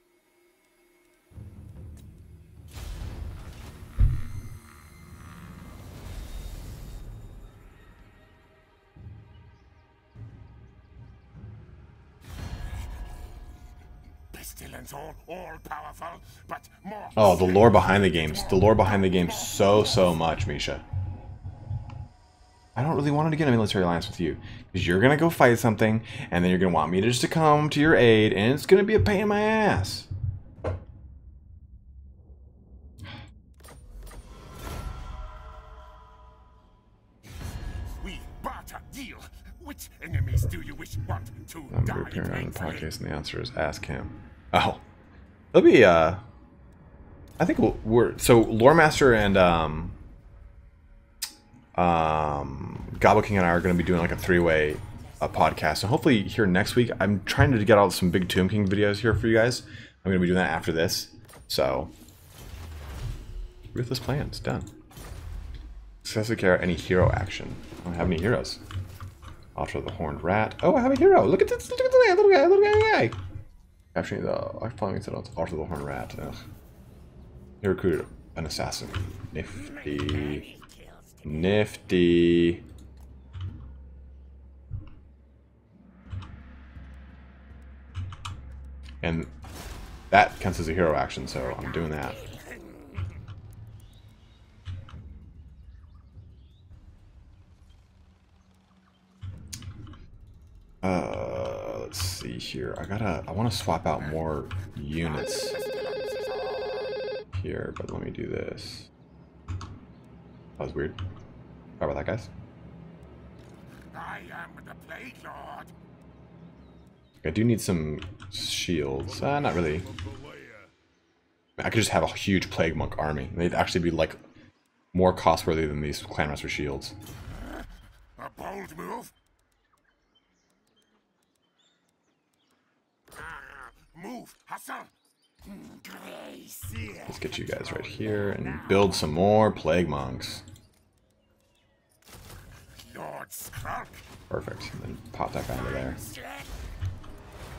C: Pestilence, all powerful, but more.
A: Oh, the lore behind the games. The lore behind the games so much, Misha. I don't really want to get a military alliance with you. Because you're going to go fight something, and then you're going to want me to just to come to your aid, and it's going to be a pain in my ass.
C: We barter deal. Which enemies do you want to
A: I'm
C: die
A: appearing on the
C: painfully?
A: podcast, and the answer is ask him. Oh. It'll be, I think we're... So, Lore Master and, Gobble King and I are going to be doing like a 3-way podcast. So hopefully here next week, I'm trying to get out some big Tomb King videos here for you guys. I'm going to be doing that after this. So, Ruthless Plans, done. Successfully carry out any hero action. I don't have any heroes. Altar of the Horned Rat. Oh, I have a hero. Look at this. Look at the little guy. Capturing the following settlements. Altar of the Horned Rat. Ugh. He recruited an assassin. Nifty. Nifty. And that counts as a hero action, so I'm doing that. Let's see here. I want to swap out more units here, but let me do this. That was weird. Sorry about that, guys.
C: I am the Plague Lord.
A: I do need some shields. Not really. I could just have a huge Plague Monk army. They'd actually be like more cost-worthy than these Clanmaster shields.
C: A bold move. Move, hustle.
A: Let's get you guys right here and build some more Plague Monks.
C: Lord Skrolk.
A: Perfect. And then pop that guy over there.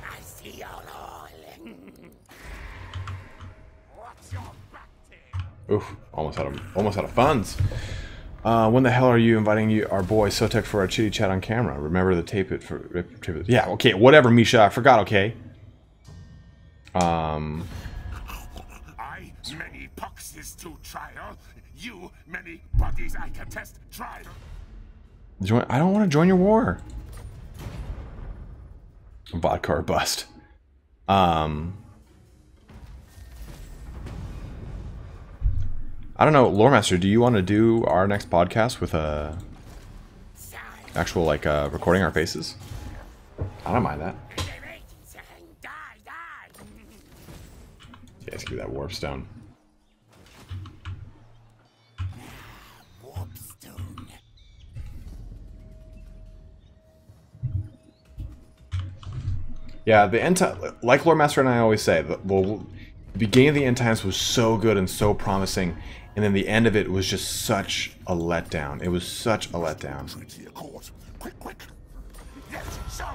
C: I see you all. What's your back to?
A: Oof, almost out of funds. When the hell are you inviting our boy Sotek for a chitty chat on camera? Remember to tape it for yeah, okay, whatever, Misha, I forgot, okay.
C: I many poxes to trial. You many bodies I can test trial.
A: I don't want to join your war. Vodka or bust. I don't know, Lore Master, do you want to do our next podcast with a actual like recording our faces? I don't mind that. Yeah, let's give that warp stone. Yeah, the end time, like Lore Master and I always say, the beginning of the end times was so good and so promising, and then the end of it was just such a letdown. It was such a letdown.
C: Quick. Yes, so.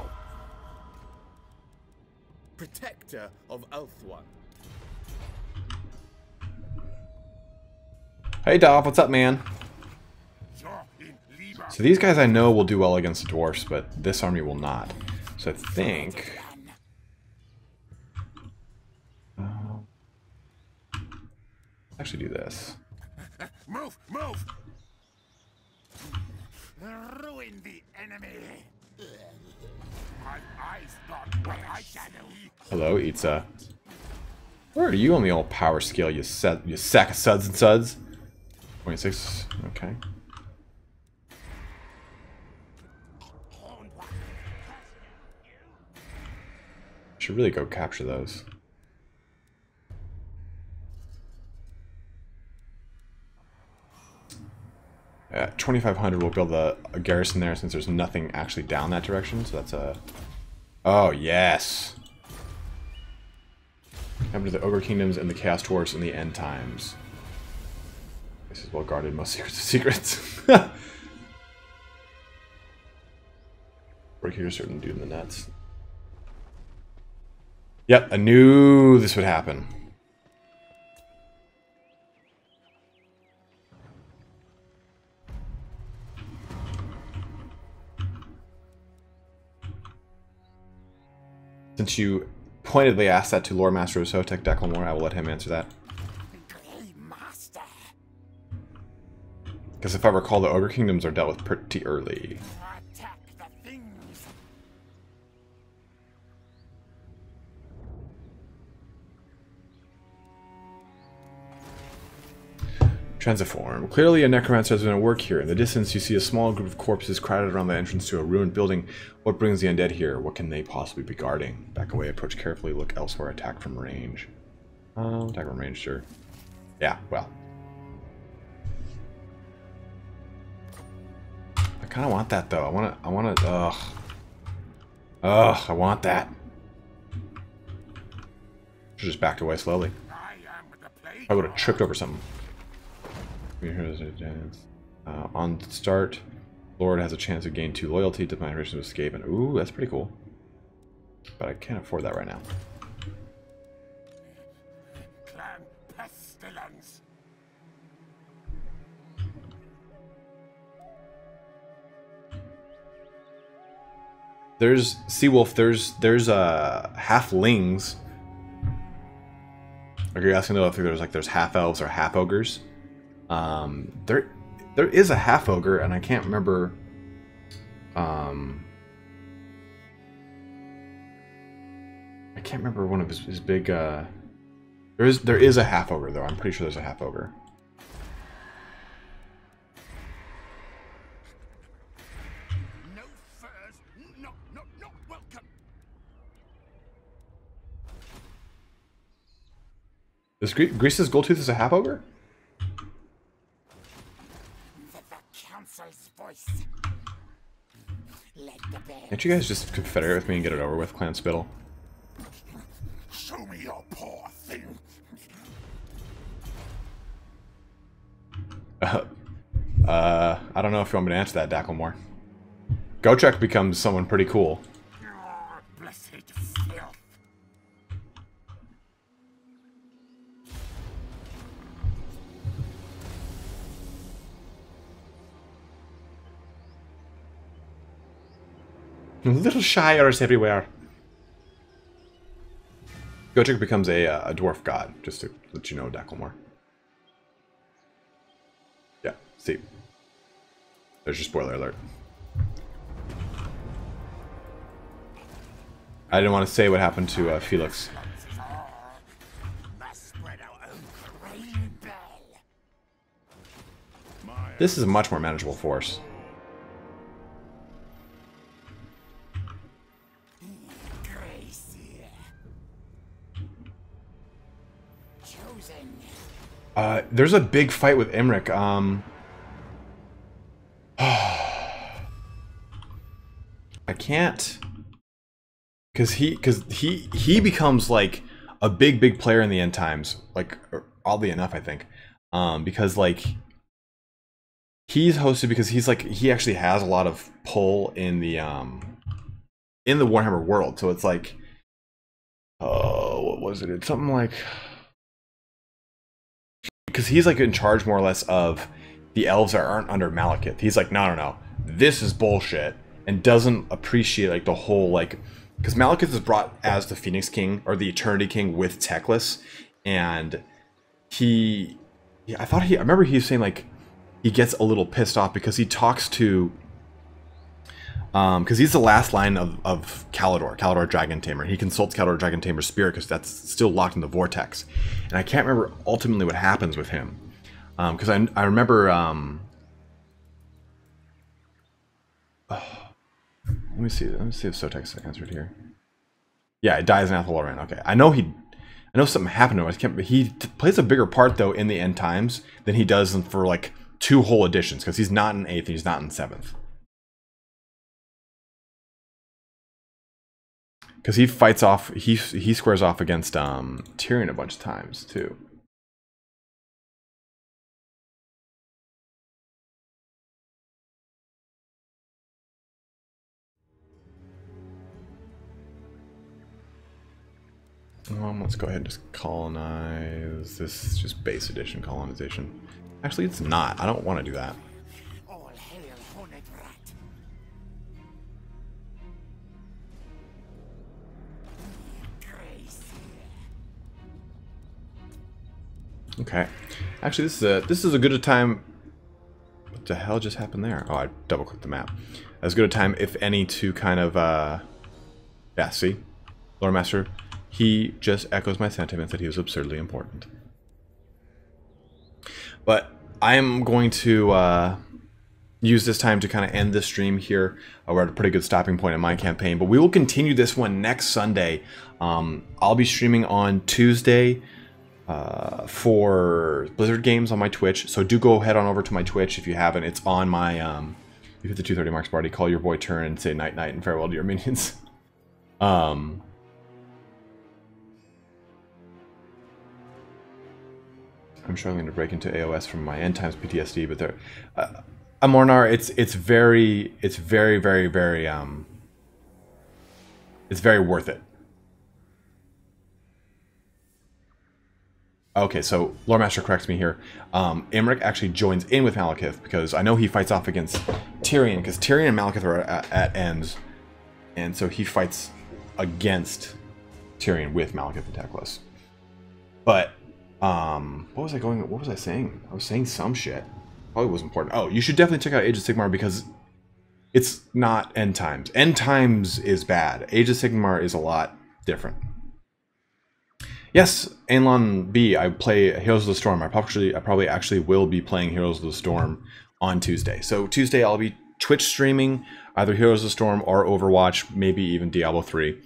E: Protector of Elfwan.
A: Hey, Dolph, what's up, man? So these guys I know will do well against the Dwarfs, but this army will not. So I think... actually do this.
C: Move! Ruin the enemy. My eyes got what I shadow.
A: Hello, Itza. Where are you on the old power scale, you sack of suds and suds? 26, okay. Should really go capture those. Yeah, 2,500 we'll build a garrison there since there's nothing actually down that direction. So that's a... Oh, yes! Happen to the Ogre Kingdoms and the Chaos Dwarfs in the end times. This is well guarded, most secrets of secrets. We're here certain dude in the nuts. Yep, I knew this would happen. Since you pointedly asked that to Lore Master of Sotek Declamore, I will let him answer that.
C: Master.
A: Because if I recall, the Ogre Kingdoms are dealt with pretty early.
C: Attack the things.
A: Transiform. Clearly a necromancer has been at work here. In the distance you see a small group of corpses crowded around the entrance to a ruined building. What brings the undead here? What can they possibly be guarding? Back away, approach carefully, look elsewhere, attack from range. Attack from range, sure. Yeah, well. I kinda want that though. I wanna I want that. Should just backed away slowly. I would have tripped over something. On start, Lord has a chance to gain 2 loyalty to my relations with Skaven. Ooh, that's pretty cool. But I can't afford that right now.
C: Clan Pestilence.
A: There's Seawolf. There's halflings. Are you asking though if there's half elves or half ogres? There is a half ogre, and I can't remember. I can't remember one of his big. There is a half ogre though. I'm pretty sure there's a half ogre.
C: No furs. No welcome.
A: Is Grease's Goldtooth is a half ogre?
C: Voice. Let the bear.
A: Can't you guys just confederate with me and get it over with, Clan Spittle?
C: Show me your paw thing.
A: I don't know if you want me to answer that, Dacklemore. Gotrek becomes someone pretty cool.
C: Blessed filth.
A: Little shires everywhere. Gotrek becomes a dwarf god, just to let you know, Dacklemore. Yeah, see. There's your spoiler alert. I didn't want to say what happened to Felix. This is a much more manageable force. There's a big fight with Imric. I can't, because he becomes like a big player in the end times. Like, oddly enough, I think, because like he's hosted because he actually has a lot of pull in the Warhammer world. So it's like, what was it? It's something like. Because he's like in charge more or less of the elves that aren't under Malekith. He's like, no, this is bullshit, and doesn't appreciate like the whole like, because Malekith is brought as the Phoenix King or the Eternity King with Teclis, and I remember he was saying like he gets a little pissed off because he talks to, because he's the last line of Calidor Dragon Tamer. He consults Calidor Dragon Tamer's spirit because that's still locked in the vortex. And I can't remember ultimately what happens with him. Because I remember... let me see if Sotek's answered here. Yeah, it dies in Athaloran. Okay, I know something happened to him. He plays a bigger part though in the end times than he does for like 2 whole editions, because he's not in 8th and he's not in 7th. Because he fights off, he squares off against Tyrion a bunch of times too. Let's go ahead and just colonize. This is just base edition colonization. Actually, it's not. I don't want to do that.
C: All hail Hornet Rat. Crazy.
A: Okay. Actually, this is a good a time. What the hell just happened there? Oh, I double clicked the map. As good a time, if any, to kind of yeah. See, Lord Master. He just echoes my sentiments that he was absurdly important. But I am going to use this time to kind of end this stream here. We're at a pretty good stopping point in my campaign, but we will continue this one next Sunday. I'll be streaming on Tuesday for Blizzard games on my Twitch, so do go head on over to my Twitch if you haven't. It's on my, you hit the 2:30 marks party, call your boy Turn and say night night and farewell to your minions. I'm struggling to break into AOS from my end times PTSD, but there, Amornar, it's very worth it. Okay, so Lore Master corrects me here. Imric actually joins in with Malekith because I know he fights off against Tyrion, because Tyrion and Malekith are at ends, and so he fights against Tyrion with Malekith and Teclis. But what was I saying? I was saying some shit. Probably was important. Oh, you should definitely check out Age of Sigmar because it's not End Times. End Times is bad. Age of Sigmar is a lot different. Yes, Anlon B, I play Heroes of the Storm. I probably actually will be playing Heroes of the Storm on Tuesday. So Tuesday I'll be Twitch streaming either Heroes of the Storm or Overwatch, maybe even Diablo 3.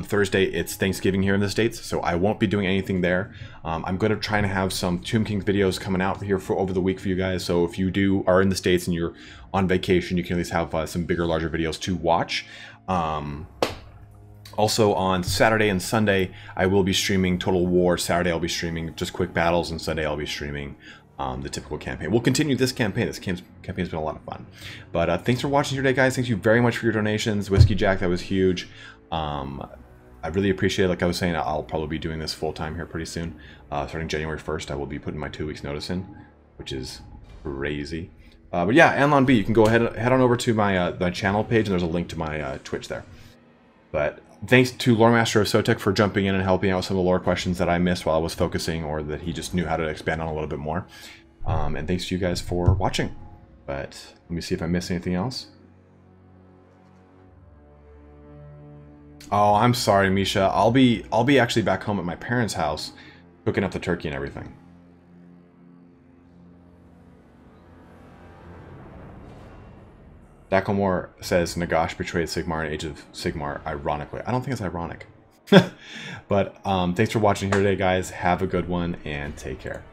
A: Thursday, it's Thanksgiving here in the States, so I won't be doing anything there. I'm going to try and have some Tomb King videos coming out here for over the week for you guys, so if you are in the States and you're on vacation, you can at least have some bigger, larger videos to watch. Also on Saturday and Sunday, I will be streaming Total War. Saturday I'll be streaming just quick battles, and Sunday I'll be streaming the typical campaign. We'll continue this campaign. This campaign's been a lot of fun. But thanks for watching today, guys. Thank you very much for your donations. Whiskey Jack, that was huge. I really appreciate it. Like I was saying, I'll probably be doing this full-time here pretty soon. Starting January 1st, I will be putting my 2 weeks notice in, which is crazy. But yeah, Anlon B, you can go head on over to my my channel page, and there's a link to my Twitch there. But thanks to Lore Master of Sotek for jumping in and helping out with some of the lore questions that I missed while I was focusing, or that he just knew how to expand on a little bit more. And thanks to you guys for watching. But let me see if I missed anything else. Oh, I'm sorry, Misha. I'll be actually back home at my parents' house, cooking up the turkey and everything. Dakomor says Nagash betrayed Sigmar in Age of Sigmar, ironically. I don't think it's ironic. But thanks for watching here today, guys. Have a good one, and take care.